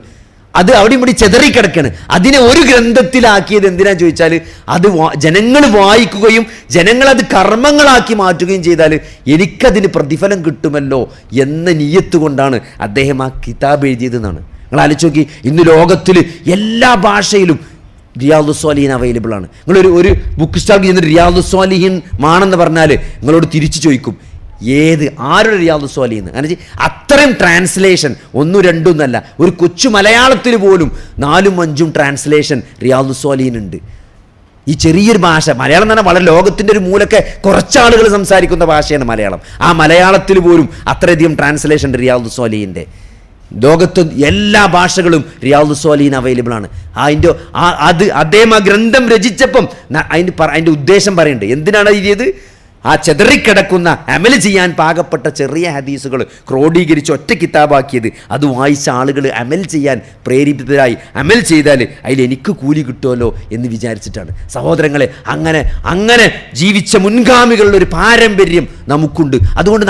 Speaker 2: അത് അവിടെ ഇവിടെ ചെതറിക്കിടക്കാണ്. അതിനെ ഒരു ഗ്രന്ഥത്തിലാക്കിയത് എന്തിനാന്ന് ചോദിച്ചാൽ അത് ജനങ്ങൾ വായിക്കുകയും ജനങ്ങളത് കർമ്മങ്ങളാക്കി മാറ്റുകയും ചെയ്താൽ എനിക്കതിന് പ്രതിഫലം കിട്ടുമല്ലോ എന്ന നിയ്യത്ത് കൊണ്ടാണ് അദ്ദേഹം ആ കിതാബ് എഴുതിയതെന്നാണ്. നിങ്ങൾ ആലോചിച്ച് നോക്കി, ഇന്ന് ലോകത്തിൽ എല്ലാ ഭാഷയിലും റിയാദുസ് സ്വാലിഹീൻ അവൈലബിൾ ആണ്. നിങ്ങളൊരു ബുക്ക് സ്റ്റാളിൽ ചെന്നിട്ട് റിയാദുസ് സ്വാലിഹീൻ ആണെന്ന് പറഞ്ഞാൽ നിങ്ങളോട് തിരിച്ചു ചോദിക്കും ആരുടെ റിയാദുസ് സ്വാലിഹീൻ. അങ്ങനെ അത്രയും ട്രാൻസ്ലേഷൻ, 1, 2 എന്നല്ല, ഒരു കൊച്ചു മലയാളത്തിൽ പോലും 4, 5 ട്രാൻസ്ലേഷൻ റിയാദുസ് സ്വാലിഹീൻ ഉണ്ട്. ഈ ചെറിയൊരു ഭാഷ മലയാളം എന്ന് പറഞ്ഞാൽ വളരെ ലോകത്തിൻ്റെ ഒരു മൂലൊക്കെ കുറച്ചാളുകൾ സംസാരിക്കുന്ന ഭാഷയാണ് മലയാളം. ആ മലയാളത്തിൽ പോലും അത്രയധികം ട്രാൻസ്ലേഷൻ ഉണ്ട് റിയാദുസ് സ്വാലിഹീൻ്റെ. ലോകത്ത് എല്ലാ ഭാഷകളും റിയാദുസ് സ്വാലിഹീൻ അവൈലബിൾ ആണ്. അദ്ദേഹം ആ ഗ്രന്ഥം രചിച്ചപ്പം അതിൻ്റെ ഉദ്ദേശം പറയുന്നുണ്ട്. എന്തിനാണ് എഴുതിയത്? ആ ചെതറിക്കിടക്കുന്ന അമല് ചെയ്യാൻ പാകപ്പെട്ട ചെറിയ ഹദീസുകൾ ക്രോഡീകരിച്ച് ഒറ്റ കിതാബാക്കിയത്, അത് വായിച്ച ആളുകൾ അമൽ ചെയ്യാൻ പ്രേരിപ്പിതരായി അമൽ ചെയ്താൽ അതിൽ എനിക്ക് കൂലി കിട്ടുമല്ലോ എന്ന് വിചാരിച്ചിട്ടാണ്. സഹോദരങ്ങളെ, അങ്ങനെ ജീവിച്ച മുൻഗാമികളുടെ ഒരു പാരമ്പര്യം നമുക്കുണ്ട്. അതുകൊണ്ട്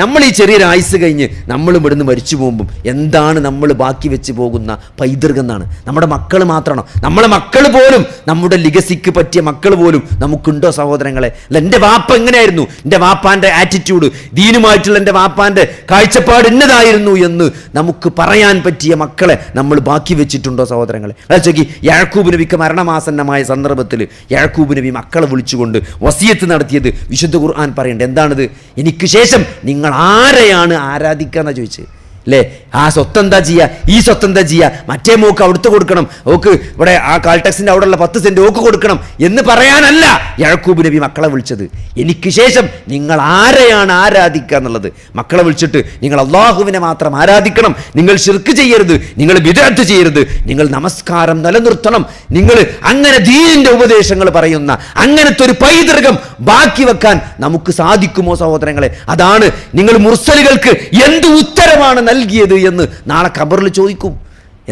Speaker 2: നമ്മൾ ഈ ചെറിയൊരു ആയുസ് കഴിഞ്ഞ് നമ്മൾ ഇവിടുന്ന് മരിച്ചു പോകുമ്പം എന്താണ് നമ്മൾ ബാക്കി വെച്ച് പോകുന്ന പൈതൃകം എന്നാണ്. നമ്മുടെ മക്കൾ മാത്രമാണോ? നമ്മളെ മക്കൾ പോലും, നമ്മുടെ ലിഗസിക്ക് പറ്റിയ മക്കൾ പോലും നമുക്കുണ്ടോ സഹോദരങ്ങളെ? അല്ല, എൻ്റെ വാപ്പ എങ്ങനെയായിരുന്നു, എൻ്റെ വാപ്പാൻ്റെ ആറ്റിറ്റ്യൂഡ്, ദീനുമായിട്ടുള്ള എൻ്റെ വാപ്പാൻ്റെ കാഴ്ചപ്പാട് എന്നതായിരുന്നു എന്ന് നമുക്ക് പറയാൻ പറ്റിയ മക്കളെ നമ്മൾ ബാക്കി വെച്ചിട്ടുണ്ടോ സഹോദരങ്ങളെ? അതൊക്കെ യാക്കൂബ് നബിക്ക് മരണമാസന്നമായ സന്ദർഭത്തിൽ യാക്കൂബ് നബി മക്കളെ വിളിച്ചുകൊണ്ട് വസിയത്ത് നടത്തിയത് വിശുദ്ധ ഖുർആൻ പറയുന്നുണ്ട്. എന്താണിത്? എനിക്ക് ശേഷം നിങ്ങൾ ആരെയാണ് ആരാധിക്കാന്നാ ചോദിച്ചത് അല്ലേ? ആ സ്വത്തെന്താ ചെയ്യുക, ഈ സ്വത്തെന്താ ചെയ്യുക, മറ്റേ മോക്ക് അവിടുത്തെ കൊടുക്കണം, ഓക്ക് ഇവിടെ ആ കാൾടെക്സിന്റെ അവിടെയുള്ള 10 സെന്റ് ഓക്ക് കൊടുക്കണം എന്ന് പറയാനല്ല യാക്കൂബ് നബി മക്കളെ വിളിച്ചത്. എനിക്ക് ശേഷം നിങ്ങൾ ആരെയാണ് ആരാധിക്കുക എന്നുള്ളത്. മക്കളെ വിളിച്ചിട്ട് നിങ്ങൾ അള്ളാഹുവിനെ മാത്രം ആരാധിക്കണം, നിങ്ങൾ ശിർക്ക് ചെയ്യരുത്, നിങ്ങൾ ബിദ്അത്ത് ചെയ്യരുത്, നിങ്ങൾ നമസ്കാരം നിലനിർത്തണം, നിങ്ങൾ അങ്ങനെ ദീനിന്റെ ഉപദേശങ്ങൾ പറയുന്ന അങ്ങനത്തെ ഒരു പൈതൃകം ബാക്കി വെക്കാൻ നമുക്ക് സാധിക്കുമോ സഹോദരങ്ങളെ? അതാണ് നിങ്ങൾ മുർസലുകൾക്ക് എന്ത് ഉത്തരമാണ് നൽകിയത് എന്ന് നാളെ ഖബറിൽ ചോദിക്കും.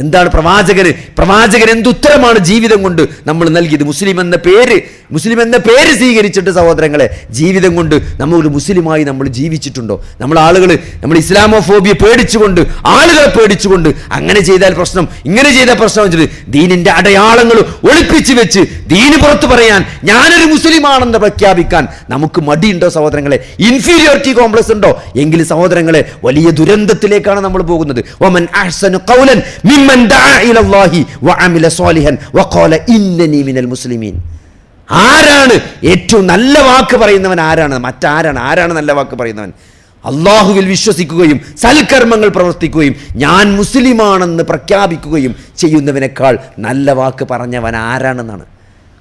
Speaker 2: എന്താണ് പ്രവാചകൻ എന്തുത്തരമാണ് ജീവിതം കൊണ്ട് നമ്മൾ നൽകിയത്? മുസ്ലിം എന്ന പേര് സ്വീകരിച്ചിട്ട് സഹോദരങ്ങളെ ജീവിതം കൊണ്ട് നമ്മൾ ഒരു മുസ്ലിമായി നമ്മൾ ജീവിച്ചിട്ടുണ്ടോ? നമ്മൾ ഇസ്ലാമോഫോബിയ പേടിച്ചുകൊണ്ട്, ആളുകളെ പേടിച്ചുകൊണ്ട് അങ്ങനെ ചെയ്താൽ പ്രശ്നം, ഇങ്ങനെ ചെയ്താൽ പ്രശ്നം വെച്ചിട്ട് ദീനിന്റെ അടയാളങ്ങൾ ഒളിപ്പിച്ച് വെച്ച് ദീന് പുറത്ത് പറയാൻ, ഞാനൊരു മുസ്ലിമാണെന്ന് പ്രഖ്യാപിക്കാൻ നമുക്ക് മടിയുണ്ടോ സഹോദരങ്ങളെ? ഇൻഫീരിയോറിറ്റി കോംപ്ലക്സ് ഉണ്ടോ? എങ്കിൽ സഹോദരങ്ങളെ വലിയ ദുരന്തത്തിലേക്കാണ് നമ്മൾ പോകുന്നത്. വമൻ അഹ്സനു ഖൗലൻ മിമ്മൻ ദഅ ഇലല്ലാഹി വഅമില സ്വാലിഹൻ വഖാല ഇന്നനി മിനൽ മുസ്ലിമീൻ. ആരാണ് ഏറ്റവും നല്ല വാക്ക് പറയുന്നവൻ? ആരാണ് നല്ല വാക്ക് പറയുന്നവൻ? അള്ളാഹുവിൽ വിശ്വസിക്കുകയും സൽക്കർമ്മങ്ങൾ പ്രവർത്തിക്കുകയും ഞാൻ മുസ്ലിമാണെന്ന് പ്രഖ്യാപിക്കുകയും ചെയ്യുന്നവനേക്കാൾ നല്ല വാക്ക് പറഞ്ഞവൻ ആരാണെന്നാണ്.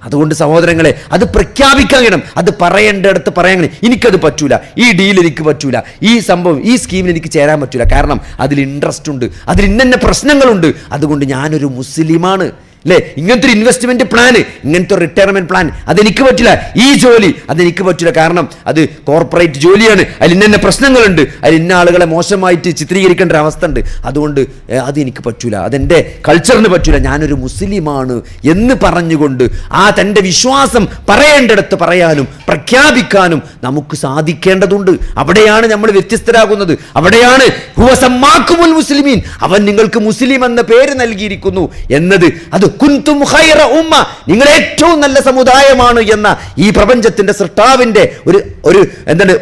Speaker 2: അതുകൊണ്ട് സഹോദരങ്ങളെ, അത് പ്രഖ്യാപിക്കാൻ കഴിയണം, അത് പറയേണ്ടടുത്ത് പറയാൻ. എനിക്കത് പറ്റൂല, ഈ ഡീൽ എനിക്ക് പറ്റൂല, ഈ സംഭവം, ഈ സ്കീമിൽ എനിക്ക് ചേരാൻ പറ്റൂല, കാരണം അതിൽ ഇൻട്രസ്റ്റ് ഉണ്ട്, അതിൽ ഇന്ന പ്രശ്നങ്ങളുണ്ട്, അതുകൊണ്ട് ഞാനൊരു മുസ്ലിമാണ് അല്ലേ? ഇങ്ങനത്തെ ഒരു ഇൻവെസ്റ്റ്മെന്റ് പ്ലാന്, ഇങ്ങനത്തെ ഒരു റിട്ടയർമെന്റ് പ്ലാൻ അതെനിക്ക് പറ്റില്ല, ഈ ജോലി അതെനിക്ക് പറ്റില്ല, കാരണം അത് കോർപ്പറേറ്റ് ജോലിയാണ്, അതിൽ ഇന്ന പ്രശ്നങ്ങളുണ്ട്, അതിൽ ഇന്ന ആളുകളെ മോശമായിട്ട് ചിത്രീകരിക്കേണ്ട ഒരു അവസ്ഥ ഉണ്ട്, അതുകൊണ്ട് അതെനിക്ക് പറ്റൂല, അതെൻ്റെ കൾച്ചറിന് പറ്റൂല, ഞാനൊരു മുസ്ലിമാണ് എന്ന് പറഞ്ഞുകൊണ്ട് ആ തൻ്റെ വിശ്വാസം പറയേണ്ടടുത്ത് പറയാനും പ്രഖ്യാപിക്കാനും നമുക്ക് സാധിക്കേണ്ടതുണ്ട്. അവിടെയാണ് നമ്മൾ വ്യത്യസ്തരാകുന്നത്. അവിടെയാണ് ഹുവ സമ്മാക്കുമുൽ മുസ്ലിമീൻ, അവൻ നിങ്ങൾക്ക് മുസ്ലിം എന്ന പേര് നൽകിയിരിക്കുന്നു എന്നത്. അത് കുൻതും ഖൈറ ഉമ്മ, നിങ്ങൾ ഏറ്റവും നല്ല സമുദായമാണ് എന്ന ഈ പ്രപഞ്ചത്തിന്റെ സൃഷ്ടാവിന്റെ ഒരു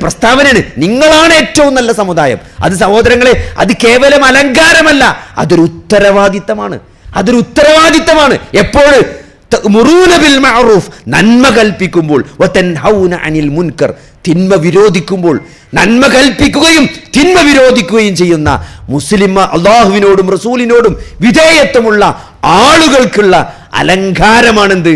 Speaker 2: പ്രസ്താവനയാണ്. നിങ്ങളാണ് ഏറ്റവും നല്ല സമുദായം. അത് സഹോദരങ്ങളെ, അത് കേവലം അലങ്കാരമല്ല, അതൊരു ഉത്തരവാദിത്തമാണ്. എപ്പോൾ തഅ്മുറൂന ബിൽ മഅറൂഫ്, നന്മ കൽപ്പിക്കുമ്പോൾ, വതൻഹൗന അനിൽ മുൻകർ, തിന്മ വിരോധിക്കുമ്പോൾ. നന്മ കൽപ്പിക്കുകയും തിന്മ വിരോധിക്കുകയും ചെയ്യുന്ന മുസ്ലിം, അള്ളാഹുവിനോടും റസൂലിനോടും വിധേയത്വമുള്ള ആളുകൾക്കുള്ള അലങ്കാരമാണെന്ത്?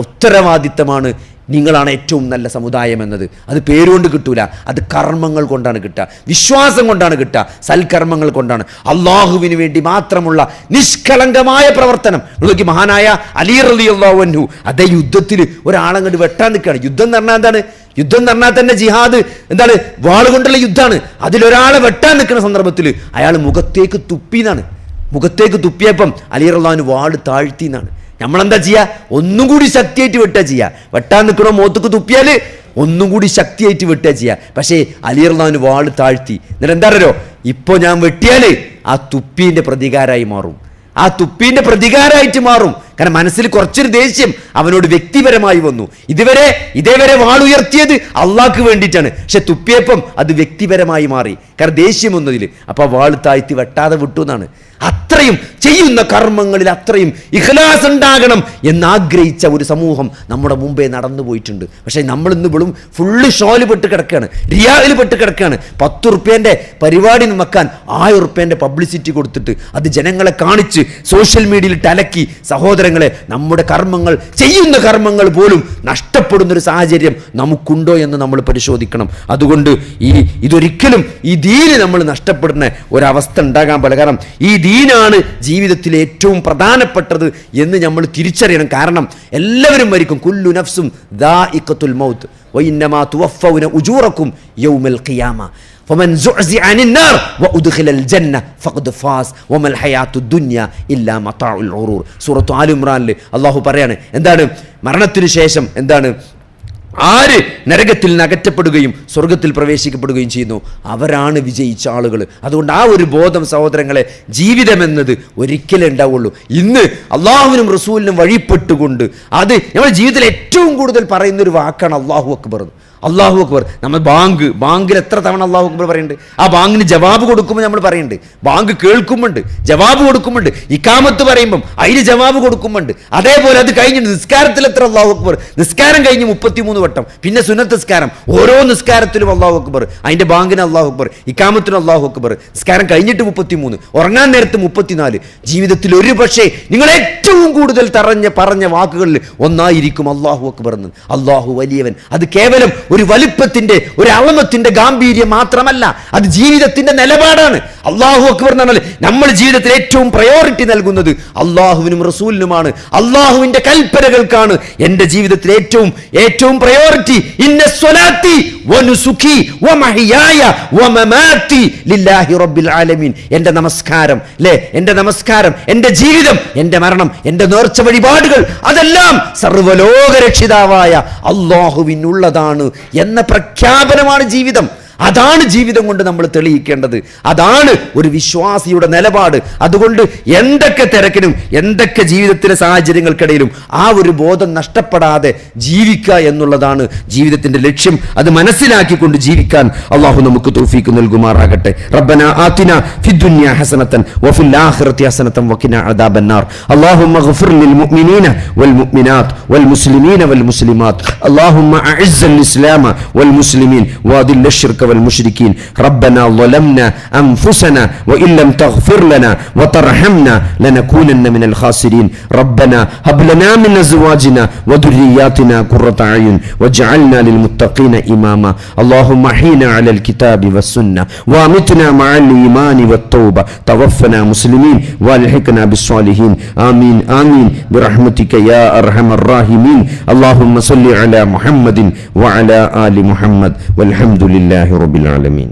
Speaker 2: ഉത്തരവാദിത്തമാണ്. നിങ്ങളാണ് ഏറ്റവും നല്ല സമുദായം എന്നത്. അത് പേരുകൊണ്ട് കിട്ടൂല, അത് കർമ്മങ്ങൾ കൊണ്ടാണ് കിട്ടുക, വിശ്വാസം കൊണ്ടാണ് കിട്ടുക, സൽക്കർമ്മങ്ങൾ കൊണ്ടാണ്. അള്ളാഹുവിന് വേണ്ടി മാത്രമുള്ള നിഷ്കളങ്കമായ പ്രവർത്തനം. നോക്കി, മഹാനായ അലി റളിയല്ലാഹു അൻഹു അതേ യുദ്ധത്തിൽ ഒരാളങ്ങോട്ട് വെട്ടാൻ നിൽക്കുകയാണ്. യുദ്ധം എന്ന് പറഞ്ഞാൽ എന്താണ്? യുദ്ധം എന്ന് പറഞ്ഞാൽ തന്നെ ജിഹാദ് എന്താണ്? വാളുകൊണ്ടുള്ള യുദ്ധമാണ്. അതിലൊരാളെ വെട്ടാൻ നിൽക്കുന്ന സന്ദർഭത്തിൽ അയാൾ മുഖത്തേക്ക് തുപ്പിയപ്പം അലി റളിയല്ലാഹു അൻഹു വാള് താഴ്ത്തിന്നാണ്. നമ്മളെന്താ ചെയ്യുക? ഒന്നും കൂടി ശക്തിയായിട്ട് വെട്ടുക ചെയ്യുക. വെട്ടാൻ നിൽക്കണോ മോത്തേക്ക് തുപ്പിയാൽ ഒന്നും കൂടി ശക്തിയായിട്ട് വെട്ടുക ചെയ്യുക. പക്ഷേ അലി റളിയല്ലാഹു അൻഹു വാള് താഴ്ത്തി. എന്നിട്ട് എന്താ അറിയോ? ഇപ്പോൾ ഞാൻ വെട്ടിയാൽ ആ തുപ്പീൻ്റെ പ്രതികാരമായി മാറും, കാരണം മനസ്സിൽ കുറച്ചൊരു ദേഷ്യം അവനോട് വ്യക്തിപരമായി വന്നു. ഇതേവരെ വാളുയർത്തിയത് അള്ളാഹ്ക്ക് വേണ്ടിയിട്ടാണ്, പക്ഷെ തുപ്പിയപ്പം അത് വ്യക്തിപരമായി മാറി, കാരണം ദേഷ്യം വന്നതിൽ. അപ്പോൾ വാള് താഴ്ത്തി വെട്ടാതെ വിട്ടു എന്നാണ്. അത്രയും ചെയ്യുന്ന കർമ്മങ്ങളിൽ അത്രയും ഇഖ്ലാസ് ഉണ്ടാകണം എന്നാഗ്രഹിച്ച ഒരു സമൂഹം നമ്മുടെ മുമ്പേ നടന്നു പോയിട്ടുണ്ട്. പക്ഷേ നമ്മൾ ഇന്ന് വെറും ഫുള്ള് ഷോല് പെട്ട് കിടക്കുകയാണ്, റിയായിൽ പെട്ട് കിടക്കുകയാണ്. 10 റുപ്യേൻ്റെ പരിപാടി വെക്കാൻ 1000 റുപ്യേൻ്റെ പബ്ലിസിറ്റി കൊടുത്തിട്ട് അത് ജനങ്ങളെ കാണിച്ച് സോഷ്യൽ മീഡിയയിൽ അലക്കി. സഹോദരങ്ങളെ, നമ്മുടെ ചെയ്യുന്ന കർമ്മങ്ങൾ പോലും നഷ്ടപ്പെടുന്നൊരു സാഹചര്യം നമുക്കുണ്ടോ എന്ന് നമ്മൾ പരിശോധിക്കണം. അതുകൊണ്ട് ഇതൊരിക്കലും ഈ ദീന് നമ്മൾ നഷ്ടപ്പെടുന്ന ഒരവസ്ഥ ഉണ്ടാകാൻ പാടില്ല. കാരണം ഈ ദീനാണ് ജീവിതത്തിലെ ഏറ്റവും പ്രധാനപ്പെട്ടത് എന്ന് നമ്മൾ തിരിച്ചറിയണം. കാരണം എല്ലാവരും മരിക്കും. കുല്ലു നഫ്സും ദാഇഖത്തുൽ മൗത്ത് വഇന്നമാ തുവഫൗന ഉജൂറക്കും യൗമൽ ഖിയാമ ഫമൻ സുഅ്സിഅ അനിൻ നാർ വഉദ്ഖിലൽ ജന്ന ഫഖദ് ഫാസ് വമൽ ഹയാത്തുദ് ദുനിയ ഇല്ലാ മതാഉൽ ഉറൂർ. സൂറത്ത് ആൽ ഇംറാനിൽ അല്ലാഹു പറയാണ്, എന്താണ് മരണത്തിനു ശേഷം എന്താണ്? ആര് നരകത്തിൽ നിന്ന് അകറ്റപ്പെടുകയും സ്വർഗത്തിൽ പ്രവേശിക്കപ്പെടുകയും ചെയ്യുന്നു, അവരാണ് വിജയിച്ച ആളുകൾ. അതുകൊണ്ട് ആ ഒരു ബോധം സഹോദരങ്ങളെ, ജീവിതമെന്നത് ഒരിക്കലേ ഉണ്ടാവുള്ളൂ. ഇന്ന് അള്ളാഹുവിനും റസൂലിനും വഴിപ്പെട്ടുകൊണ്ട് അത് നമ്മുടെ ജീവിതത്തിൽ ഏറ്റവും കൂടുതൽ പറയുന്നൊരു വാക്കാണ് അല്ലാഹു അക്ബർ. അല്ലാഹു അക്ബർ. നമ്മൾ ബാങ്കിൽ എത്ര തവണ അല്ലാഹു അക്ബർ പറയുന്നുണ്ട്. ആ ബാങ്കിന് ജവാബ് കൊടുക്കുമ്പോൾ നമ്മൾ പറയുന്നുണ്ട്, ബാങ്ക് കേൾക്കുമ്പോണ്ട് ജവാബ് കൊടുക്കുമ്പോണ്ട്, ഇക്കാമത്ത് പറയുമ്പം അതിന് ജവാബ് കൊടുക്കുമ്പോണ്ട്. അതേപോലെ അത് കഴിഞ്ഞിട്ട് നിസ്കാരത്തിൽ എത്ര അല്ലാഹു അക്ബർ. നിസ്കാരം കഴിഞ്ഞ് 33 വട്ടം, പിന്നെ സുന്നത്ത് നിസ്കാരം, ഓരോ നിസ്കാരത്തിലും അല്ലാഹു അക്ബർ. അതിന്റെ ബാങ്കിന് അല്ലാഹു അക്ബർ, ഇക്കാമത്തിന് അല്ലാഹു അക്ബർ. നിസ്കാരം കഴിഞ്ഞിട്ട് 33, ഉറങ്ങാൻ നേരത്ത് 34. ജീവിതത്തിൽ ഒരു പക്ഷേ നിങ്ങൾ ഏറ്റവും കൂടുതൽ പറഞ്ഞ വാക്കുകളിൽ ഒന്നായിരിക്കും അല്ലാഹു അക്ബർ എന്ന്. അല്ലാഹു വലിയവൻ. അത് കേവലം ഒരു വലിപ്പത്തിന്റെ, ഒരു അളമത്തിന്റെ ഗാംഭീര്യം മാത്രമല്ല, അത് ജീവിതത്തിന്റെ നിലപാടാണ്. അല്ലാഹു അക്ബർ എന്ന് പറഞ്ഞാൽ നമ്മൾ ജീവിതത്തിൽ ഏറ്റവും പ്രയോറിറ്റി നൽകുന്നത് അല്ലാഹുവിനും റസൂലിനുമാണ്, അല്ലാഹുവിന്റെ കൽപ്പനകൾക്കാണ്. എന്റെ ജീവിതത്തിൽ ഏറ്റവും പ്രയോറിറ്റി ഇന്ന സ്വലാത്തി വനുസുഖി വമഹിയായ വമമാതി ലില്ലാഹി റബ്ബിൽ ആലമീൻ. എന്റെ നമസ്കാരം, എന്റെ നമസ്കാരം, എന്റെ ജീവിതം, എന്റെ മരണം, എന്റെ നേർച്ച വഴിപാടുകൾ, അതെല്ലാം സർവ്വലോക രക്ഷിതാവായ അല്ലാഹുവിനുള്ളതാണ് എന്ന പ്രഖ്യാപനമാണ് ജീവിതം. അതാണ് ജീവിതം കൊണ്ട് നമ്മൾ തെളിയിക്കേണ്ടത്. അതാണ് ഒരു വിശ്വാസിയുടെ നിലപാട്. അതുകൊണ്ട് എന്തൊക്കെ തിരക്കിനും എന്തൊക്കെ ജീവിതത്തിലെ സാഹചര്യങ്ങൾക്കിടയിലും ആ ഒരു ബോധം നഷ്ടപ്പെടാതെ ജീവിക്കുക എന്നുള്ളതാണ് ജീവിതത്തിന്റെ ലക്ഷ്യം. അത് മനസ്സിലാക്കിക്കൊണ്ട് ജീവിക്കാൻ അള്ളാഹു നമുക്ക് തൗഫീഖ് നൽകുമാറാകട്ടെ. റബ്ബനാ ആതിനാ ഫിദ്ദുനിയ ഹസനതൻ വഫിൽ ആഖിറതി ഹസനതൻ വഖിനാ അദാബന്നാർ. അല്ലാഹുമ്മ ഗ്ഫിർ ലിൽ മുഅ്മിനീന വൽ മുഅ്മിനാത്ത് വൽ മുസ്ലിമീന വൽ മുസ്ലിമാത്ത്. അല്ലാഹുമ്മ അഇസ്സൽ ഇസ്ലാമ വൽ മുസ്ലിമീൻ വഅദില്ല الشرك والمشركين. ربنا ظلمنا أنفسنا وإن لم تغفر لنا وترحمنا لنكونن من الخاسرين. ربنا هب لنا من أزواجنا وذرياتنا قرة أعين واجعلنا للمتقين إماما. اللهم أحينا على الكتاب والسنة وأمتنا مع الإيمان والتوبة. توفنا مسلمين والحقنا بالصالحين. آمين آمين برحمتك يا أرحم الراحمين. اللهم صل على محمد وعلى آل محمد والحمد لله رب العالمين.